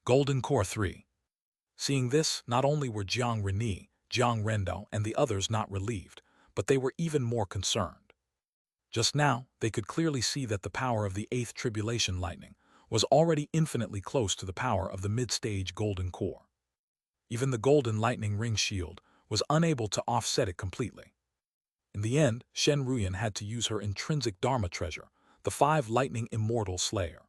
Golden Core 3. Seeing this, not only were Jiang Renyi, Jiang Rendo, and the others not relieved, but they were even more concerned. Just now, they could clearly see that the power of the 8th Tribulation Lightning was already infinitely close to the power of the mid-stage Golden Core. Even the Golden Lightning Ring Shield was unable to offset it completely. In the end, Shen Ruyan had to use her intrinsic Dharma treasure, the 5 Lightning Immortal Slayer.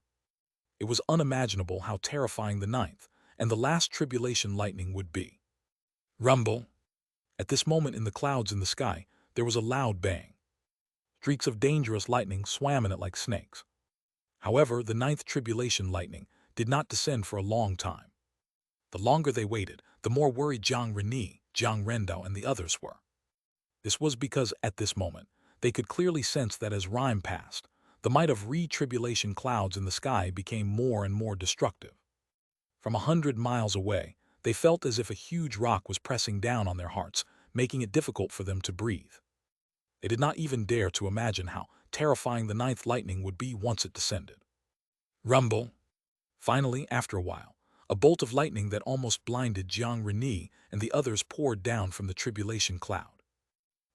It was unimaginable how terrifying the 9th and the last Tribulation Lightning would be. Rumble! At this moment in the clouds in the sky, there was a loud bang. Streaks of dangerous lightning swam in it like snakes. However, the 9th Tribulation Lightning did not descend for a long time. The longer they waited, the more worried Jiang Renyi, Jiang Rendo, and the others were. This was because, at this moment, they could clearly sense that as time passed, the might of re-tribulation clouds in the sky became more and more destructive. From 100 miles away, they felt as if a huge rock was pressing down on their hearts, making it difficult for them to breathe. They did not even dare to imagine how terrifying the 9th lightning would be once it descended. Rumble! Finally, after a while, a bolt of lightning that almost blinded Jiang Renyi and the others poured down from the tribulation cloud.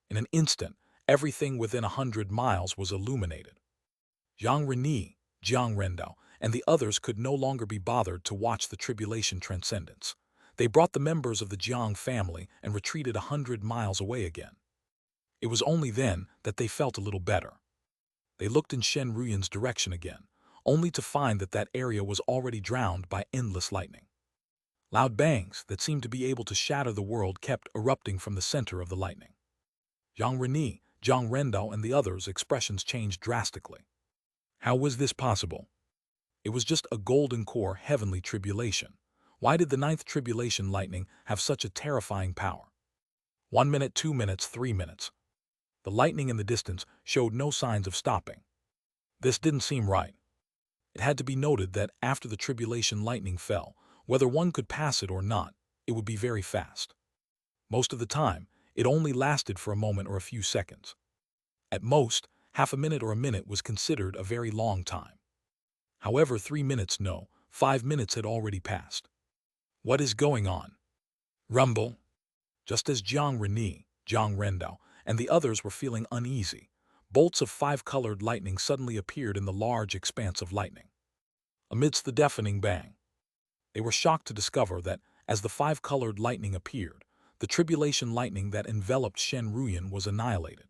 In an instant, everything within 100 miles was illuminated. Jiang Renyi, Jiang Rendo, and the others could no longer be bothered to watch the tribulation transcendence. They brought the members of the Jiang family and retreated 100 miles away again. It was only then that they felt a little better. They looked in Shen Ruyan's direction again, only to find that that area was already drowned by endless lightning. Loud bangs that seemed to be able to shatter the world kept erupting from the center of the lightning. Jiang Renyi, Jiang Rendo, and the others' expressions changed drastically. How was this possible? It was just a golden core heavenly tribulation. Why did the 9th Tribulation Lightning have such a terrifying power? 1 minute, 2 minutes, 3 minutes. The lightning in the distance showed no signs of stopping. This didn't seem right. It had to be noted that after the tribulation lightning fell, whether one could pass it or not, it would be very fast. Most of the time, it only lasted for a moment or a few seconds. At most, half a minute or a minute was considered a very long time. However, 3 minutes, no, 5 minutes had already passed. What is going on? Rumble! Just as Jiang Renyi, Jiang Rendo, and the others were feeling uneasy, bolts of 5-colored lightning suddenly appeared in the large expanse of lightning. Amidst the deafening bang, they were shocked to discover that, as the 5-colored lightning appeared, the tribulation lightning that enveloped Shen Ruyan was annihilated.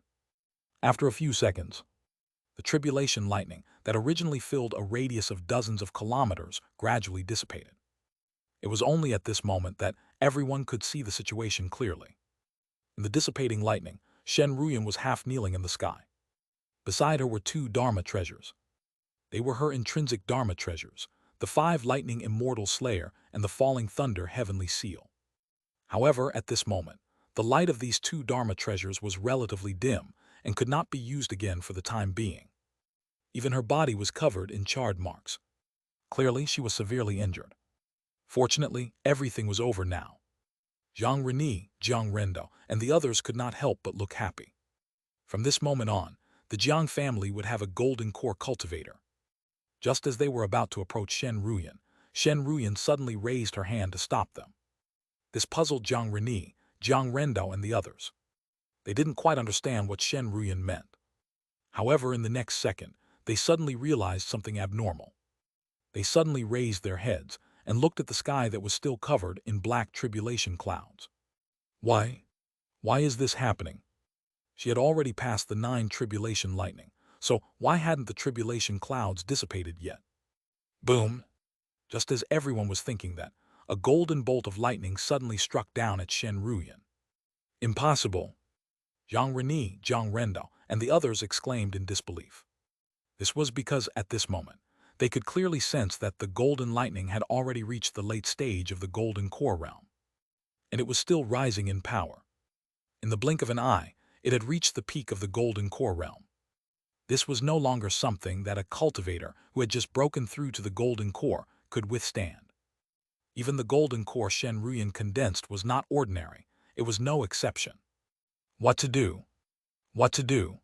After a few seconds, the tribulation lightning that originally filled a radius of dozens of kilometers gradually dissipated. It was only at this moment that everyone could see the situation clearly. In the dissipating lightning, Shen Ruyan was half kneeling in the sky. Beside her were 2 Dharma treasures. They were her intrinsic Dharma treasures, the 5 Lightning Immortal Slayer and the Falling Thunder Heavenly Seal. However, at this moment, the light of these 2 Dharma treasures was relatively dim and could not be used again for the time being. Even her body was covered in charred marks. Clearly, she was severely injured. Fortunately, everything was over now. Jiang Renyi, Jiang Rendo, and the others could not help but look happy. From this moment on, the Jiang family would have a golden core cultivator. Just as they were about to approach Shen Ruyan suddenly raised her hand to stop them. This puzzled Jiang Renyi, Jiang Rendo, and the others. They didn't quite understand what Shen Ruyan meant. However, in the next second, they suddenly realized something abnormal. They suddenly raised their heads and looked at the sky that was still covered in black tribulation clouds. Why? Why is this happening? She had already passed the 9 tribulation lightning, so why hadn't the tribulation clouds dissipated yet? Boom! Just as everyone was thinking that, a golden bolt of lightning suddenly struck down at Shen Ruyan. Impossible! Jiang Renyi, Jiang Rendo, and the others exclaimed in disbelief. This was because, at this moment, they could clearly sense that the golden lightning had already reached the late stage of the golden core realm. And it was still rising in power. In the blink of an eye, it had reached the peak of the golden core realm. This was no longer something that a cultivator who had just broken through to the golden core could withstand. Even the golden core Shen Ruyan condensed was not ordinary. It was no exception. What to do? What to do?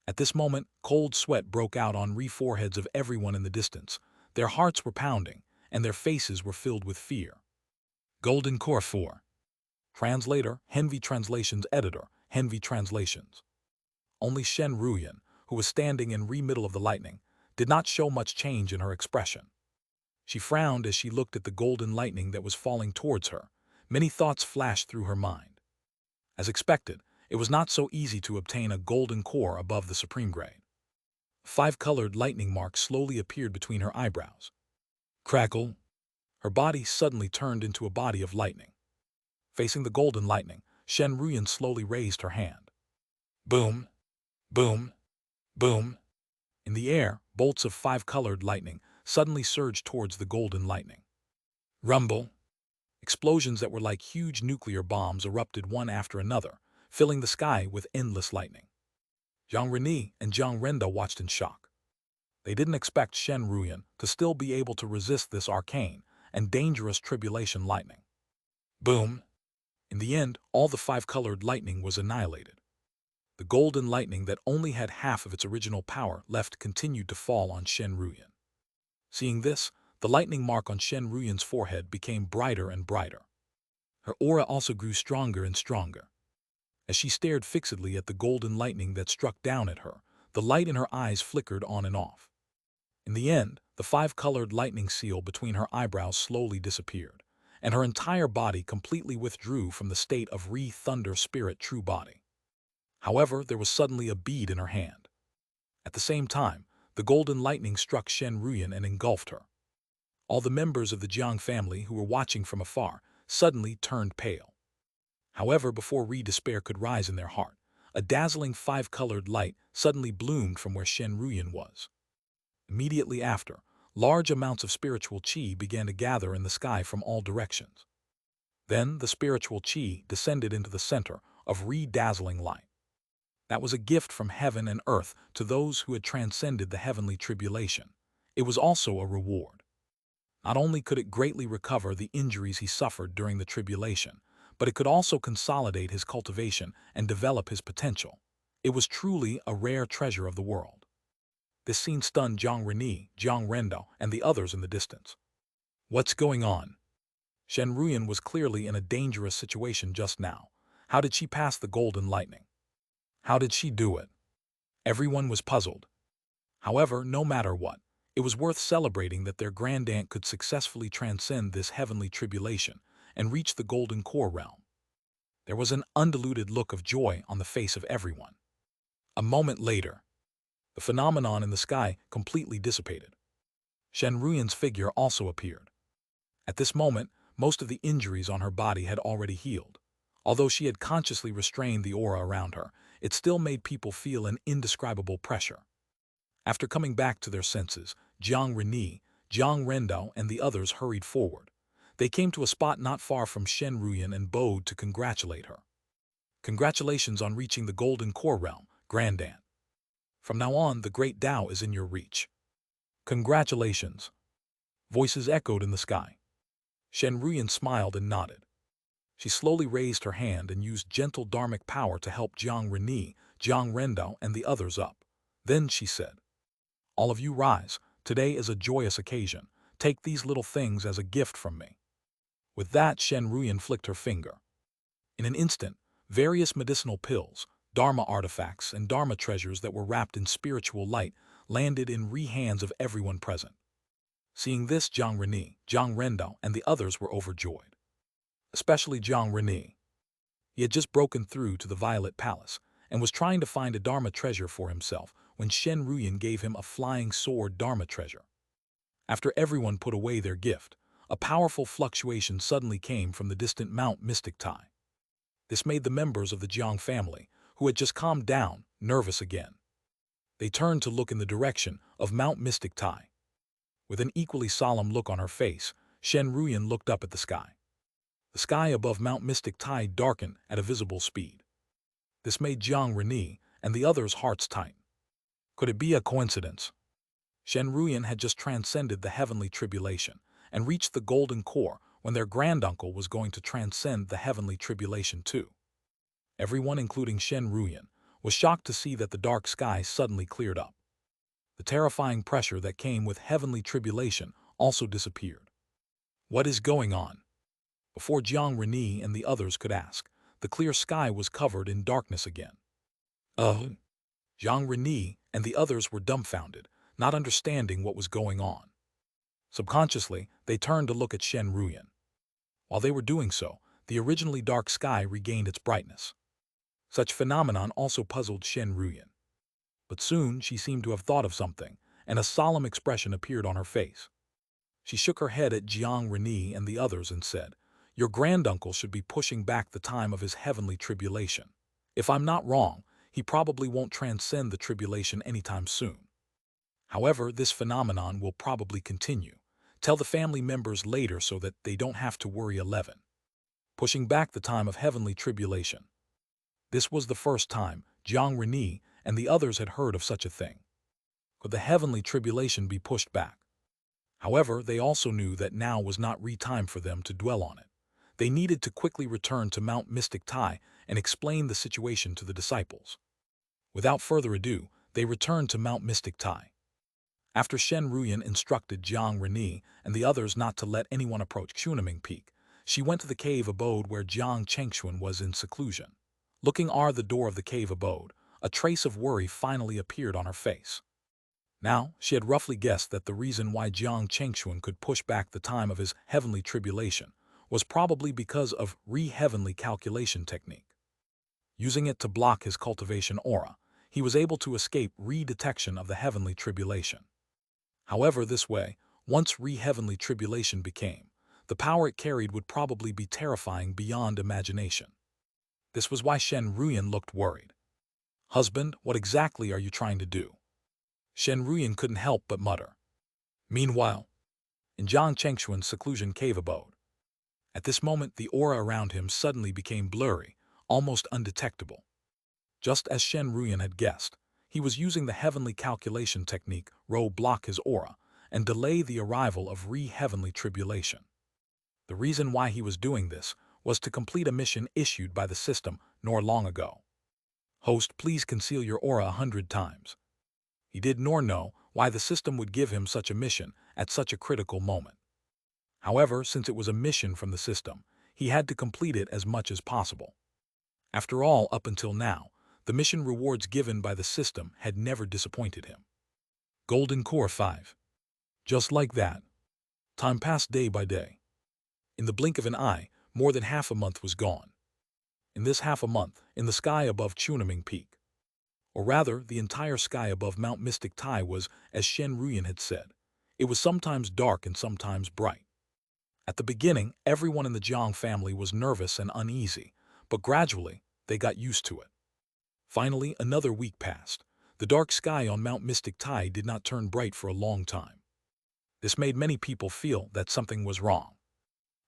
At this moment, cold sweat broke out on foreheads of everyone in the distance. Their hearts were pounding, and their faces were filled with fear. Golden Core 4. Translator, Henvi Translations Editor, Henvi Translations. Only Shen Ruyan, who was standing in the middle of the lightning, did not show much change in her expression. She frowned as she looked at the golden lightning that was falling towards her. Many thoughts flashed through her mind. As expected, it was not so easy to obtain a golden core above the supreme grade. 5-colored lightning marks slowly appeared between her eyebrows. Crackle! Her body suddenly turned into a body of lightning. Facing the golden lightning, Shen Ruyan slowly raised her hand. Boom! Boom! Boom! In the air, bolts of 5-colored lightning suddenly surged towards the golden lightning. Rumble! Explosions that were like huge nuclear bombs erupted one after another, filling the sky with endless lightning. Jiang Reni and Jiang Renda watched in shock. They didn't expect Shen Ruyan to still be able to resist this arcane and dangerous tribulation lightning. Boom! In the end, all the 5-colored lightning was annihilated. The golden lightning that only had half of its original power left continued to fall on Shen Ruyan. Seeing this, the lightning mark on Shen Ruyan's forehead became brighter and brighter. Her aura also grew stronger and stronger. As she stared fixedly at the golden lightning that struck down at her, the light in her eyes flickered on and off. In the end, the 5-colored lightning seal between her eyebrows slowly disappeared, and her entire body completely withdrew from the state of Thunder Spirit true body. However, there was suddenly a bead in her hand. At the same time, the golden lightning struck Shen Ruyan and engulfed her. All the members of the Jiang family who were watching from afar suddenly turned pale. However, before despair could rise in their heart, a dazzling 5-colored light suddenly bloomed from where Shen Ruyan was. Immediately after, large amounts of spiritual qi began to gather in the sky from all directions. Then the spiritual qi descended into the center of dazzling light. That was a gift from heaven and earth to those who had transcended the heavenly tribulation. It was also a reward. Not only could it greatly recover the injuries he suffered during the tribulation, but it could also consolidate his cultivation and develop his potential. It was truly a rare treasure of the world. This scene stunned Jiang Reni, Jiang Renda, and the others in the distance. What's going on? Shen Ruyan was clearly in a dangerous situation just now. How did she pass the golden lightning? How did she do it? Everyone was puzzled. However, no matter what, it was worth celebrating that their grandaunt could successfully transcend this heavenly tribulation and reach the golden core realm. There was an undiluted look of joy on the face of everyone. A moment later, the phenomenon in the sky completely dissipated. Shen Ruyan's figure also appeared. At this moment, most of the injuries on her body had already healed. Although she had consciously restrained the aura around her, it still made people feel an indescribable pressure. After coming back to their senses, Jiang Reni, Jiang Renda, and the others hurried forward. They came to a spot not far from Shen Ruyan and bowed to congratulate her. Congratulations on reaching the golden core realm, Grandaunt. From now on, the great Tao is in your reach. Congratulations. Voices echoed in the sky. Shen Ruyan smiled and nodded. She slowly raised her hand and used gentle dharmic power to help Jiang Reni, Jiang Renda, and the others up. Then she said, "All of you rise. Today is a joyous occasion. Take these little things as a gift from me." With that, Shen Ruyan flicked her finger. In an instant, various medicinal pills, Dharma artifacts, and Dharma treasures that were wrapped in spiritual light landed in hands of everyone present. Seeing this, Jiang Reni, Jiang Renda, and the others were overjoyed. Especially Jiang Reni. He had just broken through to the Violet Palace and was trying to find a Dharma treasure for himself when Shen Ruyan gave him a flying sword Dharma treasure. After everyone put away their gift, a powerful fluctuation suddenly came from the distant Mount Mystic Tai. This made the members of the Jiang family, who had just calmed down, nervous again. They turned to look in the direction of Mount Mystic Tai. With an equally solemn look on her face, Shen Ruyan looked up at the sky. The sky above Mount Mystic Tai darkened at a visible speed. This made Jiang Reni and the others' hearts tighten. Could it be a coincidence? Shen Ruyan had just transcended the heavenly tribulation and reached the golden core when their granduncle was going to transcend the heavenly tribulation too. Everyone, including Shen Ruyan, was shocked to see that the dark sky suddenly cleared up. The terrifying pressure that came with heavenly tribulation also disappeared. What is going on? Before Jiang Reni and the others could ask, the clear sky was covered in darkness again. Oh! Jiang Reni and the others were dumbfounded, not understanding what was going on. Subconsciously, they turned to look at Shen Ruyan. While they were doing so, the originally dark sky regained its brightness. Such phenomenon also puzzled Shen Ruyan. But soon she seemed to have thought of something, and a solemn expression appeared on her face. She shook her head at Jiang Reni and the others and said, "Your granduncle should be pushing back the time of his heavenly tribulation. If I'm not wrong, he probably won't transcend the tribulation anytime soon. However, this phenomenon will probably continue. Tell the family members later so that they don't have to worry. 11. Pushing back the time of heavenly tribulation. This was the first time Jiang Reni and the others had heard of such a thing. Could the heavenly tribulation be pushed back? However, they also knew that now was not time for them to dwell on it. They needed to quickly return to Mount Mystic Tai and explain the situation to the disciples. Without further ado, they returned to Mount Mystic Tai. After Shen Ruyan instructed Jiang Reni and the others not to let anyone approach Qunaming Peak, she went to the cave abode where Jiang Chengxuan was in seclusion. Looking at the door of the cave abode, a trace of worry finally appeared on her face. Now, she had roughly guessed that the reason why Jiang Chengxuan could push back the time of his heavenly tribulation was probably because of heavenly calculation technique. Using it to block his cultivation aura, he was able to escape detection of the heavenly tribulation. However, this way, once heavenly tribulation became, the power it carried would probably be terrifying beyond imagination. This was why Shen Ruyan looked worried. "Husband, what exactly are you trying to do?" Shen Ruyan couldn't help but mutter. Meanwhile, in Jiang Chengxuan's seclusion cave abode. At this moment, the aura around him suddenly became blurry, almost undetectable. Just as Shen Ruyan had guessed, he was using the heavenly calculation technique block his aura and delay the arrival of heavenly tribulation. The reason why he was doing this was to complete a mission issued by the system nor long ago. Host, please conceal your aura 100 times. He did nor know why the system would give him such a mission at such a critical moment. However, since it was a mission from the system, he had to complete it as much as possible. After all, up until now, the mission rewards given by the system had never disappointed him. Golden Core 5. Just like that. Time passed day by day. In the blink of an eye, more than half a month was gone. In this half a month, in the sky above Qunaming Peak, or rather, the entire sky above Mount Mystic Tai was, as Shen Ruyan had said, it was sometimes dark and sometimes bright. At the beginning, everyone in the Jiang family was nervous and uneasy, but gradually, they got used to it. Finally, another week passed. The dark sky on Mount Mystic Tai did not turn bright for a long time. This made many people feel that something was wrong.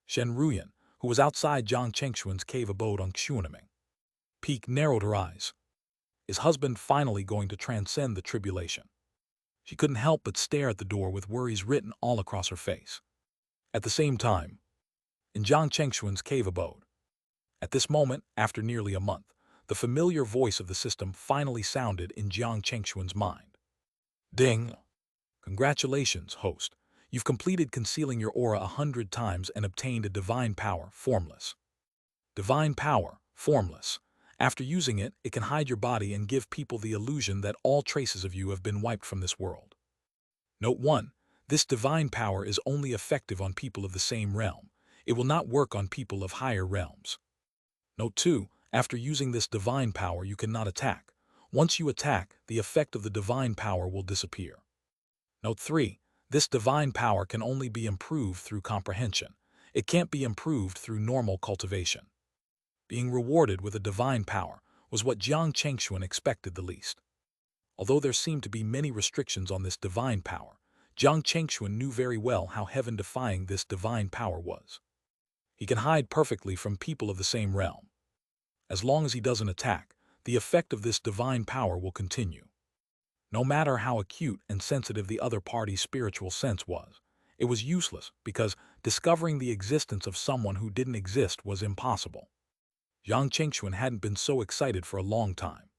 Shen Ruyan, who was outside Jiang Chengxuan's cave abode on Qunaming Peak, narrowed her eyes. Is husband finally going to transcend the tribulation? She couldn't help but stare at the door with worries written all across her face. At the same time, in Jiang Chengxuan's cave abode, at this moment, after nearly a month, the familiar voice of the system finally sounded in Jiang Chengxuan's mind. Ding! Congratulations, host. You've completed concealing your aura 100 times and obtained a divine power, formless. Divine power, formless. After using it, it can hide your body and give people the illusion that all traces of you have been wiped from this world. Note 1. This divine power is only effective on people of the same realm. It will not work on people of higher realms. Note 2. After using this divine power, you cannot attack. Once you attack, the effect of the divine power will disappear. Note 3. This divine power can only be improved through comprehension. It can't be improved through normal cultivation. Being rewarded with a divine power was what Jiang Chengxuan expected the least. Although there seemed to be many restrictions on this divine power, Jiang Chengxuan knew very well how heaven-defying this divine power was. He can hide perfectly from people of the same realm. As long as he doesn't attack, the effect of this divine power will continue. No matter how acute and sensitive the other party's spiritual sense was, it was useless because discovering the existence of someone who didn't exist was impossible. Jiang Chengxuan hadn't been so excited for a long time.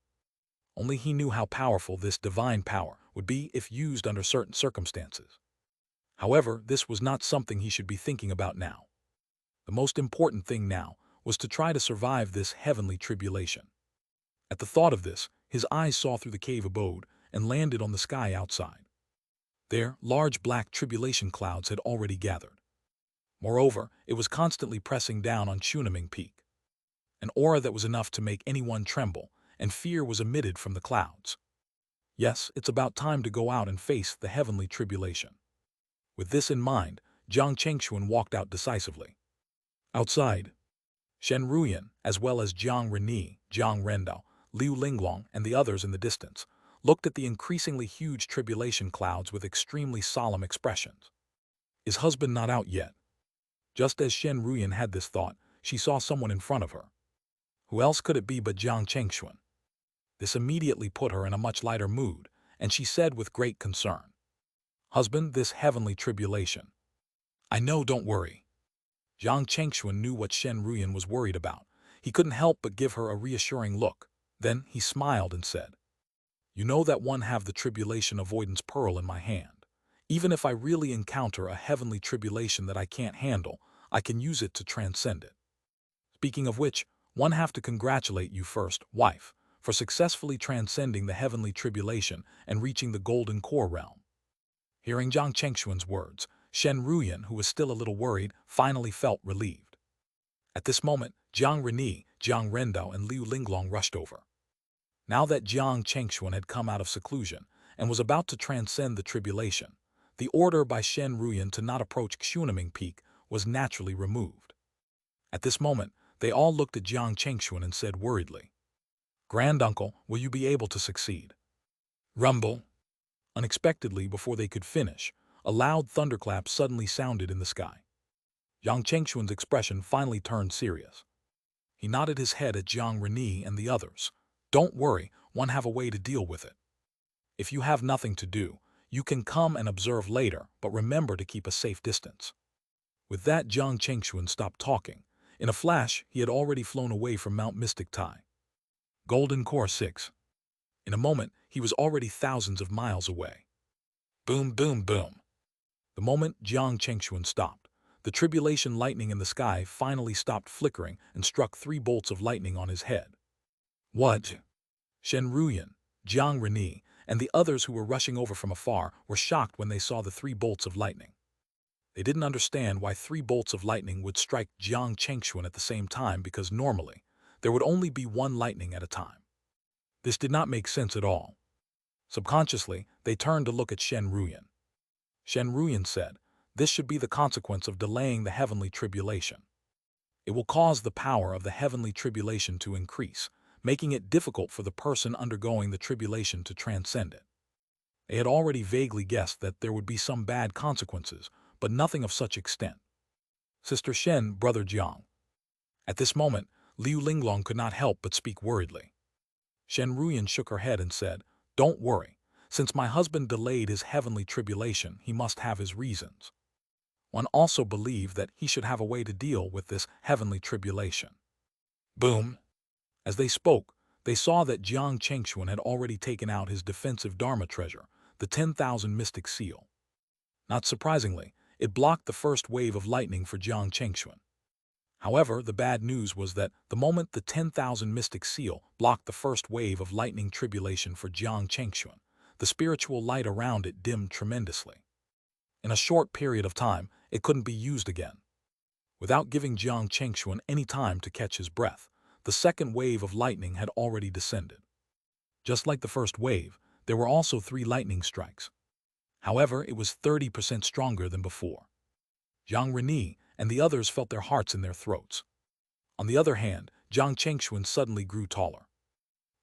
Only he knew how powerful this divine power would be if used under certain circumstances. However, this was not something he should be thinking about now. The most important thing now was to try to survive this heavenly tribulation. At the thought of this, his eyes saw through the cave abode and landed on the sky outside. There, large black tribulation clouds had already gathered. Moreover, it was constantly pressing down on Chunaming Peak. An aura that was enough to make anyone tremble, and fear was emitted from the clouds. Yes, it's about time to go out and face the heavenly tribulation. With this in mind, Jiang Chengxuan walked out decisively. Outside, Shen Ruyan, as well as Jiang Reni, Jiang Rendo, Liu Linglong, and the others in the distance, looked at the increasingly huge tribulation clouds with extremely solemn expressions. Is husband not out yet? Just as Shen Ruyan had this thought, she saw someone in front of her. Who else could it be but Jiang Chengxuan? This immediately put her in a much lighter mood, and she said with great concern, "Husband, this heavenly tribulation." "I know, don't worry." Jiang Chengxuan knew what Shen Ruyan was worried about. He couldn't help but give her a reassuring look. Then he smiled and said, "You know that one have the tribulation avoidance pearl in my hand. Even if I really encounter a heavenly tribulation that I can't handle, I can use it to transcend it. Speaking of which, one have to congratulate you first, wife, for successfully transcending the heavenly tribulation and reaching the golden core realm." Hearing Jiang Chengxuan's words, Shen Ruyan, who was still a little worried, finally felt relieved. At this moment, Jiang Reni, Jiang Rendo, and Liu Linglong rushed over. Now that Jiang Chengxuan had come out of seclusion and was about to transcend the tribulation, the order by Shen Ruyan to not approach Xunaming Peak was naturally removed. At this moment, they all looked at Jiang Chengxuan and said worriedly, "Granduncle, will you be able to succeed?" Rumble. Unexpectedly, before they could finish, a loud thunderclap suddenly sounded in the sky. Jiang Chengxuan's expression finally turned serious. He nodded his head at Jiang Reni and the others. "Don't worry, one have a way to deal with it. If you have nothing to do, you can come and observe later, but remember to keep a safe distance." With that, Jiang Chengxuan stopped talking. In a flash, he had already flown away from Mount Mystic Tai. Golden Core 6. In a moment, he was already thousands of miles away. Boom, boom, boom. The moment Jiang Chengxuan stopped, the tribulation lightning in the sky finally stopped flickering and struck 3 bolts of lightning on his head. What? Shen Ruyan, Jiang Reni, and the others who were rushing over from afar were shocked when they saw the 3 bolts of lightning. They didn't understand why 3 bolts of lightning would strike Jiang Chengxuan at the same time, because normally, there would only be 1 lightning at a time. This did not make sense at all. Subconsciously, they turned to look at Shen Ruyan. Shen Ruyan said, "This should be the consequence of delaying the heavenly tribulation. It will cause the power of the heavenly tribulation to increase, making it difficult for the person undergoing the tribulation to transcend it." They had already vaguely guessed that there would be some bad consequences, but nothing of such extent. Sister Shen, brother Jiang. At this moment, Liu Linglong could not help but speak worriedly. Shen Ruyan shook her head and said, "Don't worry. Since my husband delayed his heavenly tribulation, he must have his reasons. One also believed that he should have a way to deal with this heavenly tribulation." Boom! As they spoke, they saw that Jiang Chengxuan had already taken out his defensive Dharma treasure, the 10,000 mystic seal. Not surprisingly, it blocked the first wave of lightning for Jiang Chengxuan. However, the bad news was that the moment the 10,000 mystic seal blocked the first wave of lightning tribulation for Jiang Chengxuan, the spiritual light around it dimmed tremendously. In a short period of time, it couldn't be used again. Without giving Jiang Chengxuan any time to catch his breath, the second wave of lightning had already descended. Just like the first wave, there were also 3 lightning strikes. However, it was 30% stronger than before. Jiang Reni and the others felt their hearts in their throats. On the other hand, Jiang Chengxuan suddenly grew taller.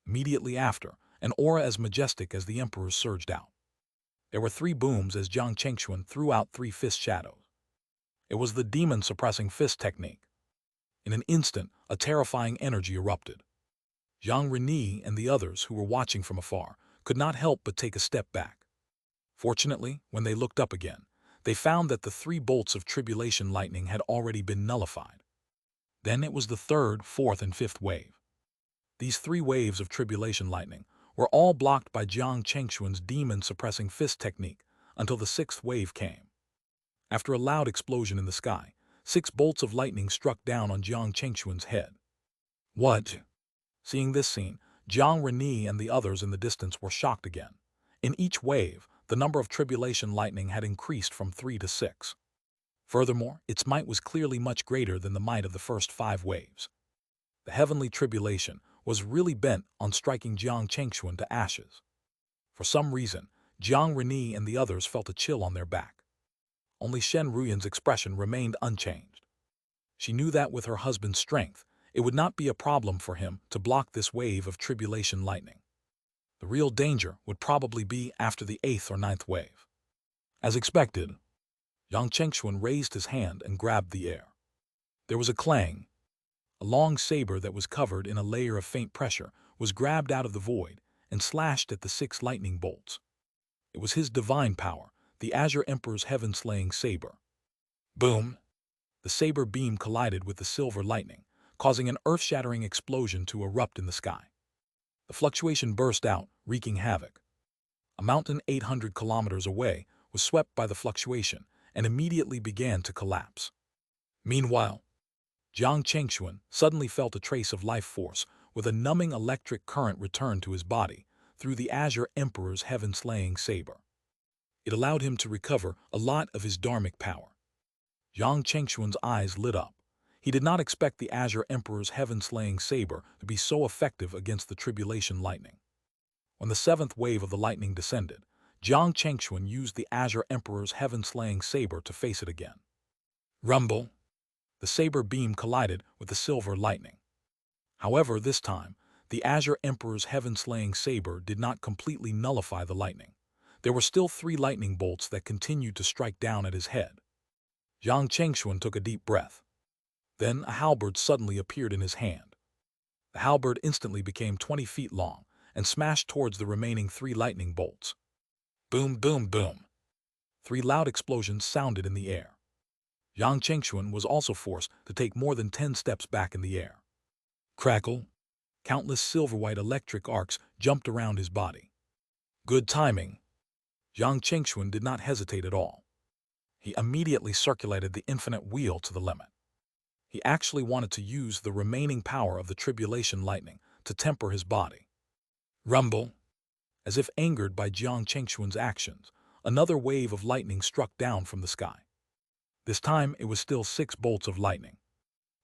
Immediately after, an aura as majestic as the emperor's surged out. There were 3 booms as Jiang Chengxuan threw out 3 fist shadows. It was the demon-suppressing fist technique. In an instant, a terrifying energy erupted. Jiang Reni and the others who were watching from afar could not help but take a step back. Fortunately, when they looked up again, they found that the 3 bolts of tribulation lightning had already been nullified. Then it was the 3rd, 4th, and 5th wave. These 3 waves of tribulation lightning were all blocked by Jiang Chengxuan's demon-suppressing fist technique until the 6th wave came. After a loud explosion in the sky, 6 bolts of lightning struck down on Jiang Chengxuan's head. What? Seeing this scene, Jiang Reni and the others in the distance were shocked again. In each wave, the number of tribulation lightning had increased from 3 to 6. Furthermore, its might was clearly much greater than the might of the first 5 waves. The heavenly tribulation was really bent on striking Jiang Chengxuan to ashes. For some reason, Jiang Reni and the others felt a chill on their back. Only Shen Ruyan's expression remained unchanged. She knew that with her husband's strength, it would not be a problem for him to block this wave of tribulation lightning. The real danger would probably be after the 8th or 9th wave. As expected, Jiang Chengxuan raised his hand and grabbed the air. There was a clang. A long saber that was covered in a layer of faint pressure was grabbed out of the void and slashed at the 6 lightning bolts. It was his divine power, the Azure Emperor's heaven-slaying saber. Boom! The saber beam collided with the silver lightning, causing an earth-shattering explosion to erupt in the sky. The fluctuation burst out, wreaking havoc. A mountain 800 kilometers away was swept by the fluctuation and immediately began to collapse. Meanwhile, Jiang Chengxuan suddenly felt a trace of life force with a numbing electric current return to his body through the Azure Emperor's heaven-slaying saber. It allowed him to recover a lot of his dharmic power. Jiang Chengxuan's eyes lit up. He did not expect the Azure Emperor's heaven-slaying saber to be so effective against the tribulation lightning. When the 7th wave of the lightning descended, Jiang Chengxuan used the Azure Emperor's heaven-slaying saber to face it again. Rumble! The saber beam collided with the silver lightning. However, this time, the Azure Emperor's heaven-slaying saber did not completely nullify the lightning. There were still 3 lightning bolts that continued to strike down at his head. Jiang Chengxuan took a deep breath. Then a halberd suddenly appeared in his hand. The halberd instantly became 20 feet long and smashed towards the remaining 3 lightning bolts. Boom, boom, boom. 3 loud explosions sounded in the air. Jiang Chengxuan was also forced to take more than 10 steps back in the air. Crackle! Countless silver-white electric arcs jumped around his body. Good timing. Jiang Chengxuan did not hesitate at all. He immediately circulated the infinite wheel to the limit. He actually wanted to use the remaining power of the tribulation lightning to temper his body. Rumble! As if angered by Jiang Chengxuan's actions, another wave of lightning struck down from the sky. This time it was still 6 bolts of lightning.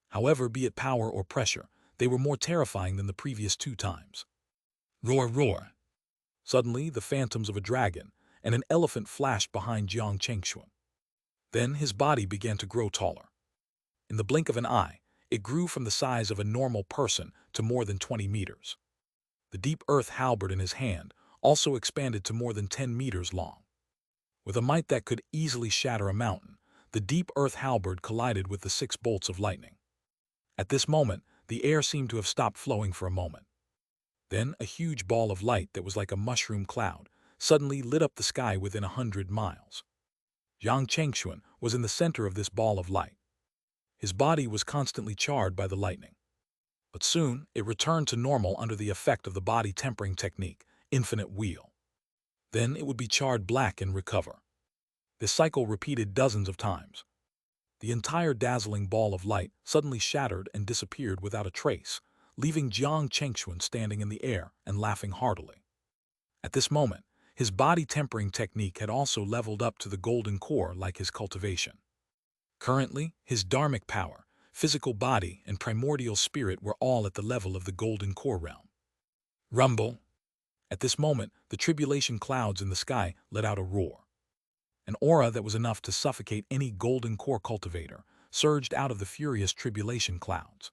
However, be it power or pressure, they were more terrifying than the previous 2 times. Roar, roar! Suddenly, the phantoms of a dragon and an elephant flashed behind Jiang Chengxuan. Then his body began to grow taller. In the blink of an eye, it grew from the size of a normal person to more than 20 meters. The deep earth halberd in his hand also expanded to more than 10 meters long. With a might that could easily shatter a mountain, the deep earth halberd collided with the 6 bolts of lightning. At this moment, the air seemed to have stopped flowing for a moment. Then a huge ball of light that was like a mushroom cloud suddenly lit up the sky within 100 miles. Jiang Chengxuan was in the center of this ball of light. His body was constantly charred by the lightning. But soon, it returned to normal under the effect of the body tempering technique, infinite wheel. Then it would be charred black and recover. This cycle repeated dozens of times. The entire dazzling ball of light suddenly shattered and disappeared without a trace, leaving Jiang Chengxuan standing in the air and laughing heartily. At this moment, his body tempering technique had also leveled up to the golden core like his cultivation. Currently, his dharmic power, physical body, and primordial spirit were all at the level of the golden core realm. Rumble! At this moment, the tribulation clouds in the sky let out a roar. An aura that was enough to suffocate any golden core cultivator surged out of the furious tribulation clouds.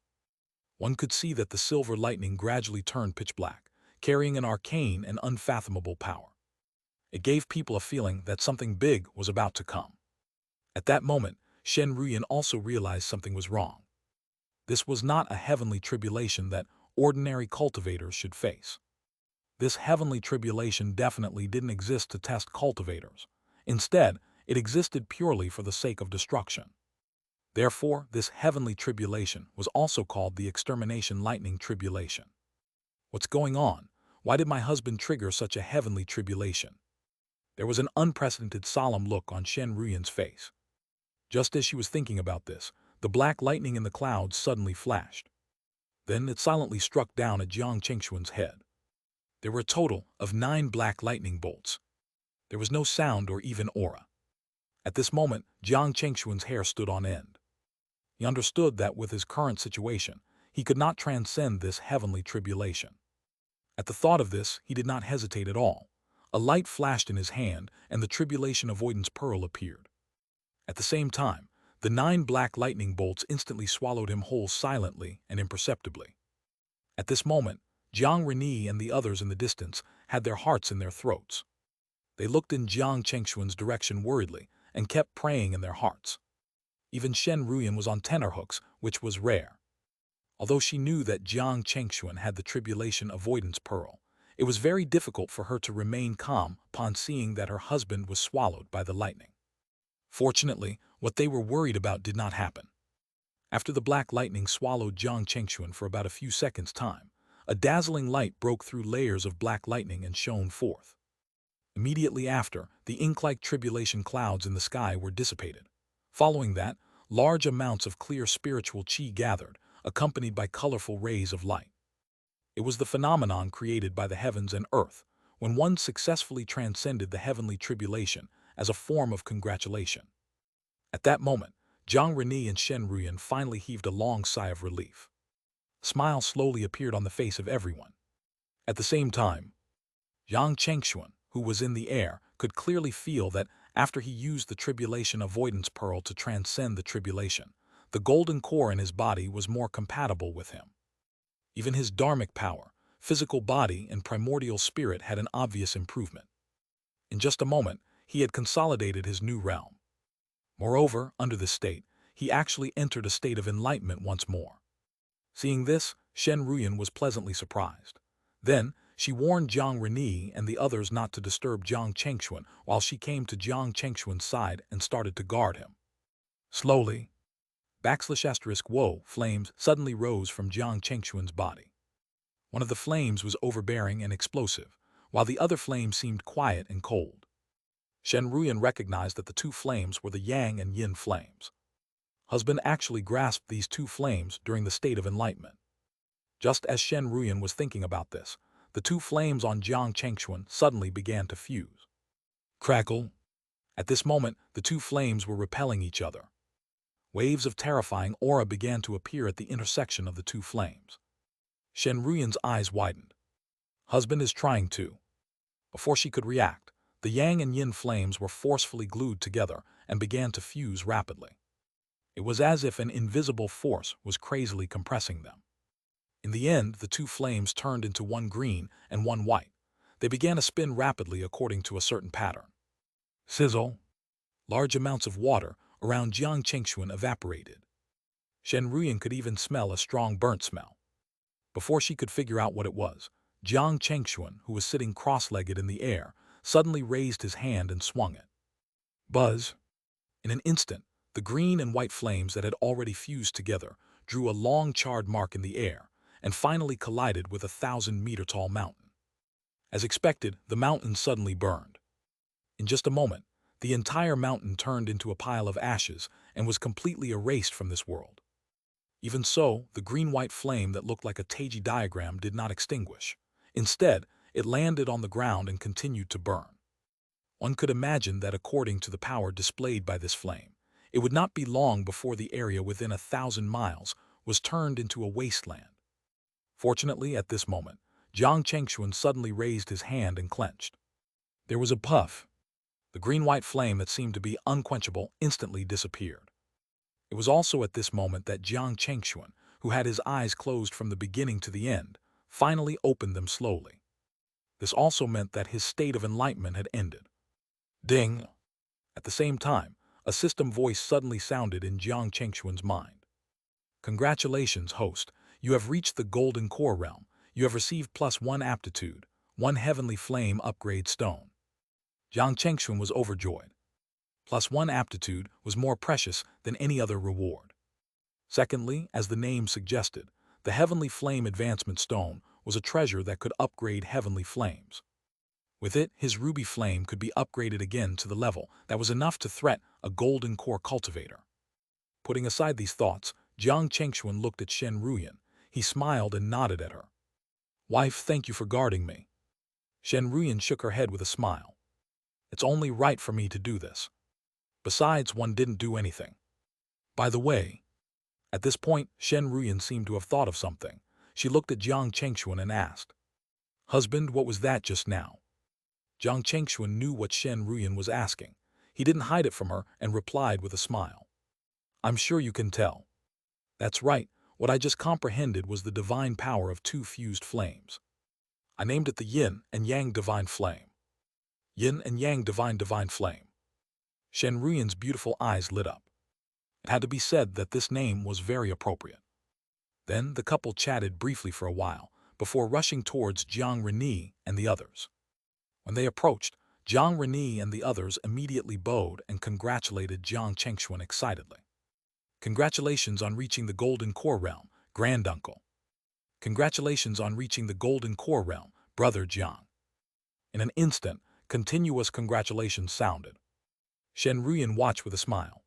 One could see that the silver lightning gradually turned pitch black, carrying an arcane and unfathomable power. It gave people a feeling that something big was about to come. At that moment, Shen Ruyan also realized something was wrong. This was not a heavenly tribulation that ordinary cultivators should face. This heavenly tribulation definitely didn't exist to test cultivators. Instead, it existed purely for the sake of destruction. Therefore, this heavenly tribulation was also called the extermination lightning tribulation. What's going on? Why did my husband trigger such a heavenly tribulation? There was an unprecedented solemn look on Shen Ruyan's face. Just as she was thinking about this, the black lightning in the clouds suddenly flashed. Then it silently struck down at Jiang Chengxuan's head. There were a total of 9 black lightning bolts. There was no sound or even aura. At this moment, Jiang Chengxuan's hair stood on end. He understood that with his current situation, he could not transcend this heavenly tribulation. At the thought of this, he did not hesitate at all. A light flashed in his hand, and the tribulation avoidance pearl appeared. At the same time, the 9 black lightning bolts instantly swallowed him whole silently and imperceptibly. At this moment, Jiang Reni and the others in the distance had their hearts in their throats. They looked in Jiang Chengxuan's direction worriedly and kept praying in their hearts. Even Shen Ruyan was on tenterhooks, which was rare. Although she knew that Jiang Chengxuan had the tribulation avoidance pearl, it was very difficult for her to remain calm upon seeing that her husband was swallowed by the lightning. Fortunately, what they were worried about did not happen. After the black lightning swallowed Jiang Chengxuan for about a few seconds' time, a dazzling light broke through layers of black lightning and shone forth. Immediately after, the ink-like tribulation clouds in the sky were dissipated. Following that, large amounts of clear spiritual qi gathered, accompanied by colorful rays of light. It was the phenomenon created by the heavens and earth, when one successfully transcended the heavenly tribulation as a form of congratulation. At that moment, Jiang Reni and Shen Ruyan finally heaved a long sigh of relief. A smile slowly appeared on the face of everyone. At the same time, Jiang Chengxuan, who was in the air, could clearly feel that after he used the tribulation avoidance pearl to transcend the tribulation, the golden core in his body was more compatible with him. Even his dharmic power, physical body, and primordial spirit had an obvious improvement. In just a moment, he had consolidated his new realm. Moreover, under this state, he actually entered a state of enlightenment once more. Seeing this, Shen Ruyan was pleasantly surprised. Then, she warned Jiang Reni and the others not to disturb Jiang Chengxuan while she came to Jiang Chengxuan's side and started to guard him. Slowly, ***************************************************************** flames suddenly rose from Jiang Chengxuan's body. One of the flames was overbearing and explosive, while the other flame seemed quiet and cold. Shen Ruyan recognized that the 2 flames were the yang and yin flames. Husband actually grasped these 2 flames during the state of enlightenment. Just as Shen Ruyan was thinking about this, the 2 flames on Jiang Chengxuan suddenly began to fuse. Crackle! At this moment, the 2 flames were repelling each other. Waves of terrifying aura began to appear at the intersection of the 2 flames. Shen Ruyan's eyes widened. Husband is trying to. Before she could react, the yang and yin flames were forcefully glued together and began to fuse rapidly. It was as if an invisible force was crazily compressing them. In the end, the 2 flames turned into one green and one white. They began to spin rapidly according to a certain pattern. Sizzle! Large amounts of water around Jiang Chengxuan evaporated. Shen Ruyan could even smell a strong burnt smell. Before she could figure out what it was, Jiang Chengxuan, who was sitting cross-legged in the air, suddenly raised his hand and swung it. Buzz! In an instant, the green and white flames that had already fused together drew a long charred mark in the air and finally collided with a 1,000-meter-tall mountain. As expected, the mountain suddenly burned. In just a moment, the entire mountain turned into a pile of ashes and was completely erased from this world. Even so, the green-white flame that looked like a Teiji diagram did not extinguish. Instead, it landed on the ground and continued to burn. One could imagine that according to the power displayed by this flame, it would not be long before the area within 1,000 miles was turned into a wasteland. Fortunately, at this moment, Jiang Chengxuan suddenly raised his hand and clenched. There was a puff. The green-white flame that seemed to be unquenchable instantly disappeared. It was also at this moment that Jiang Chengxuan, who had his eyes closed from the beginning to the end, finally opened them slowly. This also meant that his state of enlightenment had ended. Ding! At the same time, a system voice suddenly sounded in Jiang Chengxuan's mind. Congratulations, host. You have reached the golden core realm. You have received +1 aptitude, 1 heavenly flame upgrade stone. Jiang Chengxuan was overjoyed. +1 aptitude was more precious than any other reward. Secondly, as the name suggested, the heavenly flame advancement stone was a treasure that could upgrade heavenly flames. With it, his ruby flame could be upgraded again to the level that was enough to threat a golden core cultivator. Putting aside these thoughts, Jiang Chengxuan looked at Shen Ruyan. He smiled and nodded at her. "Wife, thank you for guarding me." Shen Ruyan shook her head with a smile. "It's only right for me to do this. Besides, one didn't do anything. By the way," at this point, Shen Ruyan seemed to have thought of something. She looked at Jiang Chengxuan and asked, "Husband, what was that just now?" Jiang Chengxuan knew what Shen Ruyan was asking. He didn't hide it from her and replied with a smile. "I'm sure you can tell." "That's right. What I just comprehended was the divine power of two fused flames. I named it the yin and yang divine flame." Yin and yang divine flame. Shen Ruyan's beautiful eyes lit up. It had to be said that this name was very appropriate. Then the couple chatted briefly for a while, before rushing towards Jiang Reni and the others. When they approached, Jiang Reni and the others immediately bowed and congratulated Jiang Chengxuan excitedly. "Congratulations on reaching the Golden Core Realm, Granduncle." "Congratulations on reaching the Golden Core Realm, Brother Jiang." In an instant, continuous congratulations sounded. Shen Ruyan watched with a smile.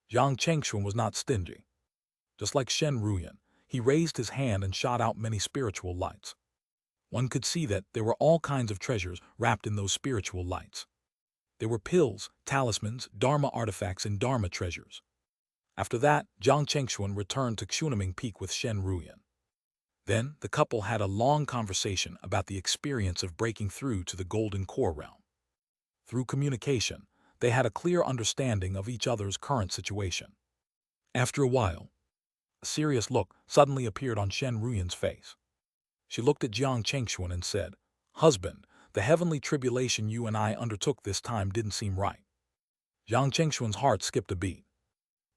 Jiang Chengxuan was not stingy. Just like Shen Ruyan, he raised his hand and shot out many spiritual lights. One could see that there were all kinds of treasures wrapped in those spiritual lights. There were pills, talismans, Dharma artifacts, and Dharma treasures. After that, Jiang Chengxuan returned to Xunaming Peak with Shen Ruyan. Then, the couple had a long conversation about the experience of breaking through to the Golden Core Realm. Through communication, they had a clear understanding of each other's current situation. After a while, a serious look suddenly appeared on Shen Ruyan's face. She looked at Jiang Chengxuan and said, "Husband, the heavenly tribulation you and I undertook this time didn't seem right." Jiang Chengxuan's heart skipped a beat.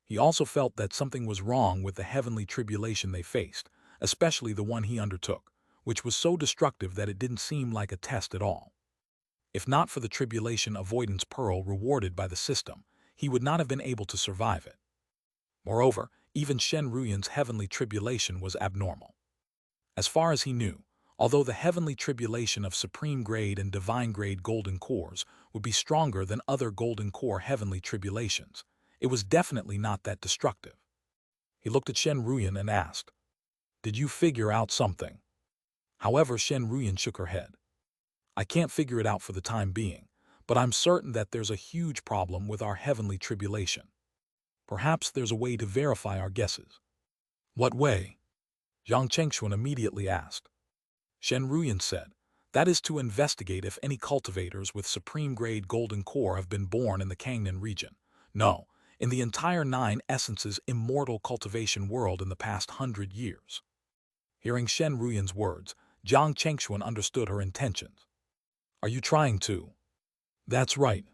He also felt that something was wrong with the heavenly tribulation they faced, especially the one he undertook, which was so destructive that it didn't seem like a test at all. If not for the tribulation avoidance pearl rewarded by the system, he would not have been able to survive it. Moreover, even Shen Ruyan's heavenly tribulation was abnormal. As far as he knew, although the heavenly tribulation of supreme grade and divine grade golden cores would be stronger than other golden core heavenly tribulations, it was definitely not that destructive. He looked at Shen Ruyan and asked, "Did you figure out something?" However, Shen Ruyan shook her head. "I can't figure it out for the time being, but I'm certain that there's a huge problem with our heavenly tribulation. Perhaps there's a way to verify our guesses." "What way?" Jiang Chengxuan immediately asked. Shen Ruyan said, "That is to investigate if any cultivators with supreme-grade golden core have been born in the Kangnan region. No, in the entire 9 Essences immortal cultivation world in the past 100 years." Hearing Shen Ruyan's words, Jiang Chengxuan understood her intentions. "Are you trying to?" "That's right."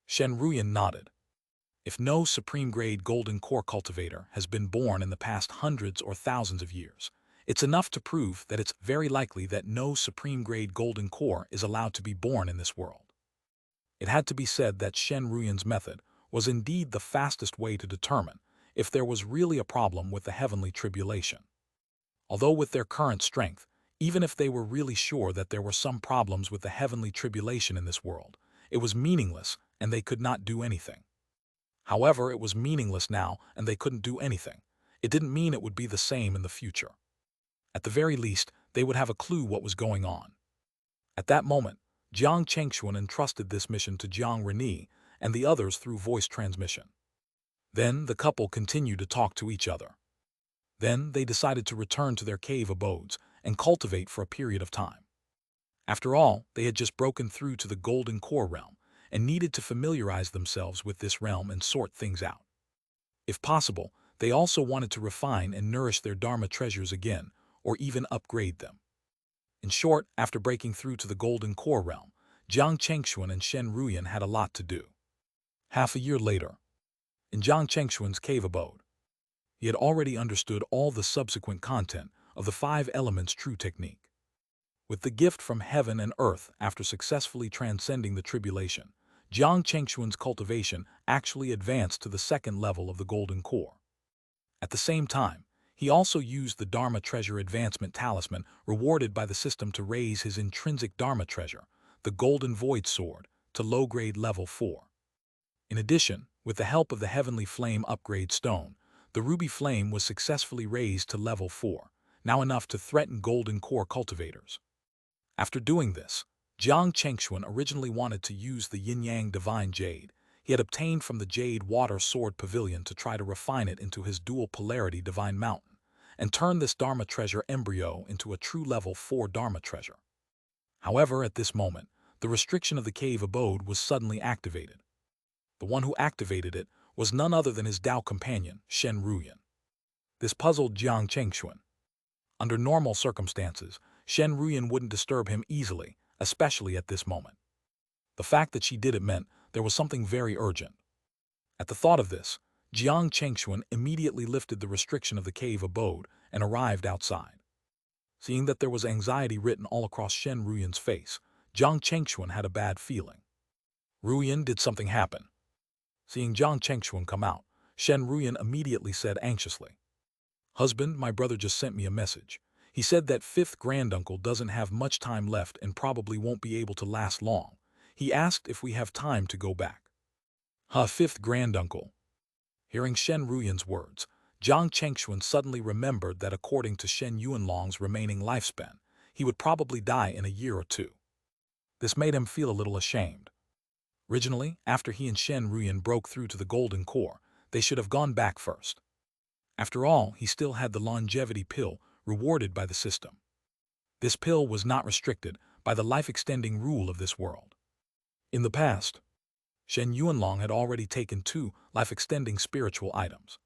Shen Ruyan nodded. "If no supreme-grade golden core cultivator has been born in the past hundreds or thousands of years, it's enough to prove that it's very likely that no supreme-grade golden core is allowed to be born in this world." It had to be said that Shen Ruyan's method was indeed the fastest way to determine if there was really a problem with the heavenly tribulation. Although with their current strength, even if they were really sure that there were some problems with the heavenly tribulation in this world, it was meaningless and they could not do anything. However, it was meaningless now and they couldn't do anything. It didn't mean it would be the same in the future. At the very least, they would have a clue what was going on. At that moment, Jiang Chengxuan entrusted this mission to Jiang Reni and the others through voice transmission. Then the couple continued to talk to each other. Then they decided to return to their cave abodes and cultivate for a period of time. After all, they had just broken through to the Golden Core Realm and needed to familiarize themselves with this realm and sort things out. If possible, they also wanted to refine and nourish their Dharma treasures again, or even upgrade them. In short, after breaking through to the Golden Core Realm, Jiang Chengxuan and Shen Ruyan had a lot to do. Half a year later, in Jiang Chengxuan's cave abode, he had already understood all the subsequent content of the 5 elements true technique. With the gift from heaven and earth after successfully transcending the tribulation, Jiang Chengxuan's cultivation actually advanced to the 2nd level of the Golden Core. At the same time, he also used the Dharma Treasure Advancement Talisman rewarded by the system to raise his intrinsic Dharma treasure, the Golden Void Sword, to low-grade level 4. In addition, with the help of the Heavenly Flame upgrade stone, the Ruby Flame was successfully raised to level 4, now enough to threaten Golden Core cultivators. After doing this, Jiang Chengxuan originally wanted to use the yin-yang divine jade he had obtained from the Jade Water Sword Pavilion to try to refine it into his dual polarity divine mountain, and turn this Dharma treasure embryo into a true level 4 Dharma treasure. However, at this moment, the restriction of the cave abode was suddenly activated. The one who activated it was none other than his Dao companion, Shen Ruyan. This puzzled Jiang Chengxuan. Under normal circumstances, Shen Ruyan wouldn't disturb him easily, especially at this moment. The fact that she did it meant there was something very urgent. At the thought of this, Jiang Chengxuan immediately lifted the restriction of the cave abode and arrived outside. Seeing that there was anxiety written all across Shen Ruyan's face, Jiang Chengxuan had a bad feeling. Ruyan, did something happen? Seeing Jiang Chengxuan come out, Shen Ruyan immediately said anxiously, "Husband, my brother just sent me a message. He said that fifth granduncle doesn't have much time left and probably won't be able to last long. He asked if we have time to go back." Fifth granduncle. Hearing Shen Ruyan's words, Jiang Chengxuan suddenly remembered that according to Shen Yuanlong's remaining lifespan, he would probably die in a year or two. This made him feel a little ashamed. Originally, after he and Shen Ruyan broke through to the Golden Core, they should have gone back first. After all, he still had the longevity pill rewarded by the system. This pill was not restricted by the life-extending rule of this world. In the past, Shen Yuanlong had already taken 2 life-extending spiritual items.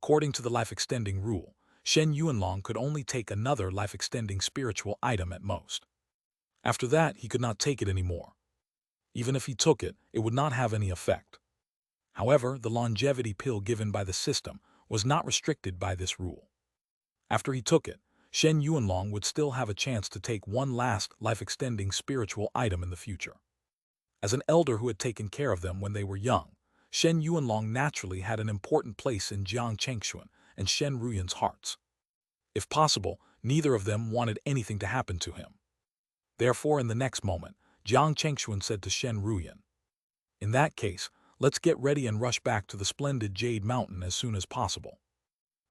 According to the life-extending rule, Shen Yuanlong could only take another life-extending spiritual item at most. After that, he could not take it anymore. Even if he took it, it would not have any effect. However, the longevity pill given by the system was not restricted by this rule. After he took it, Shen Yuanlong would still have a chance to take one last life-extending spiritual item in the future. As an elder who had taken care of them when they were young, Shen Yuanlong naturally had an important place in Jiang Chengxuan and Shen Ruyan's hearts. If possible, neither of them wanted anything to happen to him. Therefore, in the next moment, Jiang Chengxuan said to Shen Ruyan, "In that case, let's get ready and rush back to the splendid Jade Mountain as soon as possible."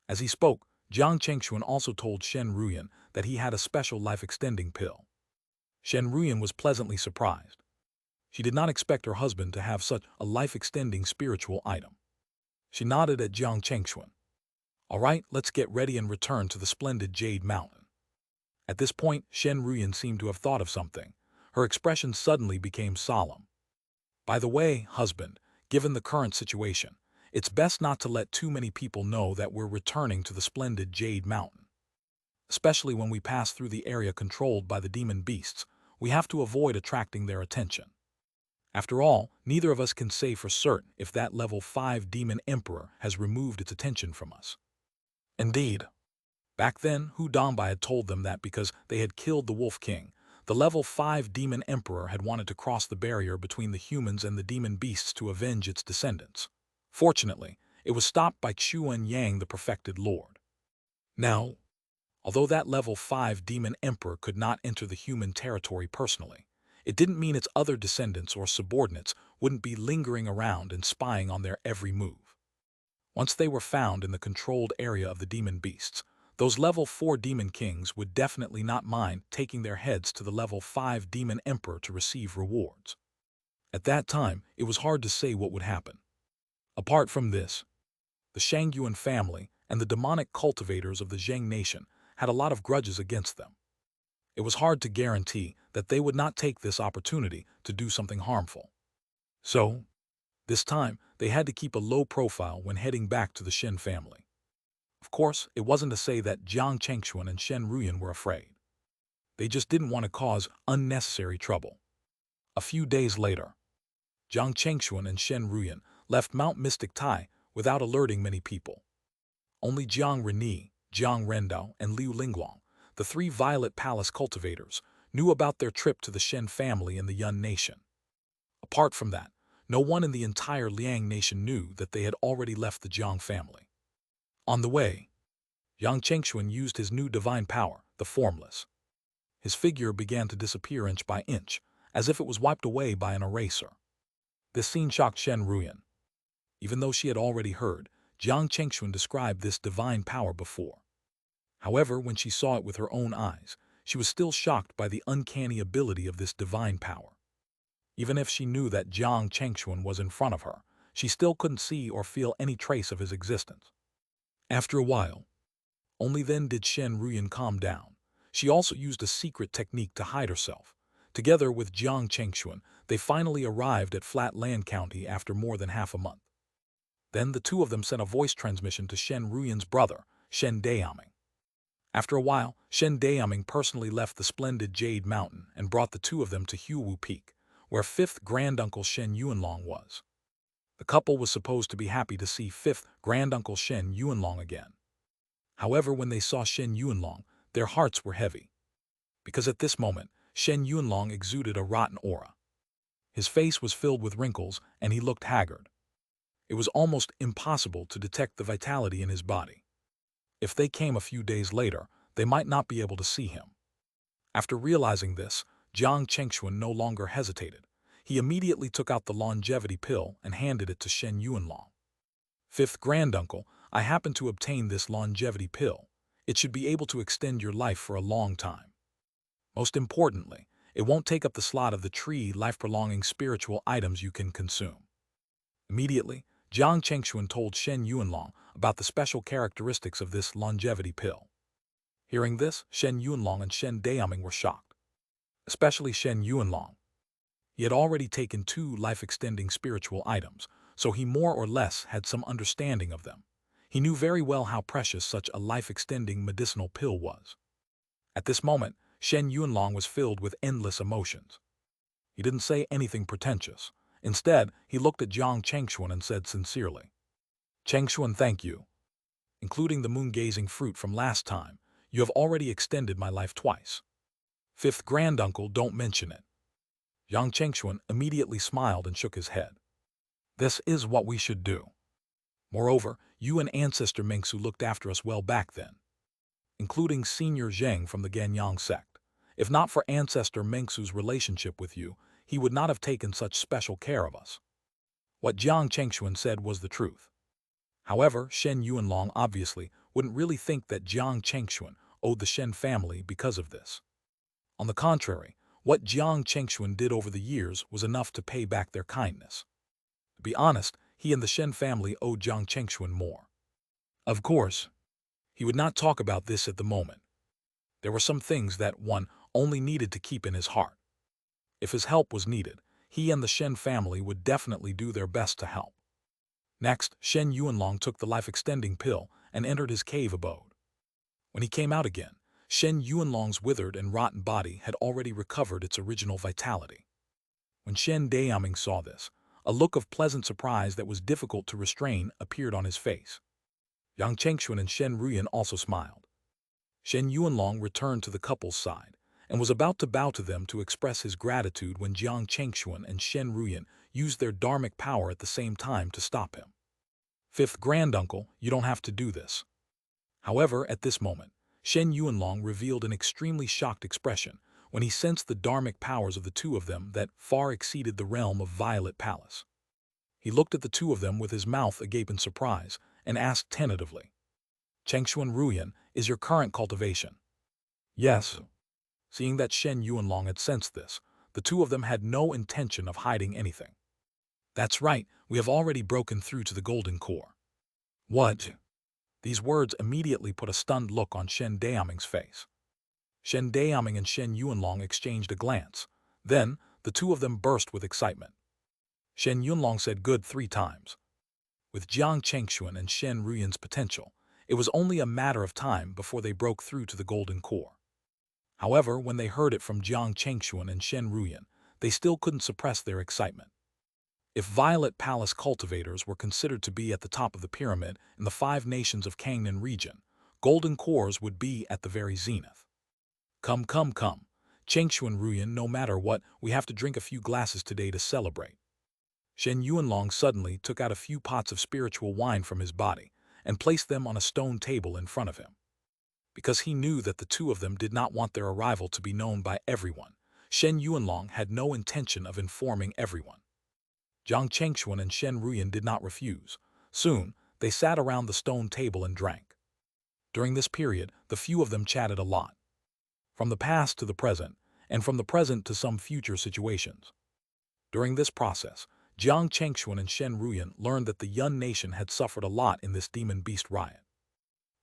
As he spoke, Jiang Chengxuan also told Shen Ruyan that he had a special life-extending pill. Shen Ruyan was pleasantly surprised. She did not expect her husband to have such a life-extending spiritual item. She nodded at Jiang Chengxuan. "All right, let's get ready and return to the splendid Jade Mountain." At this point, Shen Ruyan seemed to have thought of something. Her expression suddenly became solemn. "By the way, husband, given the current situation, it's best not to let too many people know that we're returning to the splendid Jade Mountain. Especially when we pass through the area controlled by the demon beasts, we have to avoid attracting their attention. After all, neither of us can say for certain if that level 5 demon emperor has removed its attention from us." Indeed. Back then, Hu Dongbai had told them that because they had killed the Wolf King, the level 5 demon emperor had wanted to cross the barrier between the humans and the demon beasts to avenge its descendants. Fortunately, it was stopped by Xuan Yang, the perfected lord. Now, although that level 5 demon emperor could not enter the human territory personally, it didn't mean its other descendants or subordinates wouldn't be lingering around and spying on their every move. Once they were found in the controlled area of the demon beasts, those level 4 demon kings would definitely not mind taking their heads to the level 5 demon emperor to receive rewards. At that time, it was hard to say what would happen. Apart from this, the Shangyuan family and the demonic cultivators of the Zheng nation had a lot of grudges against them. It was hard to guarantee that they would not take this opportunity to do something harmful. So, this time, they had to keep a low profile when heading back to the Shen family. Of course, it wasn't to say that Jiang Chengxuan and Shen Ruyan were afraid. They just didn't want to cause unnecessary trouble. A few days later, Jiang Chengxuan and Shen Ruyan left Mount Mystic Tai without alerting many people. Only Jiang Reni, Jiang Rendao, and Liu Lingguang, the 3 Violet Palace cultivators, knew about their trip to the Shen family in the Yun nation. Apart from that, no one in the entire Liang nation knew that they had already left the Jiang family. On the way, Jiang Chengxuan used his new divine power, the Formless. His figure began to disappear inch by inch, as if it was wiped away by an eraser. This scene shocked Shen Ruyan. Even though she had already heard Jiang Chengxuan describe this divine power before. However, when she saw it with her own eyes, she was still shocked by the uncanny ability of this divine power. Even if she knew that Jiang Chengxuan was in front of her, she still couldn't see or feel any trace of his existence. After a while, only then did Shen Ruyan calm down. She also used a secret technique to hide herself. Together with Jiang Chengxuan, they finally arrived at Flatland County after more than half a month. Then the two of them sent a voice transmission to Shen Ruyan's brother, Shen Dayaming. After a while, Shen Dayaming personally left the splendid Jade Mountain and brought the two of them to Huwu Peak, where 5th granduncle Shen Yuanlong was. The couple was supposed to be happy to see 5th granduncle Shen Yuanlong again. However, when they saw Shen Yuanlong, their hearts were heavy. Because at this moment, Shen Yuanlong exuded a rotten aura. His face was filled with wrinkles and he looked haggard. It was almost impossible to detect the vitality in his body. If they came a few days later, they might not be able to see him. After realizing this, Jiang Chengxuan no longer hesitated. He immediately took out the longevity pill and handed it to Shen Yuanlong. 5th granduncle, I happen to obtain this longevity pill. It should be able to extend your life for a long time. Most importantly, it won't take up the slot of the tree life-prolonging spiritual items you can consume. Immediately, Jiang Chengxuan told Shen Yuanlong about the special characteristics of this longevity pill. Hearing this, Shen Yuanlong and Shen Dayaming were shocked. Especially Shen Yuanlong. He had already taken 2 life-extending spiritual items, so he more or less had some understanding of them. He knew very well how precious such a life-extending medicinal pill was. At this moment, Shen Yuanlong was filled with endless emotions. He didn't say anything pretentious. Instead, he looked at Jiang Chengxuan and said sincerely, "Chengxuan, thank you. Including the moon-gazing fruit from last time, you have already extended my life twice. 5th granduncle, don't mention it." Jiang Chengxuan immediately smiled and shook his head. "This is what we should do. Moreover, you and Ancestor Mengsu looked after us well back then, including Senior Zheng from the Ganyang sect. If not for Ancestor Mengsu's relationship with you, he would not have taken such special care of us." What Jiang Chengxuan said was the truth. However, Shen Yuanlong obviously wouldn't really think that Jiang Chengxuan owed the Shen family because of this. On the contrary, what Jiang Chengxuan did over the years was enough to pay back their kindness. To be honest, he and the Shen family owed Jiang Chengxuan more. Of course, he would not talk about this at the moment. There were some things that one only needed to keep in his heart. If his help was needed, he and the Shen family would definitely do their best to help. Next, Shen Yuanlong took the life-extending pill and entered his cave abode. When he came out again, Shen Yuanlong's withered and rotten body had already recovered its original vitality. When Shen Dayaming saw this, a look of pleasant surprise that was difficult to restrain appeared on his face. Jiang Chengxuan and Shen Ruyan also smiled. Shen Yuanlong returned to the couple's side and was about to bow to them to express his gratitude when Jiang Chengxuan and Shen Ruyan used their dharmic power at the same time to stop him. 5th granduncle, you don't have to do this. However, at this moment, Shen Yuanlong revealed an extremely shocked expression when he sensed the dharmic powers of the two of them that far exceeded the realm of Violet Palace. He looked at the two of them with his mouth agape in surprise and asked tentatively, "Chengxuan Ruyan, is your current cultivation?" "Yes." Seeing that Shen Yuanlong had sensed this, the two of them had no intention of hiding anything. "That's right, we have already broken through to the golden core." "What?" These words immediately put a stunned look on Shen Dayaming's face. Shen Dayaming and Shen Yuanlong exchanged a glance. Then, the two of them burst with excitement. Shen Yuanlong said good 3 times. With Jiang Chengxuan and Shen Ruyan's potential, it was only a matter of time before they broke through to the golden core. However, when they heard it from Jiang Chengxuan and Shen Ruyan, they still couldn't suppress their excitement. If Violet Palace cultivators were considered to be at the top of the pyramid in the 5 nations of Kangnan region, golden cores would be at the very zenith. Come, come, come. Chengxuan Ruyan, no matter what, we have to drink a few glasses today to celebrate." Shen Yuanlong suddenly took out a few pots of spiritual wine from his body and placed them on a stone table in front of him. Because he knew that the two of them did not want their arrival to be known by everyone, Shen Yuanlong had no intention of informing everyone. Jiang Chengxuan and Shen Ruyan did not refuse. Soon, they sat around the stone table and drank. During this period, the few of them chatted a lot. From the past to the present, and from the present to some future situations. During this process, Jiang Chengxuan and Shen Ruyan learned that the Yun nation had suffered a lot in this demon beast riot.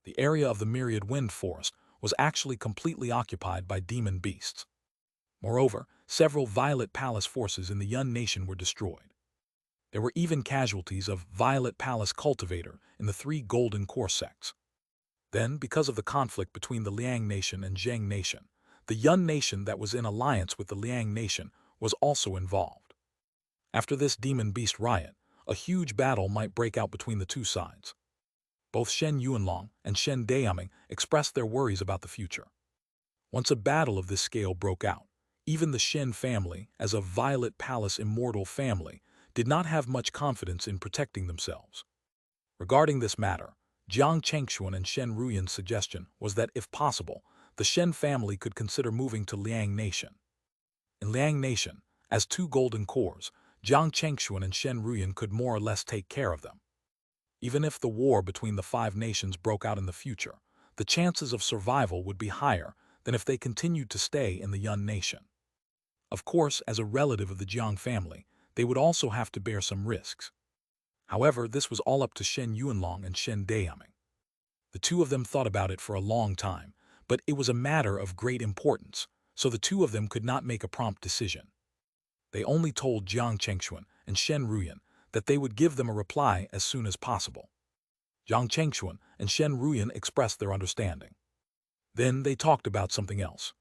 The area of the myriad wind forest was actually completely occupied by demon beasts. Moreover, several Violet Palace forces in the Yun nation were destroyed. There were even casualties of Violet Palace cultivator in the 3 golden core sects. Then, because of the conflict between the Liang nation and Zheng nation, the Yun nation that was in alliance with the Liang nation was also involved. After this demon beast riot, a huge battle might break out between the two sides. Both Shen Yuanlong and Shen Dayaming expressed their worries about the future. Once a battle of this scale broke out, even the Shen family, as a Violet Palace immortal family, did not have much confidence in protecting themselves. Regarding this matter, Jiang Chengxuan and Shen Ruyan's suggestion was that, if possible, the Shen family could consider moving to Liang Nation. In Liang Nation, as 2 golden cores, Jiang Chengxuan and Shen Ruyan could more or less take care of them. Even if the war between the 5 nations broke out in the future, the chances of survival would be higher than if they continued to stay in the Yun nation. Of course, as a relative of the Jiang family, they would also have to bear some risks. However, this was all up to Shen Yuanlong and Shen Dayaming. The two of them thought about it for a long time, but it was a matter of great importance, so the two of them could not make a prompt decision. They only told Jiang Chengxuan and Shen Ruyan that they would give them a reply as soon as possible. Jiang Chengxuan and Shen Ruyan expressed their understanding. Then they talked about something else.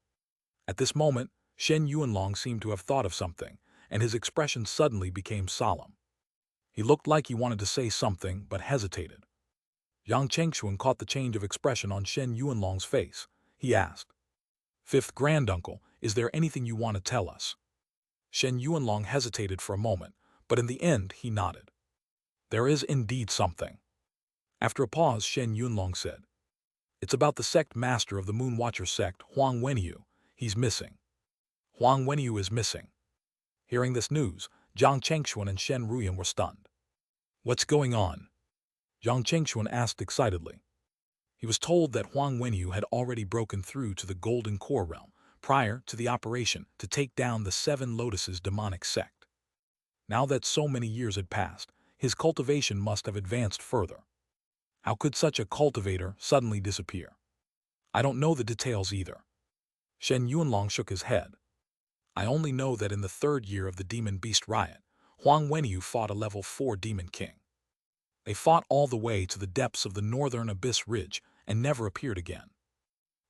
At this moment, Shen Yuanlong seemed to have thought of something, and his expression suddenly became solemn. He looked like he wanted to say something, but hesitated. Jiang Chengxuan caught the change of expression on Shen Yuanlong's face. He asked, "Fifth granduncle, is there anything you want to tell us?" Shen Yuanlong hesitated for a moment, but in the end he nodded. "There is indeed something." After a pause, Shen Yuanlong said, "It's about the sect master of the Moon Watcher sect, Huang Wenyu. He's missing." Huang Wenyu is missing. Hearing this news, Jiang Chengxuan and Shen Ruyan were stunned. "What's going on?" Jiang Chengxuan asked excitedly. He was told that Huang Wenyu had already broken through to the Golden Core realm prior to the operation to take down the 7 Lotuses demonic sect. Now that so many years had passed, his cultivation must have advanced further. How could such a cultivator suddenly disappear? "I don't know the details either." Shen Yuanlong shook his head. "I only know that in the 3rd year of the Demon Beast Riot, Huang Wenyu fought a level 4 Demon King. They fought all the way to the depths of the Northern Abyss Ridge and never appeared again.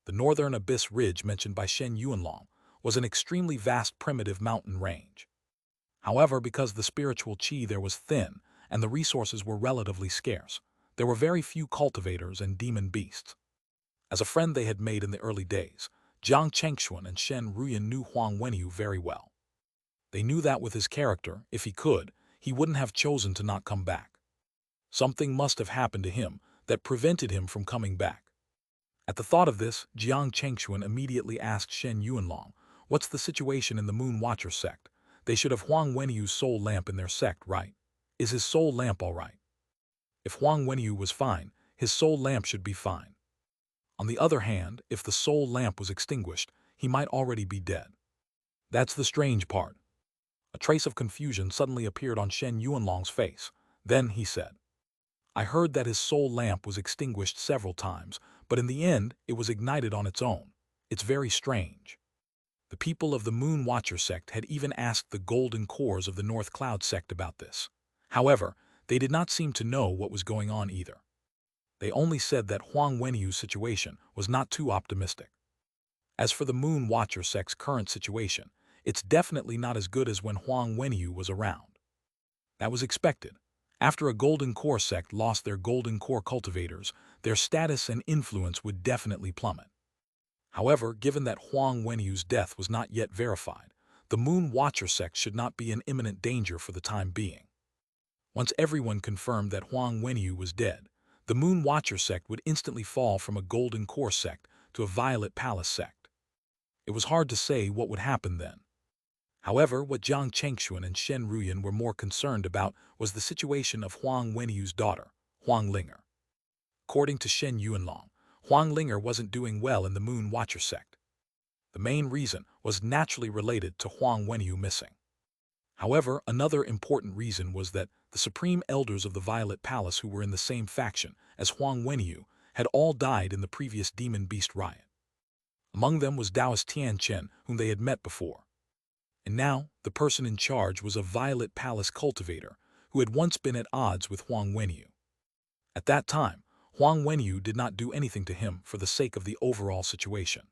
The Northern Abyss Ridge mentioned by Shen Yuanlong was an extremely vast primitive mountain range. However, because the spiritual qi there was thin and the resources were relatively scarce, there were very few cultivators and demon beasts. As a friend they had made in the early days, Jiang Chengxuan and Shen Ruyan knew Huang Wenyu very well. They knew that with his character, if he could, he wouldn't have chosen to not come back. Something must have happened to him that prevented him from coming back. At the thought of this, Jiang Chengxuan immediately asked Shen Yuanlong, "What's the situation in the Moon Watcher sect? They should have Huang Wenyu's soul lamp in their sect, right? Is his soul lamp all right?" If Huang Wenyu was fine, his soul lamp should be fine. On the other hand, if the soul lamp was extinguished, he might already be dead. That's the strange part. A trace of confusion suddenly appeared on Shen Yuanlong's face. Then he said, "I heard that his soul lamp was extinguished several times, but in the end it was ignited on its own. It's very strange." The people of the Moon Watcher sect had even asked the Golden Cores of the North Cloud sect about this. However, they did not seem to know what was going on either. They only said that Huang Wenyu's situation was not too optimistic. As for the Moon Watcher sect's current situation, it's definitely not as good as when Huang Wenyu was around. That was expected. After a Golden Core sect lost their Golden Core cultivators, their status and influence would definitely plummet. However, given that Huang Wenyu's death was not yet verified, the Moon Watcher sect should not be in imminent danger for the time being. Once everyone confirmed that Huang Wenyu was dead, the Moon Watcher sect would instantly fall from a Golden Core sect to a Violet Palace sect. It was hard to say what would happen then. However, what Jiang Chengxuan and Shen Ruyan were more concerned about was the situation of Huang Wenyu's daughter, Huang Linger. According to Shen Yuanlong, Huang Linger wasn't doing well in the Moon Watcher sect. The main reason was naturally related to Huang Wenyu missing. However, another important reason was that the supreme elders of the Violet Palace who were in the same faction as Huang Wenyu had all died in the previous Demon Beast riot. Among them was Taoist Tianchen, whom they had met before. And now, the person in charge was a Violet Palace cultivator who had once been at odds with Huang Wenyu. At that time, Huang Wenyu did not do anything to him for the sake of the overall situation.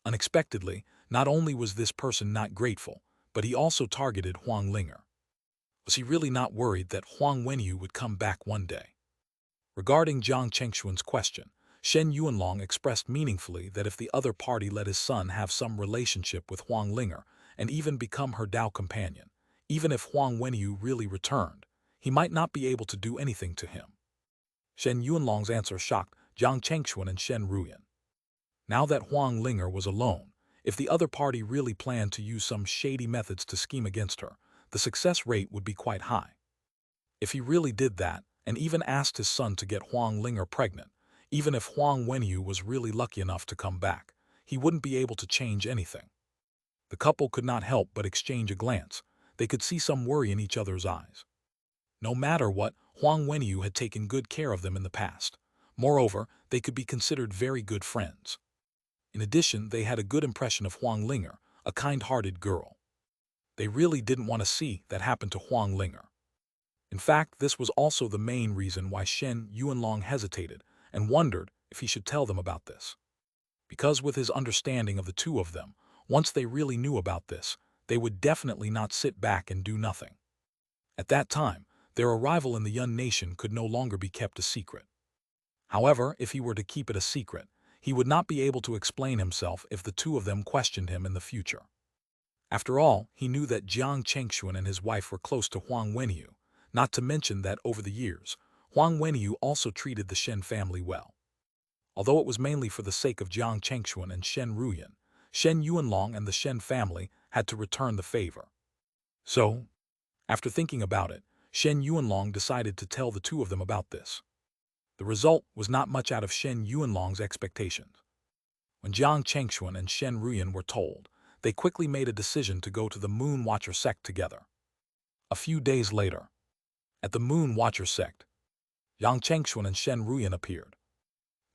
Unexpectedly, not only was this person not grateful, but he also targeted Huang Linger. Was he really not worried that Huang Wenyu would come back one day? Regarding Jiang Chengxuan's question, Shen Yuanlong expressed meaningfully that if the other party let his son have some relationship with Huang Linger and even become her Dao companion, even if Huang Wenyu really returned, he might not be able to do anything to him. Shen Yuanlong's answer shocked Jiang Chengxuan and Shen Ruyan. Now that Huang Linger was alone, if the other party really planned to use some shady methods to scheme against her, the success rate would be quite high. If he really did that, and even asked his son to get Huang Linger pregnant, even if Huang Wenyu was really lucky enough to come back, he wouldn't be able to change anything. The couple could not help but exchange a glance. They could see some worry in each other's eyes. No matter what, Huang Wenyu had taken good care of them in the past. Moreover, they could be considered very good friends. In addition, they had a good impression of Huang Linger, a kind-hearted girl. They really didn't want to see that happen to Huang Linger. In fact, this was also the main reason why Shen Yuanlong hesitated and wondered if he should tell them about this. Because with his understanding of the two of them, once they really knew about this, they would definitely not sit back and do nothing. At that time, their arrival in the Yun nation could no longer be kept a secret. However, if he were to keep it a secret, he would not be able to explain himself if the two of them questioned him in the future. After all, he knew that Jiang Chengxuan and his wife were close to Huang Wenyu, not to mention that over the years, Huang Wenyu also treated the Shen family well. Although it was mainly for the sake of Jiang Chengxuan and Shen Ruyan, Shen Yuanlong and the Shen family had to return the favor. So, after thinking about it, Shen Yuanlong decided to tell the two of them about this. The result was not much out of Shen Yuanlong's expectations. When Jiang Chengxuan and Shen Ruyan were told, they quickly made a decision to go to the Moon Watcher sect together. A few days later, at the Moon Watcher sect, Jiang Chengxuan and Shen Ruyan appeared.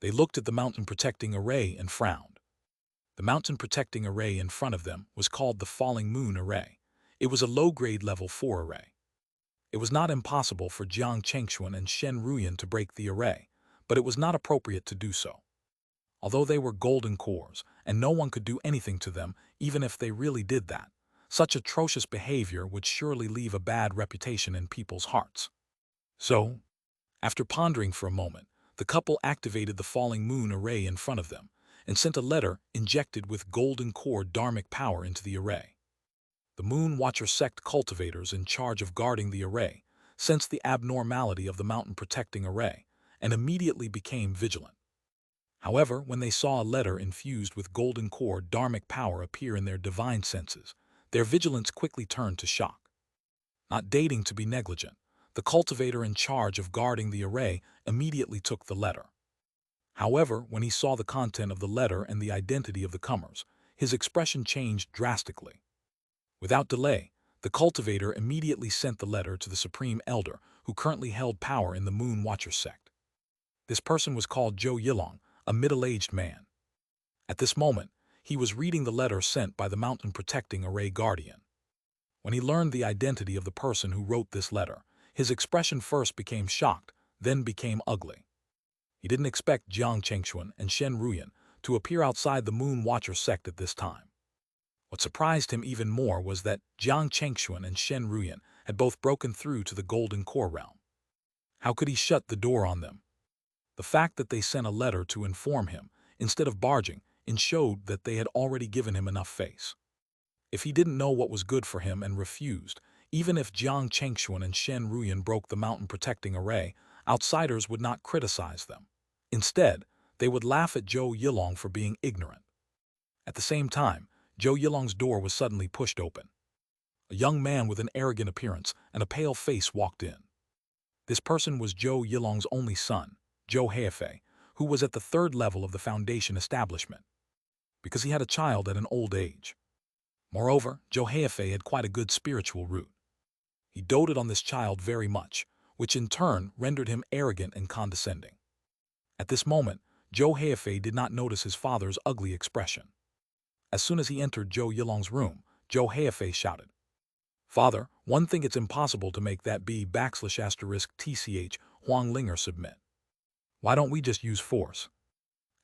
They looked at the mountain protecting array and frowned. The mountain protecting array in front of them was called the Falling Moon Array. It was a low-grade level 4 array. It was not impossible for Jiang Chengxuan and Shen Ruyan to break the array, but it was not appropriate to do so. Although they were golden cores, and no one could do anything to them even if they really did that, such atrocious behavior would surely leave a bad reputation in people's hearts. So, after pondering for a moment, the couple activated the Falling Moon Array in front of them and sent a letter injected with golden core dharmic power into the array. The Moon Watcher sect cultivators in charge of guarding the array sensed the abnormality of the mountain protecting array and immediately became vigilant. However, when they saw a letter infused with golden core dharmic power appear in their divine senses, their vigilance quickly turned to shock. Not dating to be negligent, the cultivator in charge of guarding the array immediately took the letter. However, when he saw the content of the letter and the identity of the comers, his expression changed drastically. Without delay, the cultivator immediately sent the letter to the Supreme Elder who currently held power in the Moon Watcher sect. This person was called Zhou Yilong, a middle-aged man. At this moment, he was reading the letter sent by the Mountain Protecting Array Guardian. When he learned the identity of the person who wrote this letter, his expression first became shocked, then became ugly. He didn't expect Jiang Chengxuan and Shen Ruyan to appear outside the Moon Watcher sect at this time. What surprised him even more was that Jiang Chengxuan and Shen Ruyan had both broken through to the Golden Core realm. How could he shut the door on them? The fact that they sent a letter to inform him, instead of barging, showed that they had already given him enough face. If he didn't know what was good for him and refused, even if Jiang Chengxuan and Shen Ruyan broke the mountain protecting array, outsiders would not criticize them. Instead, they would laugh at Zhou Yilong for being ignorant. At the same time, Zhou Yilong's door was suddenly pushed open. A young man with an arrogant appearance and a pale face walked in. This person was Zhou Yilong's only son, Zhou Heifei, who was at the third level of the foundation establishment, because he had a child at an old age. Moreover, Zhou Heifei had quite a good spiritual root. He doted on this child very much, which in turn rendered him arrogant and condescending. At this moment, Zhou Heifei did not notice his father's ugly expression. As soon as he entered Zhou Yilong's room, Zhou Heifei shouted, "Father, one thing it's impossible to make that be **tch Huang Linger submit. Why don't we just use force?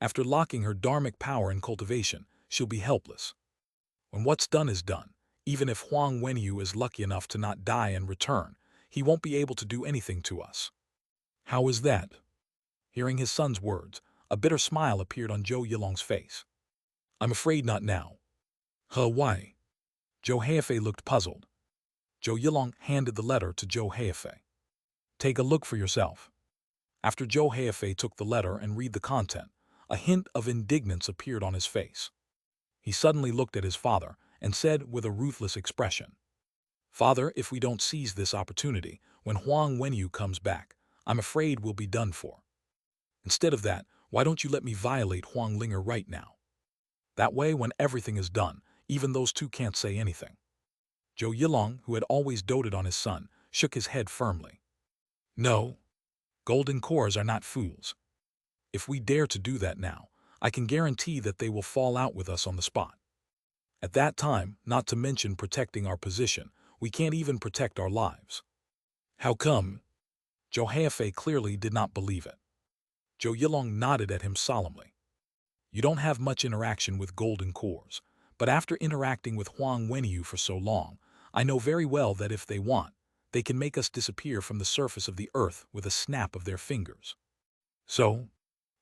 After locking her dharmic power in cultivation, she'll be helpless. When what's done is done, even if Huang Wenyu is lucky enough to not die and return, he won't be able to do anything to us." "How is that?" Hearing his son's words, a bitter smile appeared on Zhou Yilong's face. "I'm afraid not now." Why?" Zhou Heifei looked puzzled. Zhou Yilong handed the letter to Zhou Heifei. "Take a look for yourself." After Zhou Heifei took the letter and read the content, a hint of indignance appeared on his face. He suddenly looked at his father and said with a ruthless expression, "Father, if we don't seize this opportunity, when Huang Wenyu comes back, I'm afraid we'll be done for. Instead of that, why don't you let me violate Huang Linger right now? That way, when everything is done, even those two can't say anything." Zhou Yilong, who had always doted on his son, shook his head firmly. "No. Golden cores are not fools. If we dare to do that now, I can guarantee that they will fall out with us on the spot. At that time, not to mention protecting our position, we can't even protect our lives." "How come?" Zhou Heifei clearly did not believe it. Zhou Yilong nodded at him solemnly. "You don't have much interaction with golden cores, but after interacting with Huang Wenyu for so long, I know very well that if they want, they can make us disappear from the surface of the earth with a snap of their fingers. So,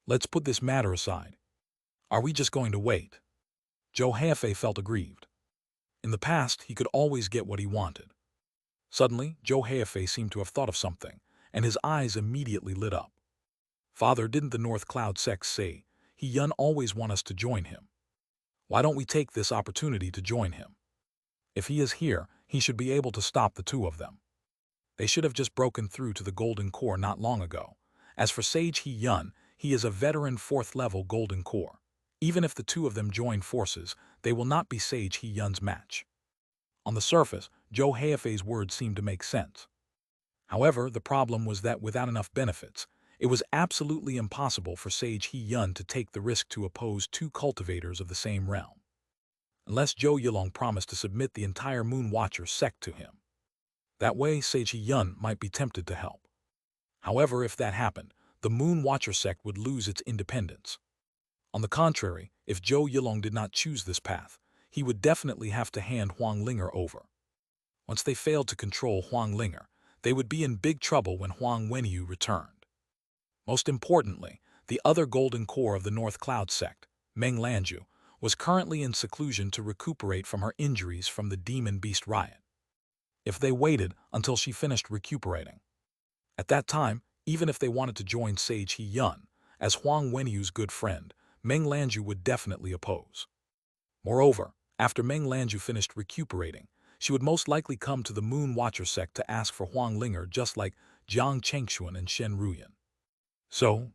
let's put this matter aside. Are we just going to wait?" Zhou Heifei felt aggrieved. In the past, he could always get what he wanted. Suddenly, Zhou Heifei seemed to have thought of something, and his eyes immediately lit up. "Father, didn't the North Cloud sect say he Yun always want us to join him? Why don't we take this opportunity to join him? If he is here, he should be able to stop the two of them. They should have just broken through to the Golden Core not long ago. As for Sage He Yun, he is a veteran 4th-level Golden Core. Even if the two of them join forces, they will not be Sage He Yun's match." On the surface, Zhou Heifei's words seemed to make sense. However, the problem was that without enough benefits, it was absolutely impossible for Sage He Yun to take the risk to oppose two cultivators of the same realm. Unless Zhou Yilong promised to submit the entire Moon Watcher sect to him. That way, Sage He Yun might be tempted to help. However, if that happened, the Moon Watcher sect would lose its independence. On the contrary, if Zhou Yilong did not choose this path, he would definitely have to hand Huang Linger over. Once they failed to control Huang Linger, they would be in big trouble when Huang Wenyu returned. Most importantly, the other golden core of the North Cloud sect, Meng Lanju, was currently in seclusion to recuperate from her injuries from the Demon Beast riot. If they waited until she finished recuperating, at that time, even if they wanted to join Sage He Yun, as Huang Wenyu's good friend, Meng Lanju would definitely oppose. Moreover, after Meng Lanju finished recuperating, she would most likely come to the Moon Watcher sect to ask for Huang Linger just like Jiang Chengxuan and Shen Ruyan. So,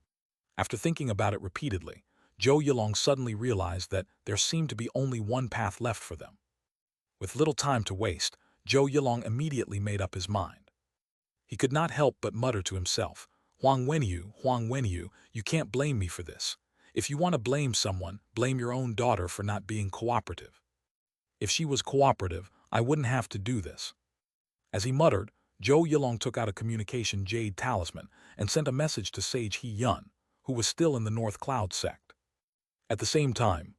after thinking about it repeatedly, Zhou Yilong suddenly realized that there seemed to be only one path left for them. With little time to waste, Zhou Yilong immediately made up his mind. He could not help but mutter to himself, Huang Wenyu, you can't blame me for this. If you want to blame someone, blame your own daughter for not being cooperative. If she was cooperative, I wouldn't have to do this." As he muttered, Zhou Yilong took out a communication Jade talisman and sent a message to Sage He Yun, who was still in the North Cloud sect. At the same time,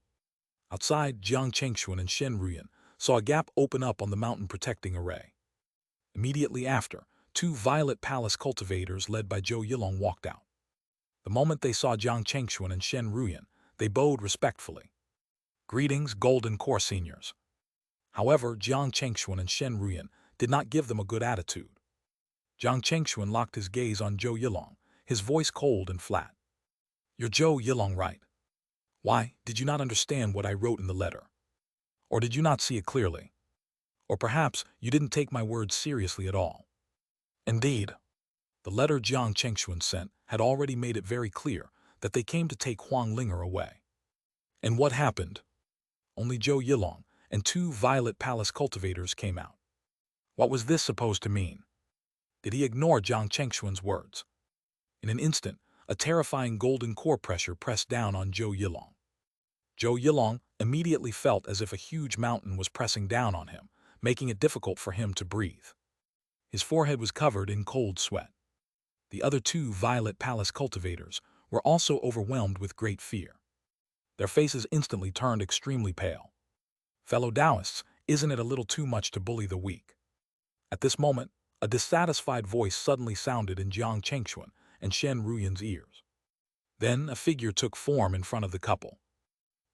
outside, Jiang Chengxuan and Shen Ruyan saw a gap open up on the mountain protecting array. Immediately after, two Violet Palace cultivators led by Zhou Yilong walked out. The moment they saw Jiang Chengxuan and Shen Ruyan, they bowed respectfully. "Greetings, Golden Core seniors." However, Jiang Chengxuan and Shen Ruyan did not give them a good attitude. Jiang Chengxuan locked his gaze on Zhou Yilong, his voice cold and flat. "You're Zhou Yilong, right? Why, did you not understand what I wrote in the letter? Or did you not see it clearly? Or perhaps you didn't take my words seriously at all. Indeed, the letter Jiang Chengxuan sent had already made it very clear that they came to take Huang Linger away. And what happened? Only Zhou Yilong and 2 Violet Palace cultivators came out. What was this supposed to mean? Did he ignore Jiang Chengxuan's words? In an instant, a terrifying golden core pressure pressed down on Zhou Yilong. Zhou Yilong immediately felt as if a huge mountain was pressing down on him, making it difficult for him to breathe. His forehead was covered in cold sweat. The other 2 Violet Palace cultivators were also overwhelmed with great fear. Their faces instantly turned extremely pale. Fellow Taoists, isn't it a little too much to bully the weak? At this moment, a dissatisfied voice suddenly sounded in Jiang Chengxuan and Shen Ruyan's ears. Then a figure took form in front of the couple.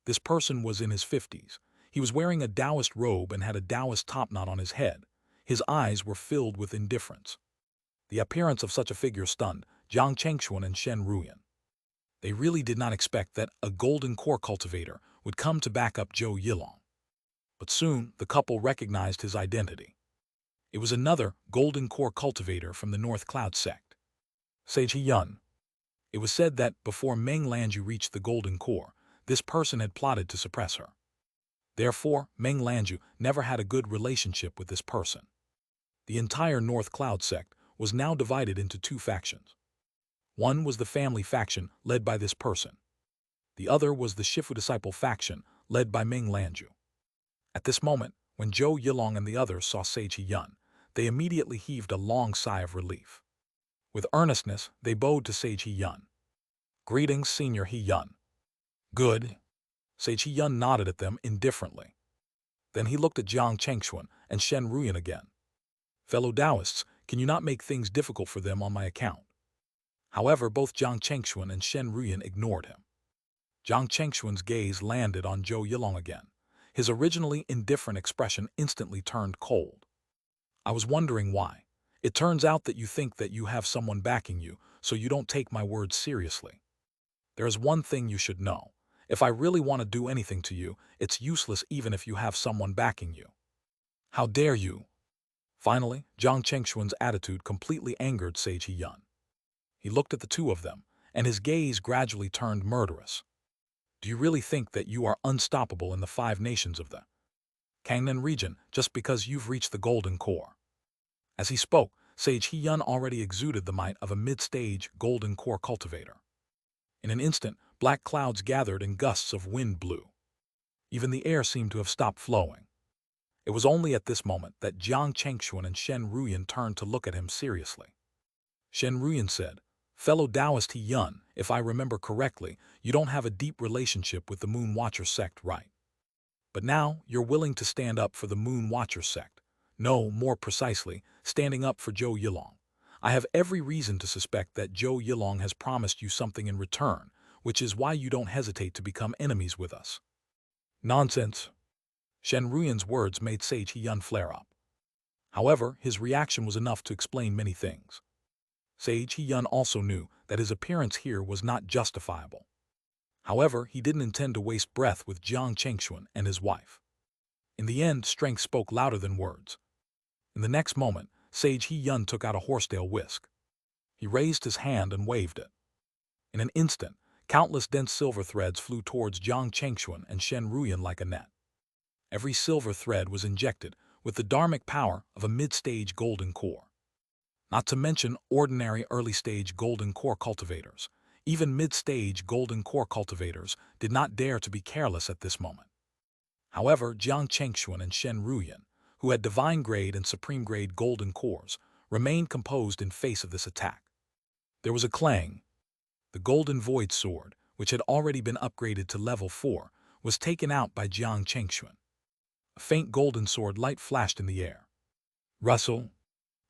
This person was in his 50s. He was wearing a Taoist robe and had a Taoist topknot on his head. His eyes were filled with indifference. The appearance of such a figure stunned Jiang Chengxuan and Shen Ruyan. They really did not expect that a golden core cultivator would come to back up Zhou Yilong. But soon, the couple recognized his identity. It was another golden core cultivator from the North Cloud sect, Sage Yun. It was said that before Meng Lanju reached the golden core, this person had plotted to suppress her. Therefore, Meng Lanju never had a good relationship with this person. The entire North Cloud sect was now divided into 2 factions. One was the family faction led by this person. The other was the Shifu disciple faction led by Meng Lanju. At this moment, when Zhou Yilong and the others saw Sage Yun, they immediately heaved a long sigh of relief. With earnestness, they bowed to Sage Yun. "Greetings, Senior Yun." "Good." Sage Yun nodded at them indifferently. Then he looked at Jiang Chengxuan and Shen Ruyan again. "Fellow Taoists, can you not make things difficult for them on my account?" However, both Jiang Chengxuan and Shen Ruyan ignored him. Jiang Chengxuan's gaze landed on Zhou Yilong again. His originally indifferent expression instantly turned cold. "I was wondering why. It turns out that you think that you have someone backing you, so you don't take my words seriously. There is one thing you should know. If I really want to do anything to you, it's useless even if you have someone backing you. How dare you?" Finally, Jiang Chengxuan's attitude completely angered Sage Yun. He looked at the 2 of them, and his gaze gradually turned murderous. "Do you really think that you are unstoppable in the 5 nations of the Kangnan region just because you've reached the golden core?" As he spoke, Sage Yun already exuded the might of a mid-stage golden core cultivator. In an instant, black clouds gathered and gusts of wind blew. Even the air seemed to have stopped flowing. It was only at this moment that Jiang Chengxuan and Shen Ruyan turned to look at him seriously. Shen Ruyan said, "Fellow Taoist Yun, if I remember correctly, you don't have a deep relationship with the Moon Watcher sect, right? But now you're willing to stand up for the Moon Watcher sect. No, more precisely, standing up for Zhou Yilong. I have every reason to suspect that Zhou Yilong has promised you something in return, which is why you don't hesitate to become enemies with us." "Nonsense." Shen Ruyan's words made Sage Yun flare up. However, his reaction was enough to explain many things. Sage Yun also knew that his appearance here was not justifiable. However, he didn't intend to waste breath with Jiang Chengxuan and his wife. In the end, strength spoke louder than words. In the next moment, Sage Yun took out a horsetail whisk. He raised his hand and waved it. In an instant, countless dense silver threads flew towards Jiang Chengxuan and Shen Ruyan like a net. Every silver thread was injected with the dharmic power of a mid-stage golden core. Not to mention ordinary early-stage golden core cultivators. Even mid-stage golden core cultivators did not dare to be careless at this moment. However, Jiang Chengxuan and Shen Ruyan, who had divine-grade and supreme-grade golden cores, remained composed in face of this attack. There was a clang. The golden void sword, which had already been upgraded to level 4, was taken out by Jiang Chengxuan. A faint golden sword light flashed in the air. Rustle.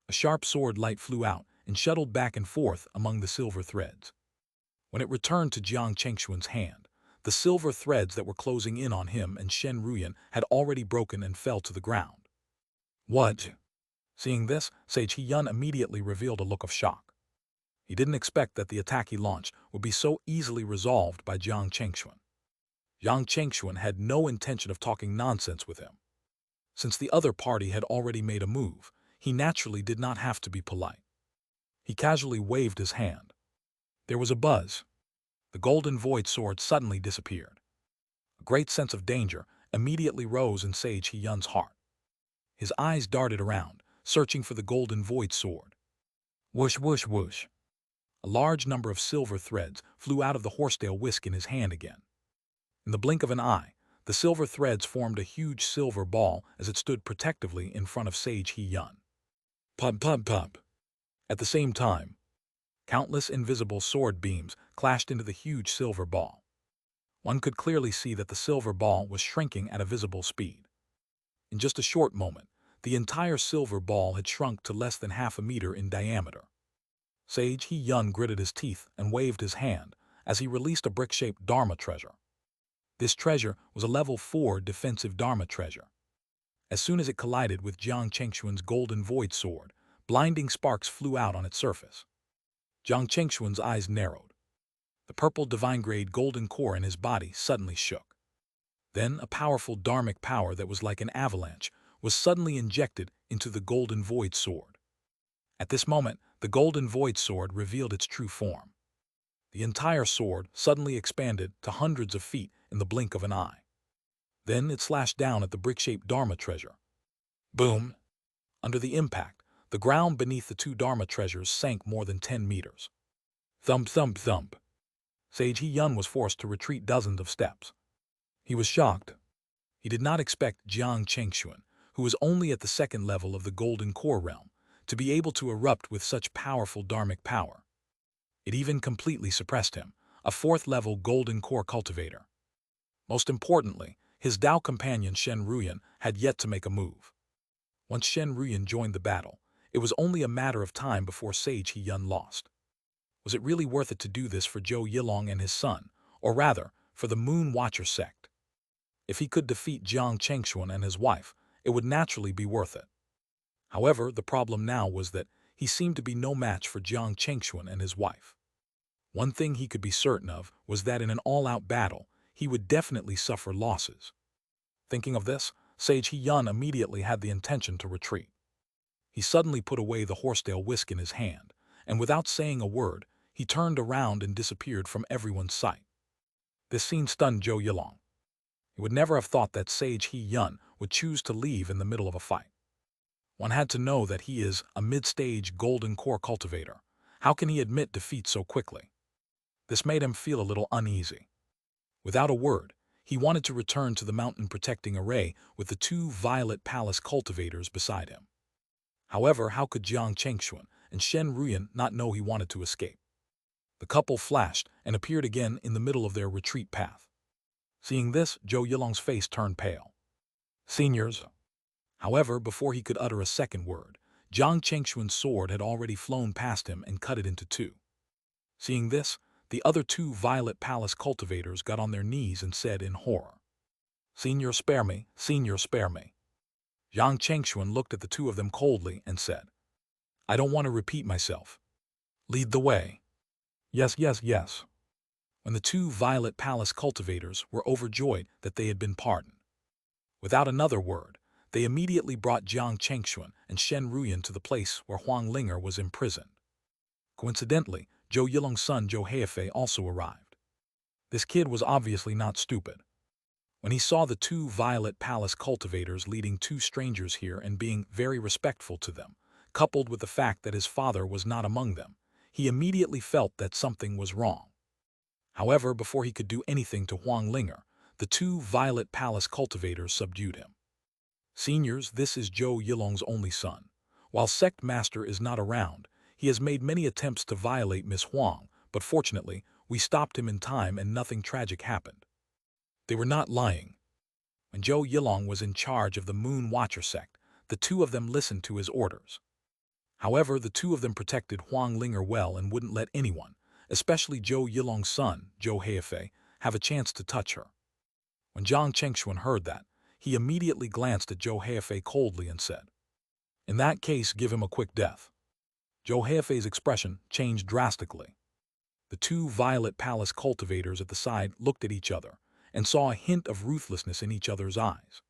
A sharp sword light flew out and shuttled back and forth among the silver threads. When it returned to Jiang Chengxuan's hand, the silver threads that were closing in on him and Shen Ruyan had already broken and fell to the ground. "What?" Seeing this, Sage Yun immediately revealed a look of shock. He didn't expect that the attack he launched would be so easily resolved by Jiang Chengxuan. Jiang Chengxuan had no intention of talking nonsense with him. Since the other party had already made a move, he naturally did not have to be polite. He casually waved his hand. There was a buzz. The golden void sword suddenly disappeared. A great sense of danger immediately rose in Sage Hyun's heart. His eyes darted around, searching for the golden void sword. Whoosh, whoosh, whoosh. A large number of silver threads flew out of the horsetail whisk in his hand again. In the blink of an eye, the silver threads formed a huge silver ball as it stood protectively in front of Sage Hyun. Pub, pub, pub. At the same time, countless invisible sword beams clashed into the huge silver ball. One could clearly see that the silver ball was shrinking at a visible speed. In just a short moment, the entire silver ball had shrunk to less than half a meter in diameter. Sage Hyun gritted his teeth and waved his hand as he released a brick-shaped Dharma treasure. This treasure was a level 4 defensive Dharma treasure. As soon as it collided with Jiang Chengxuan's golden void sword, blinding sparks flew out on its surface. Jiang Chengxuan's eyes narrowed. The purple divine-grade golden core in his body suddenly shook. Then a powerful dharmic power that was like an avalanche was suddenly injected into the golden void sword. At this moment, the golden void sword revealed its true form. The entire sword suddenly expanded to hundreds of feet in the blink of an eye. Then it slashed down at the brick-shaped Dharma treasure. Boom! Under the impact, the ground beneath the two Dharma treasures sank more than 10 meters. Thump, thump, thump. Sage Hyun was forced to retreat dozens of steps. He was shocked. He did not expect Jiang Chengxuan, who was only at the second level of the Golden Core realm, to be able to erupt with such powerful dharmic power. It even completely suppressed him, a fourth-level Golden Core cultivator. Most importantly, his Dao companion Shen Ruyan had yet to make a move. Once Shen Ruyan joined the battle, it was only a matter of time before Sage Hyun lost. Was it really worth it to do this for Zhou Yilong and his son, or rather, for the Moon Watcher sect? If he could defeat Jiang Chengxuan and his wife, it would naturally be worth it. However, the problem now was that he seemed to be no match for Jiang Chengxuan and his wife. One thing he could be certain of was that in an all-out battle, he would definitely suffer losses. Thinking of this, Sage Hyun immediately had the intention to retreat. He suddenly put away the horsetail whisk in his hand, and without saying a word, he turned around and disappeared from everyone's sight. This scene stunned Zhou Yilong. He would never have thought that Sage Hyun would choose to leave in the middle of a fight. One had to know that he is a mid-stage Golden Core cultivator. How can he admit defeat so quickly? This made him feel a little uneasy. Without a word, he wanted to return to the mountain-protecting array with the two Violet Palace cultivators beside him. However, how could Jiang Chengxuan and Shen Ruyan not know he wanted to escape? The couple flashed and appeared again in the middle of their retreat path. Seeing this, Zhou Yilong's face turned pale. Seniors. However, before he could utter a second word, Jiang Chengxuan's sword had already flown past him and cut it into two. Seeing this, the other two Violet Palace cultivators got on their knees and said in horror, "Senior, spare me, senior, spare me." Jiang Chengxuan looked at the two of them coldly and said, "I don't want to repeat myself. Lead the way." Yes, yes, yes. When the two Violet Palace cultivators were overjoyed that they had been pardoned. Without another word, they immediately brought Jiang Chengxuan and Shen Ruyan to the place where Huang Linger was imprisoned. Coincidentally, Zhou Yilong's son Zhou Heifei also arrived. This kid was obviously not stupid. When he saw the two Violet Palace cultivators leading two strangers here and being very respectful to them, coupled with the fact that his father was not among them, he immediately felt that something was wrong. However, before he could do anything to Huang Linger, the two Violet Palace cultivators subdued him. Seniors, this is Zhou Yilong's only son. While Sect Master is not around, he has made many attempts to violate Miss Huang, but fortunately, we stopped him in time and nothing tragic happened. They were not lying. When Zhou Yilong was in charge of the Moon Watcher sect, the two of them listened to his orders. However, the two of them protected Huang Linger well and wouldn't let anyone, especially Zhou Yilong's son, Zhou Heifei, have a chance to touch her. When Jiang Chengxuan heard that, he immediately glanced at Zhou Heifei coldly and said, "In that case, give him a quick death." Zhou Heifei's expression changed drastically. The two Violet Palace cultivators at the side looked at each other and saw a hint of ruthlessness in each other's eyes.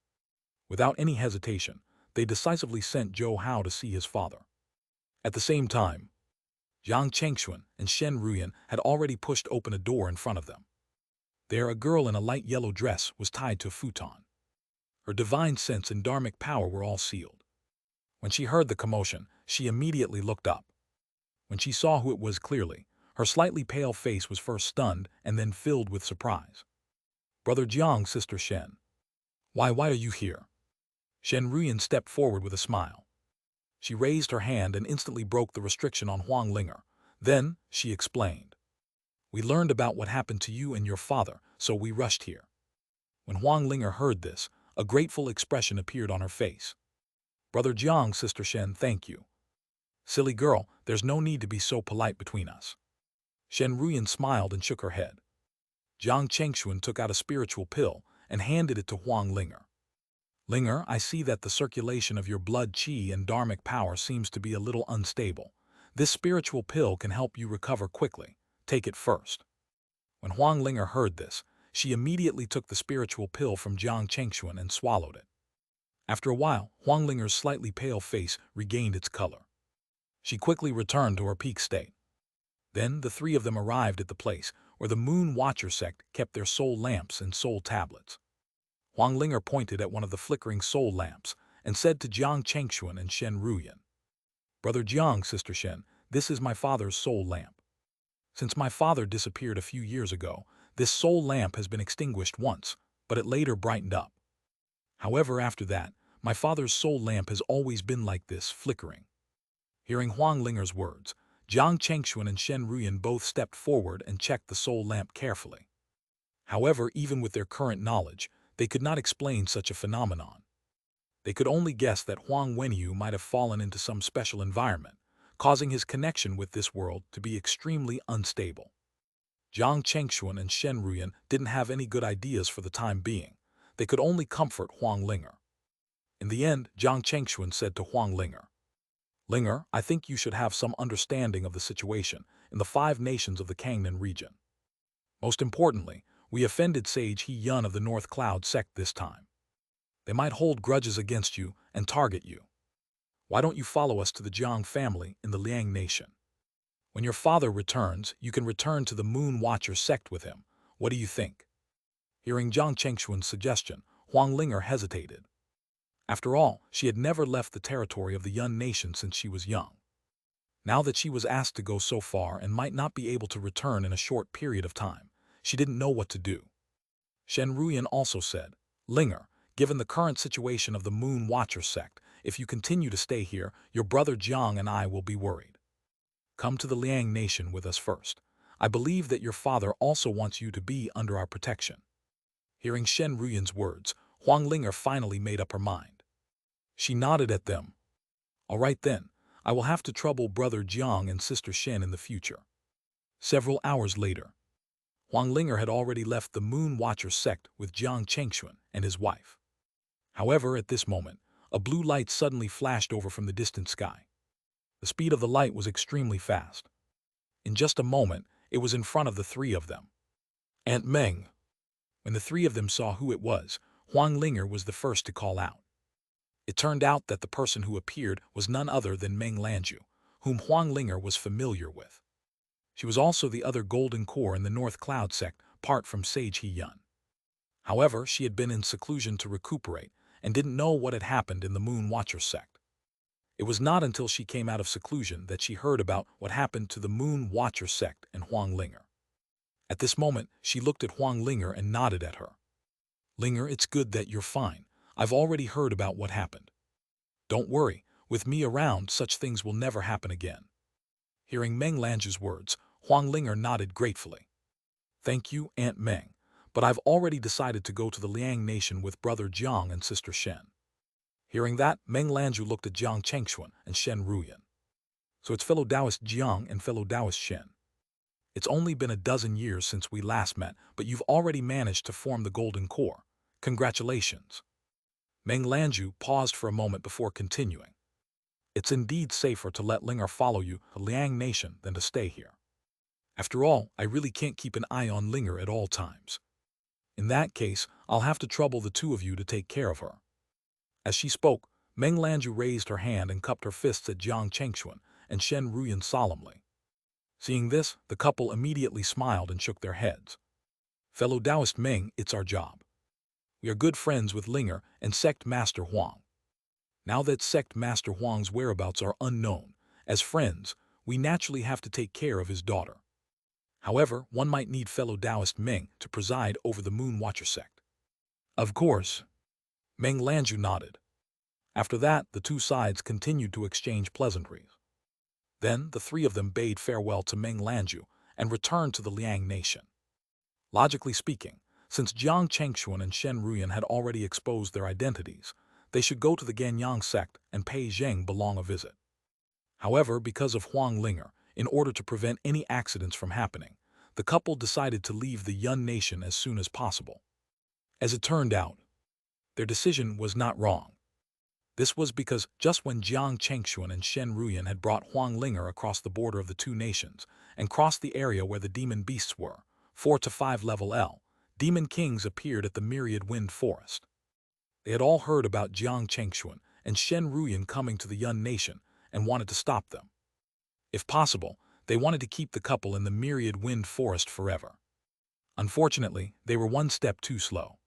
Without any hesitation, they decisively sent Zhou Hao to see his father. At the same time, Jiang Chengxuan and Shen Ruyan had already pushed open a door in front of them. There, a girl in a light yellow dress was tied to a futon. Her divine sense and dharmic power were all sealed. When she heard the commotion, she immediately looked up. When she saw who it was clearly, her slightly pale face was first stunned and then filled with surprise. "Brother Jiang, Sister Shen. Why are you here?" Shen Ruyan stepped forward with a smile. She raised her hand and instantly broke the restriction on Huang Linger. Then, she explained, "We learned about what happened to you and your father, so we rushed here." When Huang Linger heard this, a grateful expression appeared on her face. "Brother Jiang, Sister Shen, thank you." "Silly girl, there's no need to be so polite between us." Shen Ruyan smiled and shook her head. Jiang Chengxuan took out a spiritual pill and handed it to Huang Linger. "Linger, I see that the circulation of your blood qi and dharmic power seems to be a little unstable. This spiritual pill can help you recover quickly. Take it first." When Huang Linger heard this, she immediately took the spiritual pill from Jiang Chengxuan and swallowed it. After a while, Huang Linger's slightly pale face regained its color. She quickly returned to her peak state. Then the three of them arrived at the place where the Moon Watcher sect kept their soul lamps and soul tablets. Huang Linger pointed at one of the flickering soul lamps and said to Jiang Chengxuan and Shen Ruyan, "Brother Jiang, Sister Shen, this is my father's soul lamp. Since my father disappeared a few years ago, this soul lamp has been extinguished once, but it later brightened up. However, after that, my father's soul lamp has always been like this, flickering." Hearing Huang Linger's words, Jiang Chengxuan and Shen Ruyan both stepped forward and checked the soul lamp carefully. However, even with their current knowledge, they could not explain such a phenomenon. They could only guess that Huang Wenyu might have fallen into some special environment, causing his connection with this world to be extremely unstable. Jiang Chengxuan and Shen Ruyan didn't have any good ideas for the time being. They could only comfort Huang Linger. In the end, Jiang Chengxuan said to Huang Linger, "Linger, I think you should have some understanding of the situation in the 5 nations of the Kangnan region. Most importantly, we offended Sage He Yun of the North Cloud sect this time. They might hold grudges against you and target you. Why don't you follow us to the Jiang family in the Liang nation? When your father returns, you can return to the Moon Watcher sect with him. What do you think?" Hearing Jiang Chengxuan's suggestion, Huang Linger hesitated. After all, she had never left the territory of the Yun nation since she was young. Now that she was asked to go so far and might not be able to return in a short period of time, she didn't know what to do. Shen Ruyan also said, "Linger, given the current situation of the Moon Watcher sect, if you continue to stay here, your brother Jiang and I will be worried. Come to the Liang nation with us first. I believe that your father also wants you to be under our protection." Hearing Shen Ruyan's words, Huang Linger finally made up her mind. She nodded at them. "All right then, I will have to trouble brother Jiang and sister Shen in the future." Several hours later, Huang Linger had already left the Moon Watcher sect with Jiang Chengxuan and his wife. However, at this moment, a blue light suddenly flashed over from the distant sky. The speed of the light was extremely fast. In just a moment, it was in front of the three of them. "Aunt Meng." When the three of them saw who it was, Huang Linger was the first to call out. It turned out that the person who appeared was none other than Meng Lanju, whom Huang Linger was familiar with. She was also the other golden core in the North Cloud sect, apart from Sage He Yun. However, she had been in seclusion to recuperate and didn't know what had happened in the Moon Watcher sect. It was not until she came out of seclusion that she heard about what happened to the Moon Watcher sect and Huang Linger. At this moment, she looked at Huang Linger and nodded at her. "Linger, it's good that you're fine. I've already heard about what happened. Don't worry, with me around, such things will never happen again." Hearing Meng Lanju's words, Huang Linger nodded gratefully. "Thank you, Aunt Meng, but I've already decided to go to the Liang nation with brother Jiang and sister Shen." Hearing that, Meng Lanju looked at Jiang Chengxuan and Shen Ruyan. "So it's fellow Taoist Jiang and fellow Taoist Shen. It's only been a dozen years since we last met, but you've already managed to form the Golden Core. Congratulations." Meng Lanju paused for a moment before continuing. "It's indeed safer to let Linger follow you to Liang nation than to stay here. After all, I really can't keep an eye on Linger at all times. In that case, I'll have to trouble the two of you to take care of her." As she spoke, Meng Lanju raised her hand and cupped her fists at Jiang Chengxuan and Shen Ruyan solemnly. Seeing this, the couple immediately smiled and shook their heads. Fellow Taoist Meng, it's our job. We are good friends with Linger and Sect Master Huang. Now that Sect Master Huang's whereabouts are unknown, as friends, we naturally have to take care of his daughter. However, one might need fellow Taoist Meng to preside over the Moon Watcher sect. Of course. Meng Lanju nodded. After that, the two sides continued to exchange pleasantries. Then, the three of them bade farewell to Meng Lanju and returned to the Liang nation. Logically speaking, since Jiang Chengxuan and Shen Ruyan had already exposed their identities, they should go to the Ganyang sect and pay Zheng Belong a visit. However, because of Huang Linger, in order to prevent any accidents from happening, the couple decided to leave the Yun nation as soon as possible. As it turned out, their decision was not wrong. This was because just when Jiang Chengxuan and Shen Ruyan had brought Huang Linger across the border of the two nations and crossed the area where the demon beasts were, 4 to 5 level L, demon kings appeared at the Myriad Wind Forest. They had all heard about Jiang Chengxuan and Shen Ruyan coming to the Yun nation and wanted to stop them. If possible, they wanted to keep the couple in the Myriad Wind Forest forever. Unfortunately, they were one step too slow.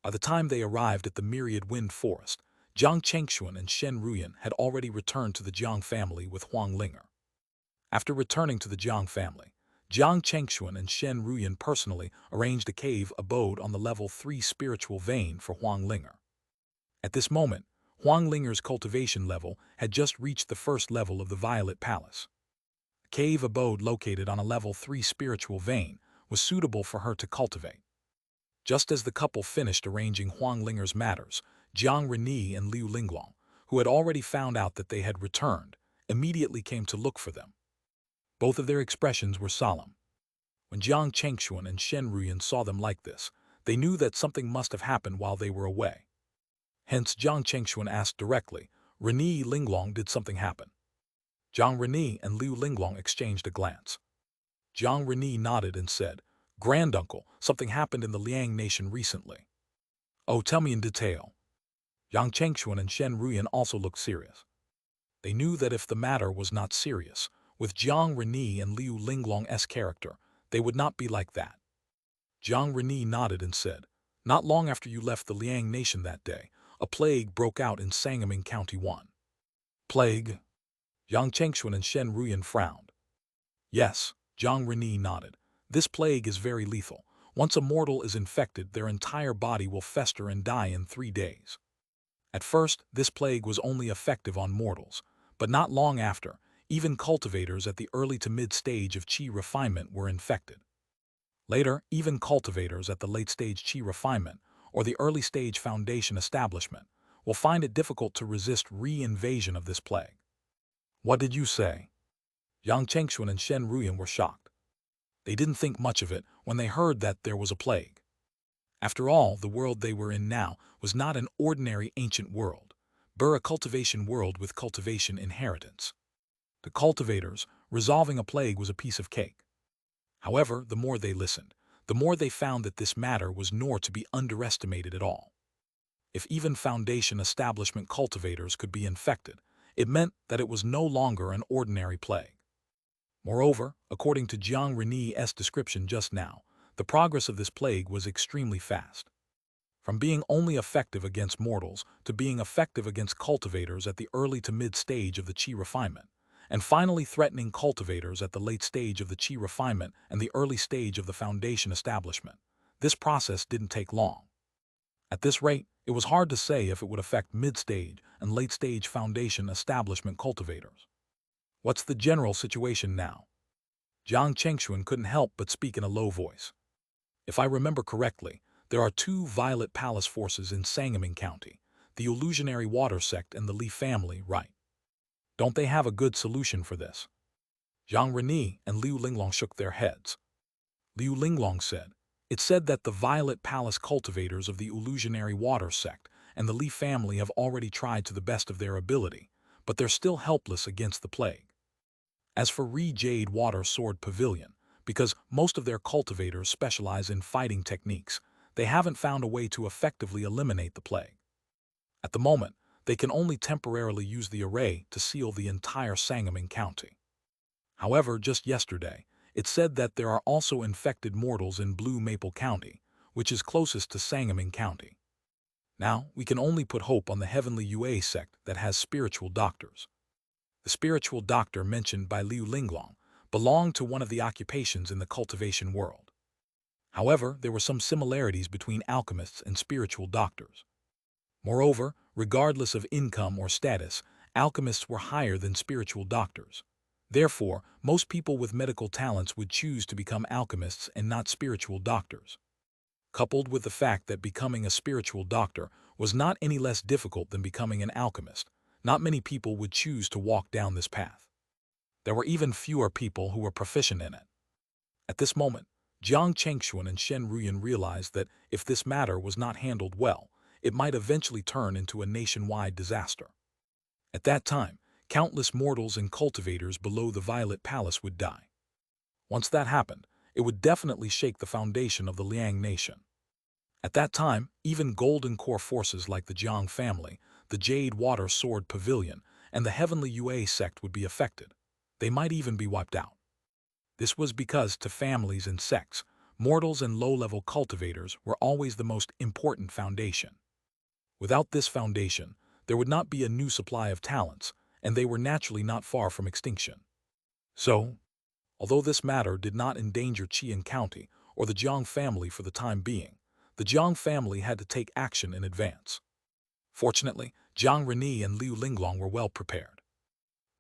By the time they arrived at the Myriad Wind Forest, Jiang Chengxuan and Shen Ruyan had already returned to the Jiang family with Huang Linger. After returning to the Jiang family, Jiang Chengxuan and Shen Ruyan personally arranged a cave abode on the level 3 spiritual vein for Huang Linger. At this moment, Huang Linger's cultivation level had just reached the first level of the Violet Palace. A cave abode located on a level 3 spiritual vein was suitable for her to cultivate. Just as the couple finished arranging Huang Linger's matters, Jiang Reni and Liu Linglong, who had already found out that they had returned, immediately came to look for them. Both of their expressions were solemn. When Jiang Chengxuan and Shen Ruyan saw them like this, they knew that something must have happened while they were away. Hence, Jiang Chengxuan asked directly, Reni Linglong, did something happen? Jiang Reni and Liu Linglong exchanged a glance. Jiang Reni nodded and said, Granduncle, something happened in the Liang nation recently. Oh, tell me in detail. Jiang Chengxuan and Shen Ruyan also looked serious. They knew that if the matter was not serious, with Jiang Reni and Liu Linglong's character, they would not be like that. Jiang Reni nodded and said, Not long after you left the Liang nation that day, a plague broke out in Sangaming County 1. Plague? Jiang Chengxuan and Shen Ruyan frowned. Yes, Jiang Reni nodded. This plague is very lethal. Once a mortal is infected, their entire body will fester and die in 3 days. At first, this plague was only effective on mortals, but not long after, even cultivators at the early to mid-stage of qi refinement were infected. Later, even cultivators at the late-stage qi refinement, or the early-stage foundation establishment, will find it difficult to resist re-invasion of this plague. What did you say? Jiang Chengxuan and Shen Ruyan were shocked. They didn't think much of it when they heard that there was a plague. After all, the world they were in now was not an ordinary ancient world, but a cultivation world with cultivation inheritance. To cultivators, resolving a plague was a piece of cake. However, the more they listened, the more they found that this matter was nor to be underestimated at all. If even foundation establishment cultivators could be infected, it meant that it was no longer an ordinary plague. Moreover, according to Jiang Reni's description just now, the progress of this plague was extremely fast. From being only effective against mortals to being effective against cultivators at the early to mid-stage of the qi refinement, and finally threatening cultivators at the late stage of the qi refinement and the early stage of the foundation establishment. This process didn't take long. At this rate, it was hard to say if it would affect mid-stage and late-stage foundation establishment cultivators. What's the general situation now? Jiang Chengxuan couldn't help but speak in a low voice. If I remember correctly, there are 2 Violet Palace forces in Sangaming County, the Illusionary Water Sect and the Li family, right? Don't they have a good solution for this? Jiang Reni and Liu Linglong shook their heads. Liu Linglong said, It's said that the Violet Palace cultivators of the Illusionary Water Sect and the Li family have already tried to the best of their ability, but they're still helpless against the plague. As for Jade Water Sword Pavilion, because most of their cultivators specialize in fighting techniques, they haven't found a way to effectively eliminate the plague. At the moment, they can only temporarily use the array to seal the entire Sangamon County. However, just yesterday, it said that there are also infected mortals in Blue Maple County, which is closest to Sangamon County. Now, we can only put hope on the heavenly UA sect that has spiritual doctors. The spiritual doctor mentioned by Liu Linglong belonged to one of the occupations in the cultivation world. However, there were some similarities between alchemists and spiritual doctors. Moreover, regardless of income or status, alchemists were higher than spiritual doctors. Therefore, most people with medical talents would choose to become alchemists and not spiritual doctors. Coupled with the fact that becoming a spiritual doctor was not any less difficult than becoming an alchemist, not many people would choose to walk down this path. There were even fewer people who were proficient in it. At this moment, Jiang Chengxuan and Shen Ruyan realized that if this matter was not handled well, it might eventually turn into a nationwide disaster. At that time, countless mortals and cultivators below the Violet Palace would die. Once that happened, it would definitely shake the foundation of the Liang nation. At that time, even golden core forces like the Jiang family, the Jade Water Sword Pavilion, and the Heavenly UA sect would be affected. They might even be wiped out. This was because to families and sects, mortals and low-level cultivators were always the most important foundation. Without this foundation, there would not be a new supply of talents, and they were naturally not far from extinction. So, although this matter did not endanger Qian County or the Jiang family for the time being, the Jiang family had to take action in advance. Fortunately, Jiang Reni and Liu Linglong were well prepared.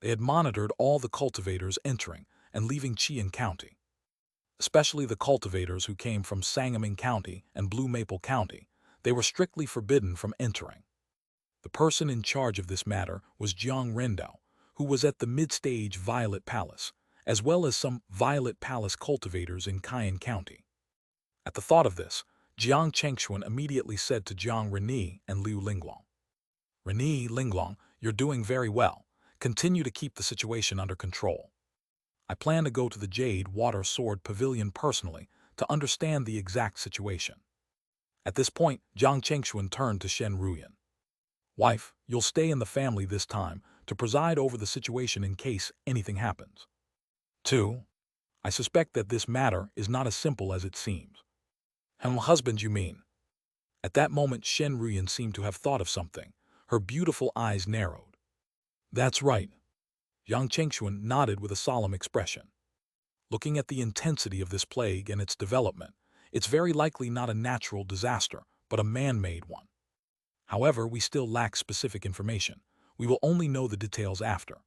They had monitored all the cultivators entering and leaving Qian County. Especially the cultivators who came from Sangamon County and Blue Maple County, they were strictly forbidden from entering. The person in charge of this matter was Jiang Rendo, who was at the mid-stage Violet Palace, as well as some Violet Palace cultivators in Qian County. At the thought of this, Jiang Chengxuan immediately said to Jiang Reni and Liu Linglong, "Reni, Linglong, you're doing very well. Continue to keep the situation under control. I plan to go to the Jade Water Sword Pavilion personally to understand the exact situation." At this point, Jiang Chengxuan turned to Shen Ruyan. "Wife, you'll stay in the family this time to preside over the situation in case anything happens. 2. I suspect that this matter is not as simple as it seems." "Husband, you mean?" At that moment, Shen Ruyan seemed to have thought of something. Her beautiful eyes narrowed. "That's right." Jiang Chengxuan nodded with a solemn expression. Looking at the intensity of this plague and its development, it's very likely not a natural disaster, but a man-made one. However, we still lack specific information. We will only know the details after.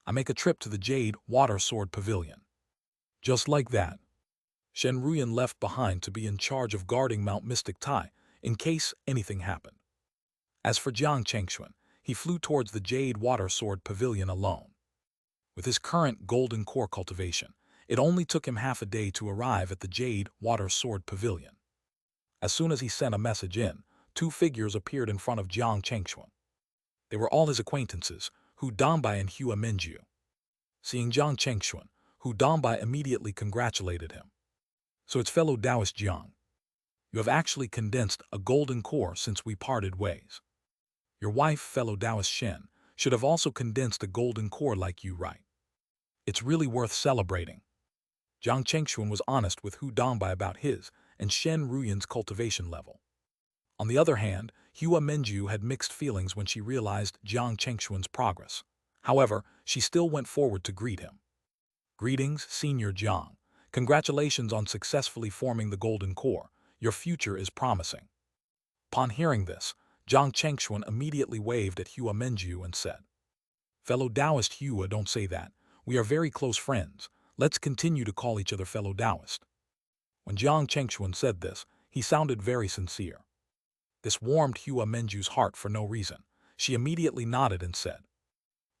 I make a trip to the Jade Water Sword Pavilion. Just like that, Shen Ruyan left behind to be in charge of guarding Mount Mystic Tai in case anything happened. As for Jiang Chengxuan, he flew towards the Jade Water Sword Pavilion alone. With his current golden core cultivation, it only took him half a day to arrive at the Jade Water Sword Pavilion. As soon as he sent a message in, two figures appeared in front of Jiang Chengxuan. They were all his acquaintances, Hu Dongbei and Hua Minju. Seeing Jiang Chengxuan, Hu Dongbei immediately congratulated him. "So it's fellow Taoist Jiang. You have actually condensed a golden core since we parted ways. Your wife, fellow Taoist Shen, should have also condensed a golden core like you, right? It's really worth celebrating." Jiang Chengxuan was honest with Hu Dongbei about his and Shen Ruyan's cultivation level. On the other hand, Hua Minju had mixed feelings when she realized Jiang Chengxuan's progress. However, she still went forward to greet him. "Greetings, Senior Jiang. Congratulations on successfully forming the Golden Core. Your future is promising." Upon hearing this, Jiang Chengxuan immediately waved at Hua Minju and said, "Fellow Taoist Hua, don't say that. We are very close friends. Let's continue to call each other fellow Taoist." When Jiang Chengxuan said this, he sounded very sincere. This warmed Hua Minju's heart for no reason. She immediately nodded and said,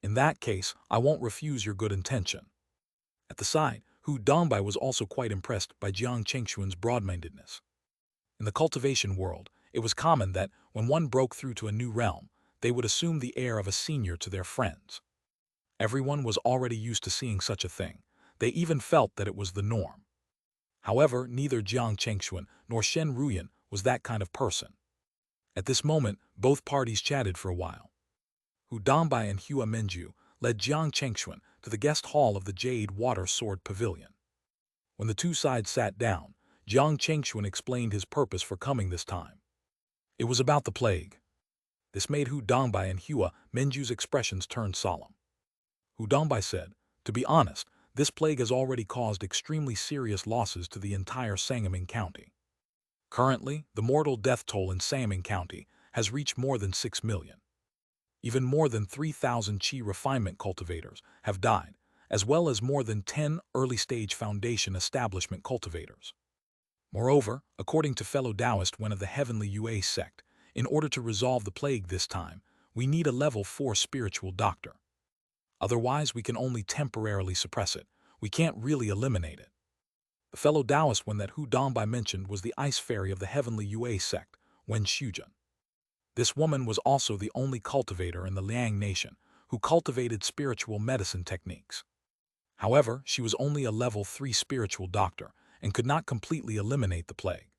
"In that case, I won't refuse your good intention." At the side, Hu Dongbei was also quite impressed by Jiang Chengxuan's broad-mindedness. In the cultivation world, it was common that when one broke through to a new realm, they would assume the air of a senior to their friends. Everyone was already used to seeing such a thing. They even felt that it was the norm. However, neither Jiang Chengxuan nor Shen Ruyan was that kind of person. At this moment, both parties chatted for a while. Hu Dongbei and Hua Minju led Jiang Chengxuan to the guest hall of the Jade Water Sword Pavilion. When the two sides sat down, Jiang Chengxuan explained his purpose for coming this time. It was about the plague. This made Hu Dongbei and Hua Minju's expressions turn solemn. Hu Dongbei said, "To be honest, this plague has already caused extremely serious losses to the entire Sangaming County. Currently, the mortal death toll in Sangaming County has reached more than 6 million. Even more than 3,000 Qi refinement cultivators have died, as well as more than 10 early-stage foundation establishment cultivators. Moreover, according to fellow Taoist one of the Heavenly Yue sect, in order to resolve the plague this time, we need a level 4 spiritual doctor. Otherwise, we can only temporarily suppress it. We can't really eliminate it." The fellow Taoist one that Hu Dongbei mentioned was the ice fairy of the Heavenly Yue sect, Wen Shujun. This woman was also the only cultivator in the Liang nation who cultivated spiritual medicine techniques. However, she was only a level 3 spiritual doctor and could not completely eliminate the plague.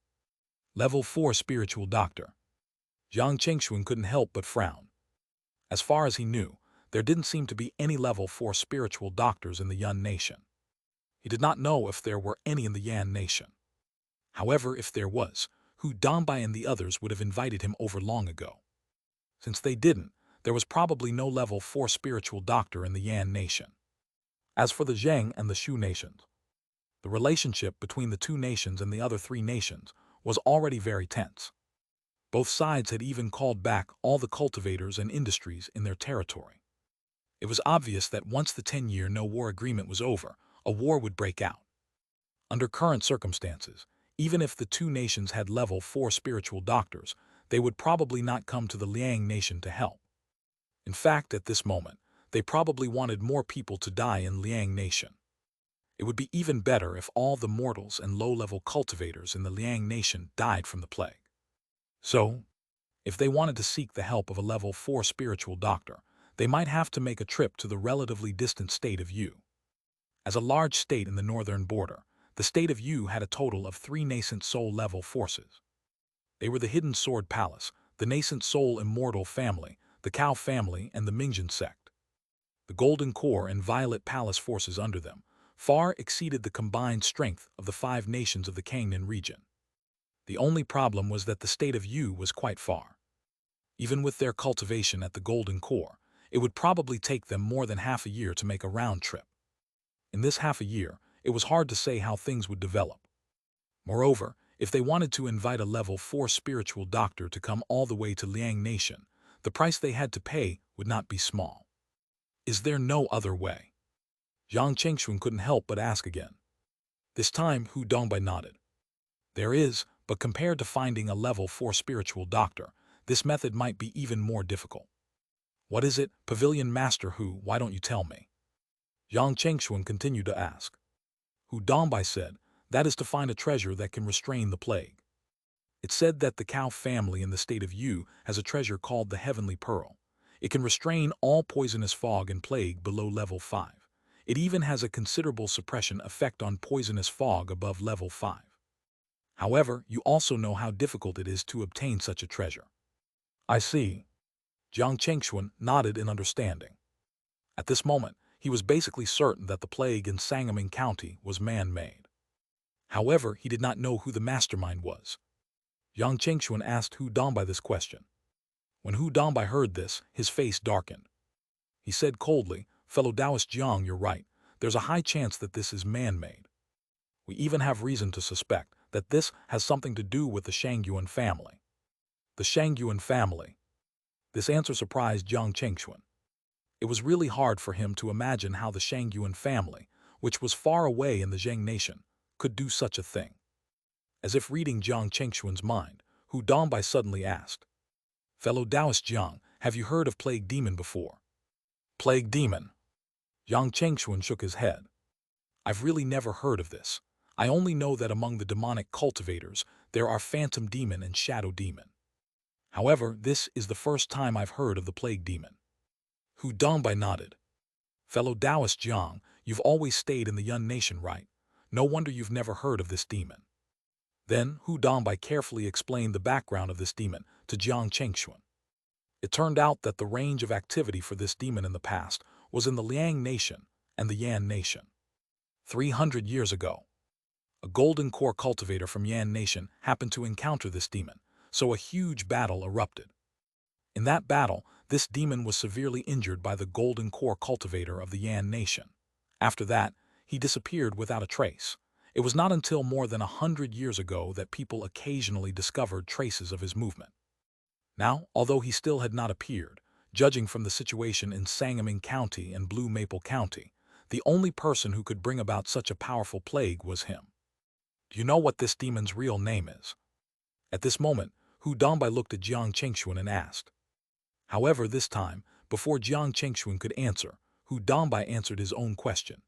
Level 4 spiritual doctor. Jiang Chengxuan couldn't help but frown. As far as he knew, there didn't seem to be any level 4 spiritual doctors in the Yun nation. He did not know if there were any in the Yan nation. However, if there was, Hu Dongbei and the others would have invited him over long ago. Since they didn't, there was probably no level 4 spiritual doctor in the Yan nation. As for the Zheng and the Shu nations, the relationship between the two nations and the other 3 nations was already very tense. Both sides had even called back all the cultivators and industries in their territory. It was obvious that once the 10-year no-war agreement was over, a war would break out. Under current circumstances, even if the two nations had level 4 spiritual doctors, they would probably not come to the Liang nation to help. In fact, at this moment, they probably wanted more people to die in Liang nation. It would be even better if all the mortals and low-level cultivators in the Liang nation died from the plague. So, if they wanted to seek the help of a level 4 spiritual doctor, they might have to make a trip to the relatively distant state of Yu. As a large state in the northern border, the state of Yu had a total of 3 nascent soul-level forces. They were the Hidden Sword Palace, the nascent soul immortal family, the Cow family, and the Mingjin sect. The Golden Core and Violet Palace forces under them far exceeded the combined strength of the 5 nations of the Kangnan region. The only problem was that the state of Yu was quite far. Even with their cultivation at the Golden Core, it would probably take them more than half a year to make a round trip. In this half a year, it was hard to say how things would develop. Moreover, if they wanted to invite a level 4 spiritual doctor to come all the way to Liang Nation, the price they had to pay would not be small. Is there no other way? Jiang Chengxuan couldn't help but ask again. This time, Hu Dongbei nodded. There is, but compared to finding a level 4 spiritual doctor, this method might be even more difficult. What is it, Pavilion Master Hu, why don't you tell me? Jiang Chengxuan continued to ask. Hu Dongbei said, that is to find a treasure that can restrain the plague. It's said that the Cow family in the state of Yu has a treasure called the Heavenly Pearl. It can restrain all poisonous fog and plague below level 5. It even has a considerable suppression effect on poisonous fog above level 5. However, you also know how difficult it is to obtain such a treasure. I see. Jiang Chengxuan nodded in understanding. At this moment, he was basically certain that the plague in Sangaming County was man-made. However, he did not know who the mastermind was. Jiang Chengxuan asked Hu Dongbei this question. When Hu Dongbei heard this, his face darkened. He said coldly, fellow Taoist Jiang, you're right. There's a high chance that this is man-made. We even have reason to suspect that this has something to do with the Shangyuan family. The Shangyuan family. This answer surprised Jiang Chengxuan. It was really hard for him to imagine how the Shangyuan family, which was far away in the Zheng nation, could do such a thing. As if reading Jiang Chengxuan's mind, Hu Dongbei suddenly asked, fellow Taoist Jiang, have you heard of Plague Demon before? Plague Demon? Jiang Chengxuan shook his head. I've really never heard of this. I only know that among the demonic cultivators, there are Phantom Demon and Shadow Demon. However, this is the first time I've heard of the Plague Demon. Hu Dongbei nodded. Fellow Taoist Jiang, you've always stayed in the Yun nation, right? No wonder you've never heard of this demon. Then Hu Dongbai carefully explained the background of this demon to Jiang Chengxuan. It turned out that the range of activity for this demon in the past was in the Liang Nation and the Yan Nation. 300 years ago, a golden core cultivator from Yan Nation happened to encounter this demon, so a huge battle erupted. In that battle, this demon was severely injured by the golden core cultivator of the Yan Nation. After that, he disappeared without a trace. It was not until more than 100 years ago that people occasionally discovered traces of his movement. Now, although he still had not appeared, judging from the situation in Sangaming County and Blue Maple County, the only person who could bring about such a powerful plague was him. Do you know what this demon's real name is? At this moment, Hu Dongbai looked at Jiang Chengxuan and asked. However, this time, before Jiang Chengxuan could answer, Hu Dongbai answered his own question.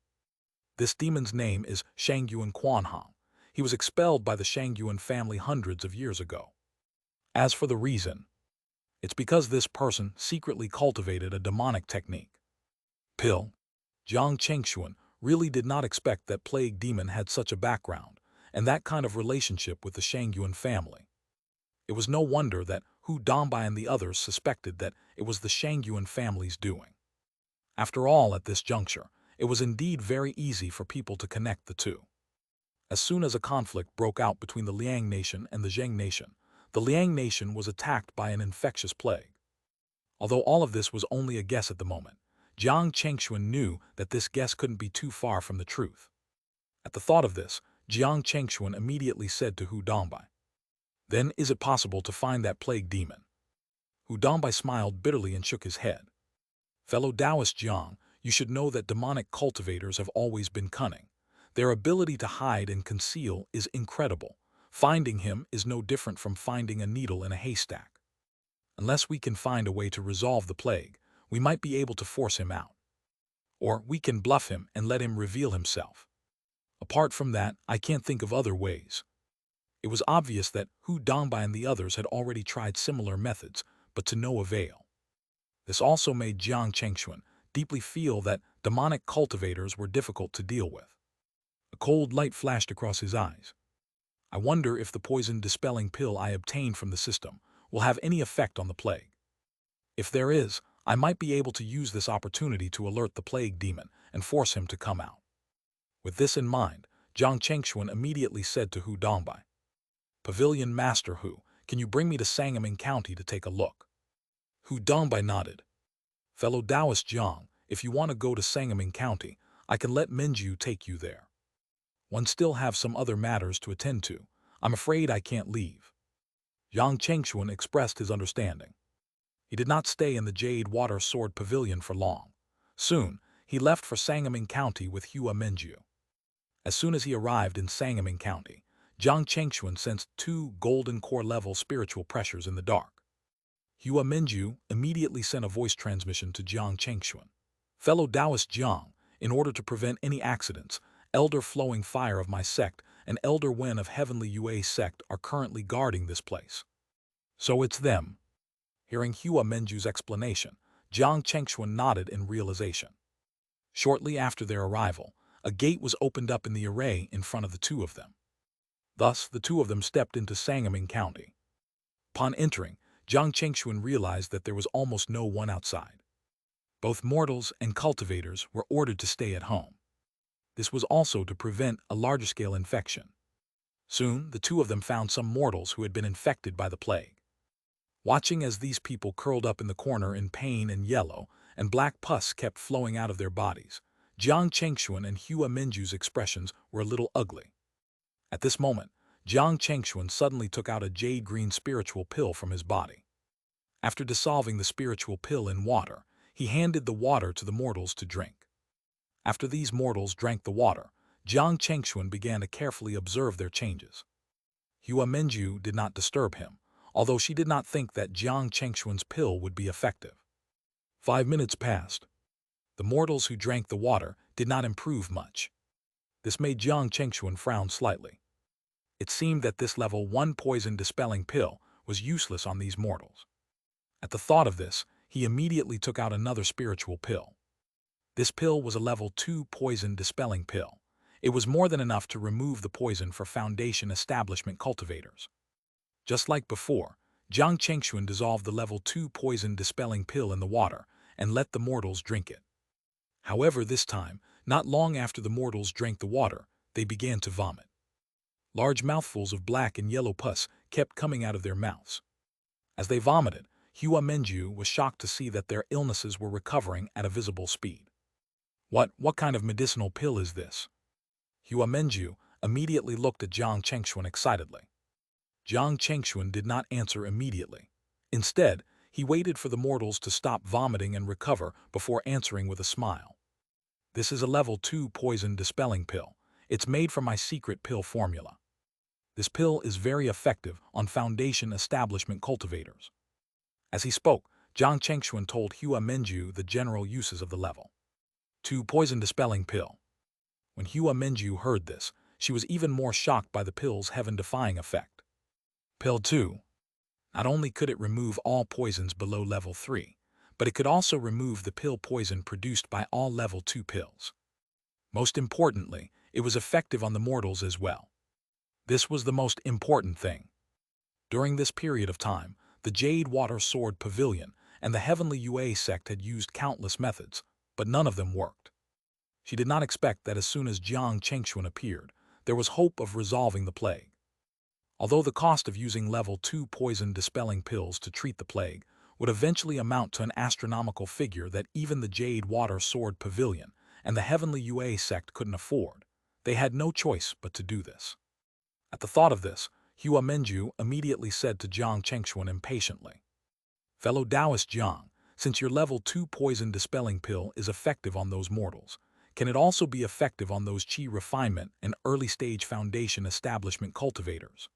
This demon's name is Shangyuan Quanhong. He was expelled by the Shangyuan family hundreds of years ago. As for the reason, it's because this person secretly cultivated a demonic technique. Pill. Jiang Chengxuan really did not expect that plague demon had such a background and that kind of relationship with the Shangyuan family. It was no wonder that Hu Dongbai and the others suspected that it was the Shangyuan family's doing. After all, at this juncture, it was indeed very easy for people to connect the two. As soon as a conflict broke out between the Liang Nation and the Zheng Nation, the Liang Nation was attacked by an infectious plague. Although all of this was only a guess at the moment, Jiang Chengxuan knew that this guess couldn't be too far from the truth. At the thought of this, Jiang Chengxuan immediately said to Hu Dongbai, "Then is it possible to find that plague demon?" Hu Dongbai smiled bitterly and shook his head. "Fellow Taoist Jiang, you should know that demonic cultivators have always been cunning. Their ability to hide and conceal is incredible. Finding him is no different from finding a needle in a haystack. Unless we can find a way to resolve the plague, we might be able to force him out. Or we can bluff him and let him reveal himself. Apart from that, I can't think of other ways." It was obvious that Hu Dongbai and the others had already tried similar methods, but to no avail. This also made Jiang Chengxuan deeply feel that demonic cultivators were difficult to deal with. A cold light flashed across his eyes. "I wonder if the poison-dispelling pill I obtained from the system will have any effect on the plague. If there is, I might be able to use this opportunity to alert the plague demon and force him to come out." With this in mind, Jiang Chengxuan immediately said to Hu Dongbai, "Pavilion Master Hu, can you bring me to Sangaming County to take a look?" Hu Dongbai nodded. "Fellow Taoist Jiang, if you want to go to Sangaming County, I can let Minju take you there. One still have some other matters to attend to. I'm afraid I can't leave." Jiang Chengxuan expressed his understanding. He did not stay in the Jade Water Sword Pavilion for long. Soon, he left for Sangaming County with Hua Minju. As soon as he arrived in Sangaming County, Jiang Chengxuan sensed two golden core-level spiritual pressures in the dark. Hua Minju immediately sent a voice transmission to Jiang Chengxuan. "Fellow Taoist Jiang, in order to prevent any accidents, Elder Flowing Fire of my sect and Elder Wen of Heavenly Yue sect are currently guarding this place." "So it's them." Hearing Hua Minju's explanation, Jiang Chengxuan nodded in realization. Shortly after their arrival, a gate was opened up in the array in front of the two of them. Thus, the two of them stepped into Sangaming County. Upon entering, Jiang Chengxuan realized that there was almost no one outside. Both mortals and cultivators were ordered to stay at home. This was also to prevent a larger-scale infection. Soon, the two of them found some mortals who had been infected by the plague. Watching as these people curled up in the corner in pain and yellow, and black pus kept flowing out of their bodies, Jiang Chengxuan and Hua Minju's expressions were a little ugly. At this moment, Jiang Chengxuan suddenly took out a jade-green spiritual pill from his body. After dissolving the spiritual pill in water, he handed the water to the mortals to drink. After these mortals drank the water, Jiang Chengxuan began to carefully observe their changes. Hua Minju did not disturb him, although she did not think that Jiang Chengxuan's pill would be effective. 5 minutes passed. The mortals who drank the water did not improve much. This made Jiang Chengxuan frown slightly. It seemed that this level 1 poison-dispelling pill was useless on these mortals. At the thought of this, he immediately took out another spiritual pill. This pill was a level 2 poison-dispelling pill. It was more than enough to remove the poison for Foundation establishment cultivators. Just like before, Jiang Chengxuan dissolved the level 2 poison-dispelling pill in the water and let the mortals drink it. However, this time, not long after the mortals drank the water, they began to vomit. Large mouthfuls of black and yellow pus kept coming out of their mouths. As they vomited, Hua Menju was shocked to see that their illnesses were recovering at a visible speed. What kind of medicinal pill is this? Hua Menju immediately looked at Jiang Chengxuan excitedly. Jiang Chengxuan did not answer immediately. Instead, he waited for the mortals to stop vomiting and recover before answering with a smile. This is a level 2 poison-dispelling pill. It's made from my secret pill formula. This pill is very effective on Foundation establishment cultivators. As he spoke, Jiang Chengxuan told Hua Menju the general uses of the level 2 poison-dispelling pill. When Hua Menju heard this, she was even more shocked by the pill's heaven-defying effect. Pill 2. Not only could it remove all poisons below level 3, but it could also remove the pill poison produced by all level 2 pills. Most importantly, it was effective on the mortals as well. This was the most important thing. During this period of time, the Jade Water Sword Pavilion and the Heavenly Yue sect had used countless methods, but none of them worked. She did not expect that as soon as Jiang Chengxuan appeared, there was hope of resolving the plague. Although the cost of using level 2 poison-dispelling pills to treat the plague would eventually amount to an astronomical figure that even the Jade Water Sword Pavilion and the Heavenly Yue sect couldn't afford, they had no choice but to do this. At the thought of this, Hua Menju immediately said to Jiang Chengxuan impatiently, "Fellow Taoist Jiang, since your level 2 poison-dispelling pill is effective on those mortals, can it also be effective on those Qi refinement and early-stage Foundation establishment cultivators?"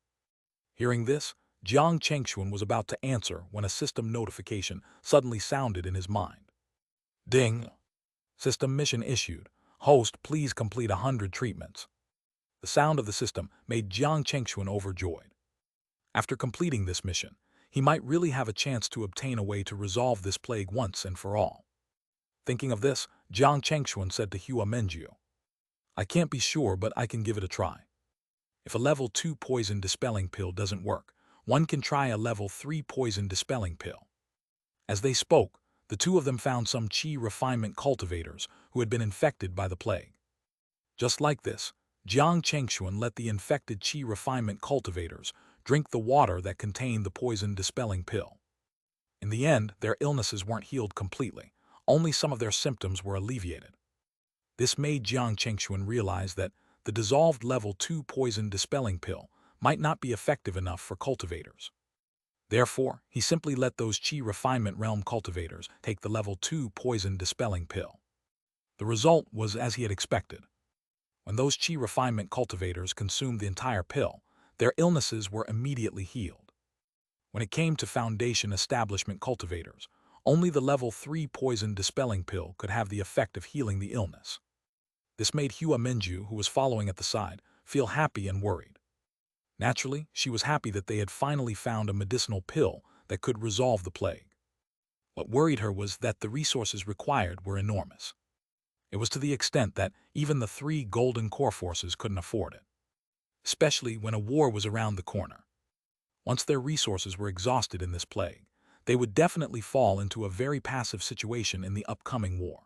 Hearing this, Jiang Chengxuan was about to answer when a system notification suddenly sounded in his mind. Ding! System mission issued. Host, please complete 100 treatments. The sound of the system made Jiang Chengxuan overjoyed. After completing this mission, he might really have a chance to obtain a way to resolve this plague once and for all. Thinking of this, Jiang Chengxuan said to Hua Menju, "I can't be sure, but I can give it a try. If a level 2 poison-dispelling pill doesn't work, one can try a level 3 poison-dispelling pill." As they spoke, the two of them found some Qi refinement cultivators who had been infected by the plague. Just like this, Jiang Chengxuan let the infected Qi refinement cultivators drink the water that contained the poison-dispelling pill. In the end, their illnesses weren't healed completely, only some of their symptoms were alleviated. This made Jiang Chengxuan realize that the dissolved level 2 poison-dispelling pill might not be effective enough for cultivators. Therefore, he simply let those Qi refinement realm cultivators take the level 2 poison-dispelling pill. The result was as he had expected. When those Qi refinement cultivators consumed the entire pill, their illnesses were immediately healed. When it came to Foundation establishment cultivators, only the level 3 poison-dispelling pill could have the effect of healing the illness. This made Hua Menju, who was following at the side, feel happy and worried. Naturally, she was happy that they had finally found a medicinal pill that could resolve the plague. What worried her was that the resources required were enormous. It was to the extent that even the 3 golden core forces couldn't afford it, especially when a war was around the corner. Once their resources were exhausted in this plague, they would definitely fall into a very passive situation in the upcoming war.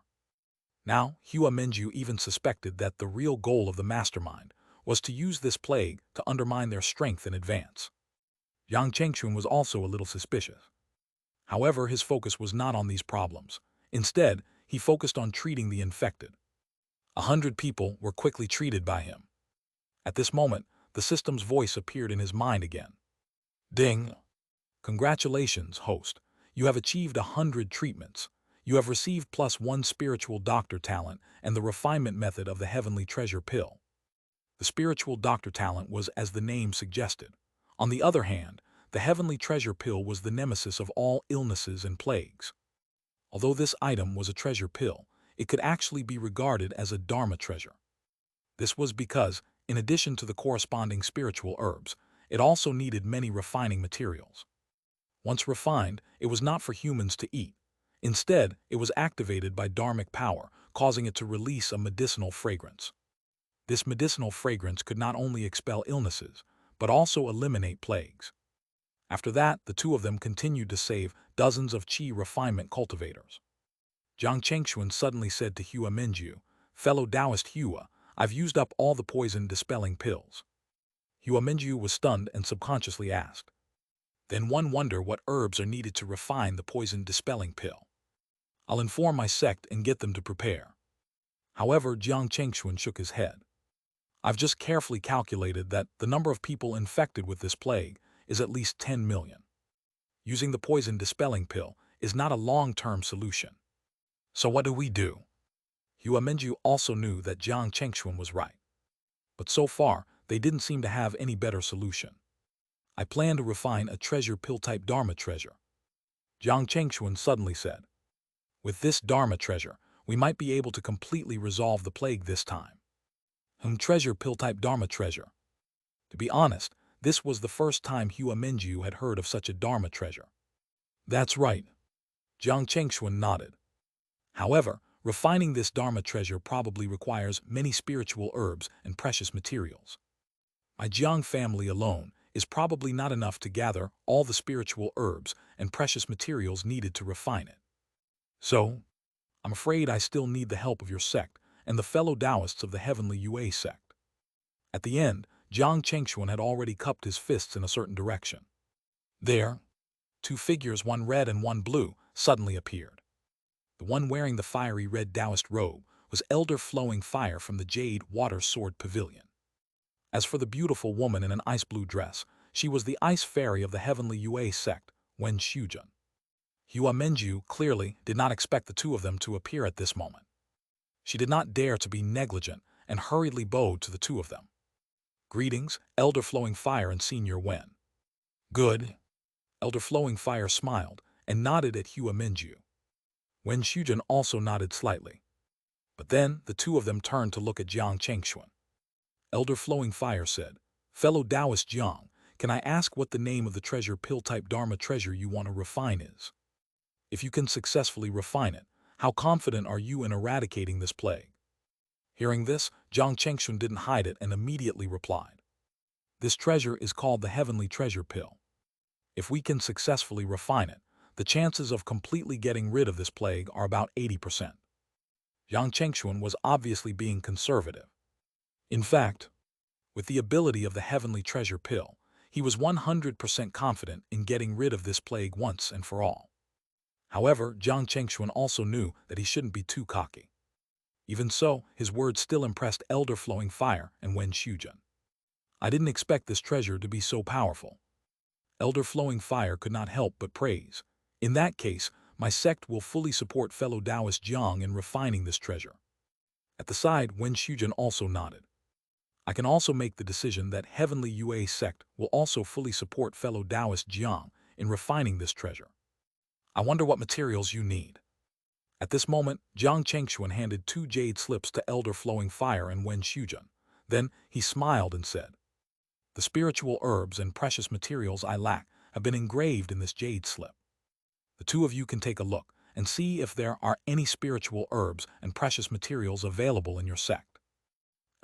Now, Hua Menju even suspected that the real goal of the mastermind was to use this plague to undermine their strength in advance. Jiang Chengxuan was also a little suspicious. However, his focus was not on these problems. Instead, he focused on treating the infected. 100 people were quickly treated by him. At this moment, the system's voice appeared in his mind again. Ding! Congratulations, host. You have achieved 100 treatments. You have received +1 spiritual doctor talent and the refinement method of the heavenly treasure pill. The spiritual doctor talent was as the name suggested. On the other hand, the heavenly treasure pill was the nemesis of all illnesses and plagues. Although this item was a treasure pill, it could actually be regarded as a dharma treasure. This was because, in addition to the corresponding spiritual herbs, it also needed many refining materials. Once refined, it was not for humans to eat. Instead, it was activated by dharmic power, causing it to release a medicinal fragrance. This medicinal fragrance could not only expel illnesses, but also eliminate plagues. After that, the two of them continued to save dozens of qi refinement cultivators. Jiang Chengxuan suddenly said to Hua Minju, "Fellow Taoist Hua, I've used up all the poison-dispelling pills." Hua Minju was stunned and subconsciously asked, "Then one wonder what herbs are needed to refine the poison-dispelling pill. I'll inform my sect and get them to prepare." However, Jiang Chengxuan shook his head. "I've just carefully calculated that the number of people infected with this plague is at least 10 million. Using the poison-dispelling pill is not a long-term solution. So what do we do?" Hua Minju also knew that Jiang Chengxuan was right. But so far, they didn't seem to have any better solution. "I plan to refine a treasure pill-type Dharma treasure," Jiang Chengxuan suddenly said. "With this Dharma treasure, we might be able to completely resolve the plague this time." Treasure pill-type Dharma treasure. To be honest, this was the first time Hua Minju had heard of such a Dharma treasure. "That's right," Jiang Chengxuan nodded. "However, refining this Dharma treasure probably requires many spiritual herbs and precious materials. My Jiang family alone is probably not enough to gather all the spiritual herbs and precious materials needed to refine it. So, I'm afraid I still need the help of your sect and the fellow Taoists of the Heavenly Yue sect." At the end, Jiang Chengxuan had already cupped his fists in a certain direction. There, two figures, one red and one blue, suddenly appeared. The one wearing the fiery red Taoist robe was Elder Flowing Fire from the Jade Water Sword Pavilion. As for the beautiful woman in an ice blue dress, she was the ice fairy of the Heavenly Yue sect, Wen Shujun. Hua Minju clearly did not expect the two of them to appear at this moment. She did not dare to be negligent and hurriedly bowed to the two of them. "Greetings, Elder Flowing Fire and Senior Wen." "Good." Elder Flowing Fire smiled and nodded at Hua Minju. Wen Shujun also nodded slightly. But then the two of them turned to look at Jiang Chengxuan. Elder Flowing Fire said, "Fellow Taoist Jiang, can I ask what the name of the treasure pill-type Dharma treasure you want to refine is? If you can successfully refine it, how confident are you in eradicating this plague?" Hearing this, Jiang Chengxuan didn't hide it and immediately replied, "This treasure is called the Heavenly Treasure Pill. If we can successfully refine it, the chances of completely getting rid of this plague are about 80%. Jiang Chengxuan was obviously being conservative. In fact, with the ability of the Heavenly Treasure Pill, he was 100% confident in getting rid of this plague once and for all. However, Jiang Chengxuan also knew that he shouldn't be too cocky. Even so, his words still impressed Elder Flowing Fire and Wen Shujun. "I didn't expect this treasure to be so powerful." Elder Flowing Fire could not help but praise. "In that case, my sect will fully support fellow Taoist Jiang in refining this treasure." At the side, Wen Shujun also nodded. "I can also make the decision that Heavenly Yue sect will also fully support fellow Taoist Jiang in refining this treasure. I wonder what materials you need." At this moment, Jiang Chengxuan handed 2 jade slips to Elder Flowing Fire and Wen Shujun. Then he smiled and said, "The spiritual herbs and precious materials I lack have been engraved in this jade slip. The two of you can take a look and see if there are any spiritual herbs and precious materials available in your sect."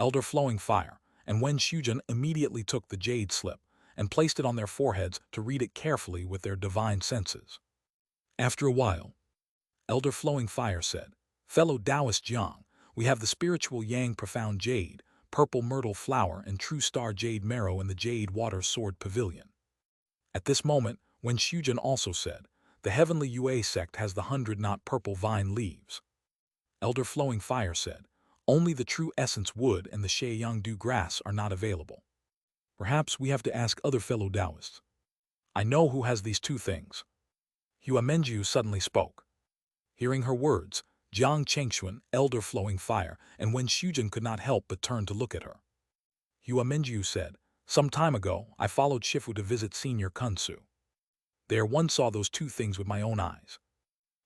Elder Flowing Fire and Wen Shujun immediately took the jade slip and placed it on their foreheads to read it carefully with their divine senses. After a while, Elder Flowing Fire said, "Fellow Taoist Jiang, we have the spiritual Yang Profound Jade, Purple Myrtle Flower and True Star Jade Marrow in the Jade Water Sword Pavilion." At this moment, Wen Shujun also said, "The Heavenly Yue sect has the 100-knot purple vine leaves." Elder Flowing Fire said, "Only the true essence wood and the Sheiyangdu grass are not available. Perhaps we have to ask other fellow Taoists. I know who has these two things." Hua Minju suddenly spoke. Hearing her words, Jiang Chengxuan, Elder Flowing Fire, and Wen Shujun could not help but turn to look at her. Hua Minju said, "Some time ago, I followed Shifu to visit Senior Kunsu. There one saw those two things with my own eyes.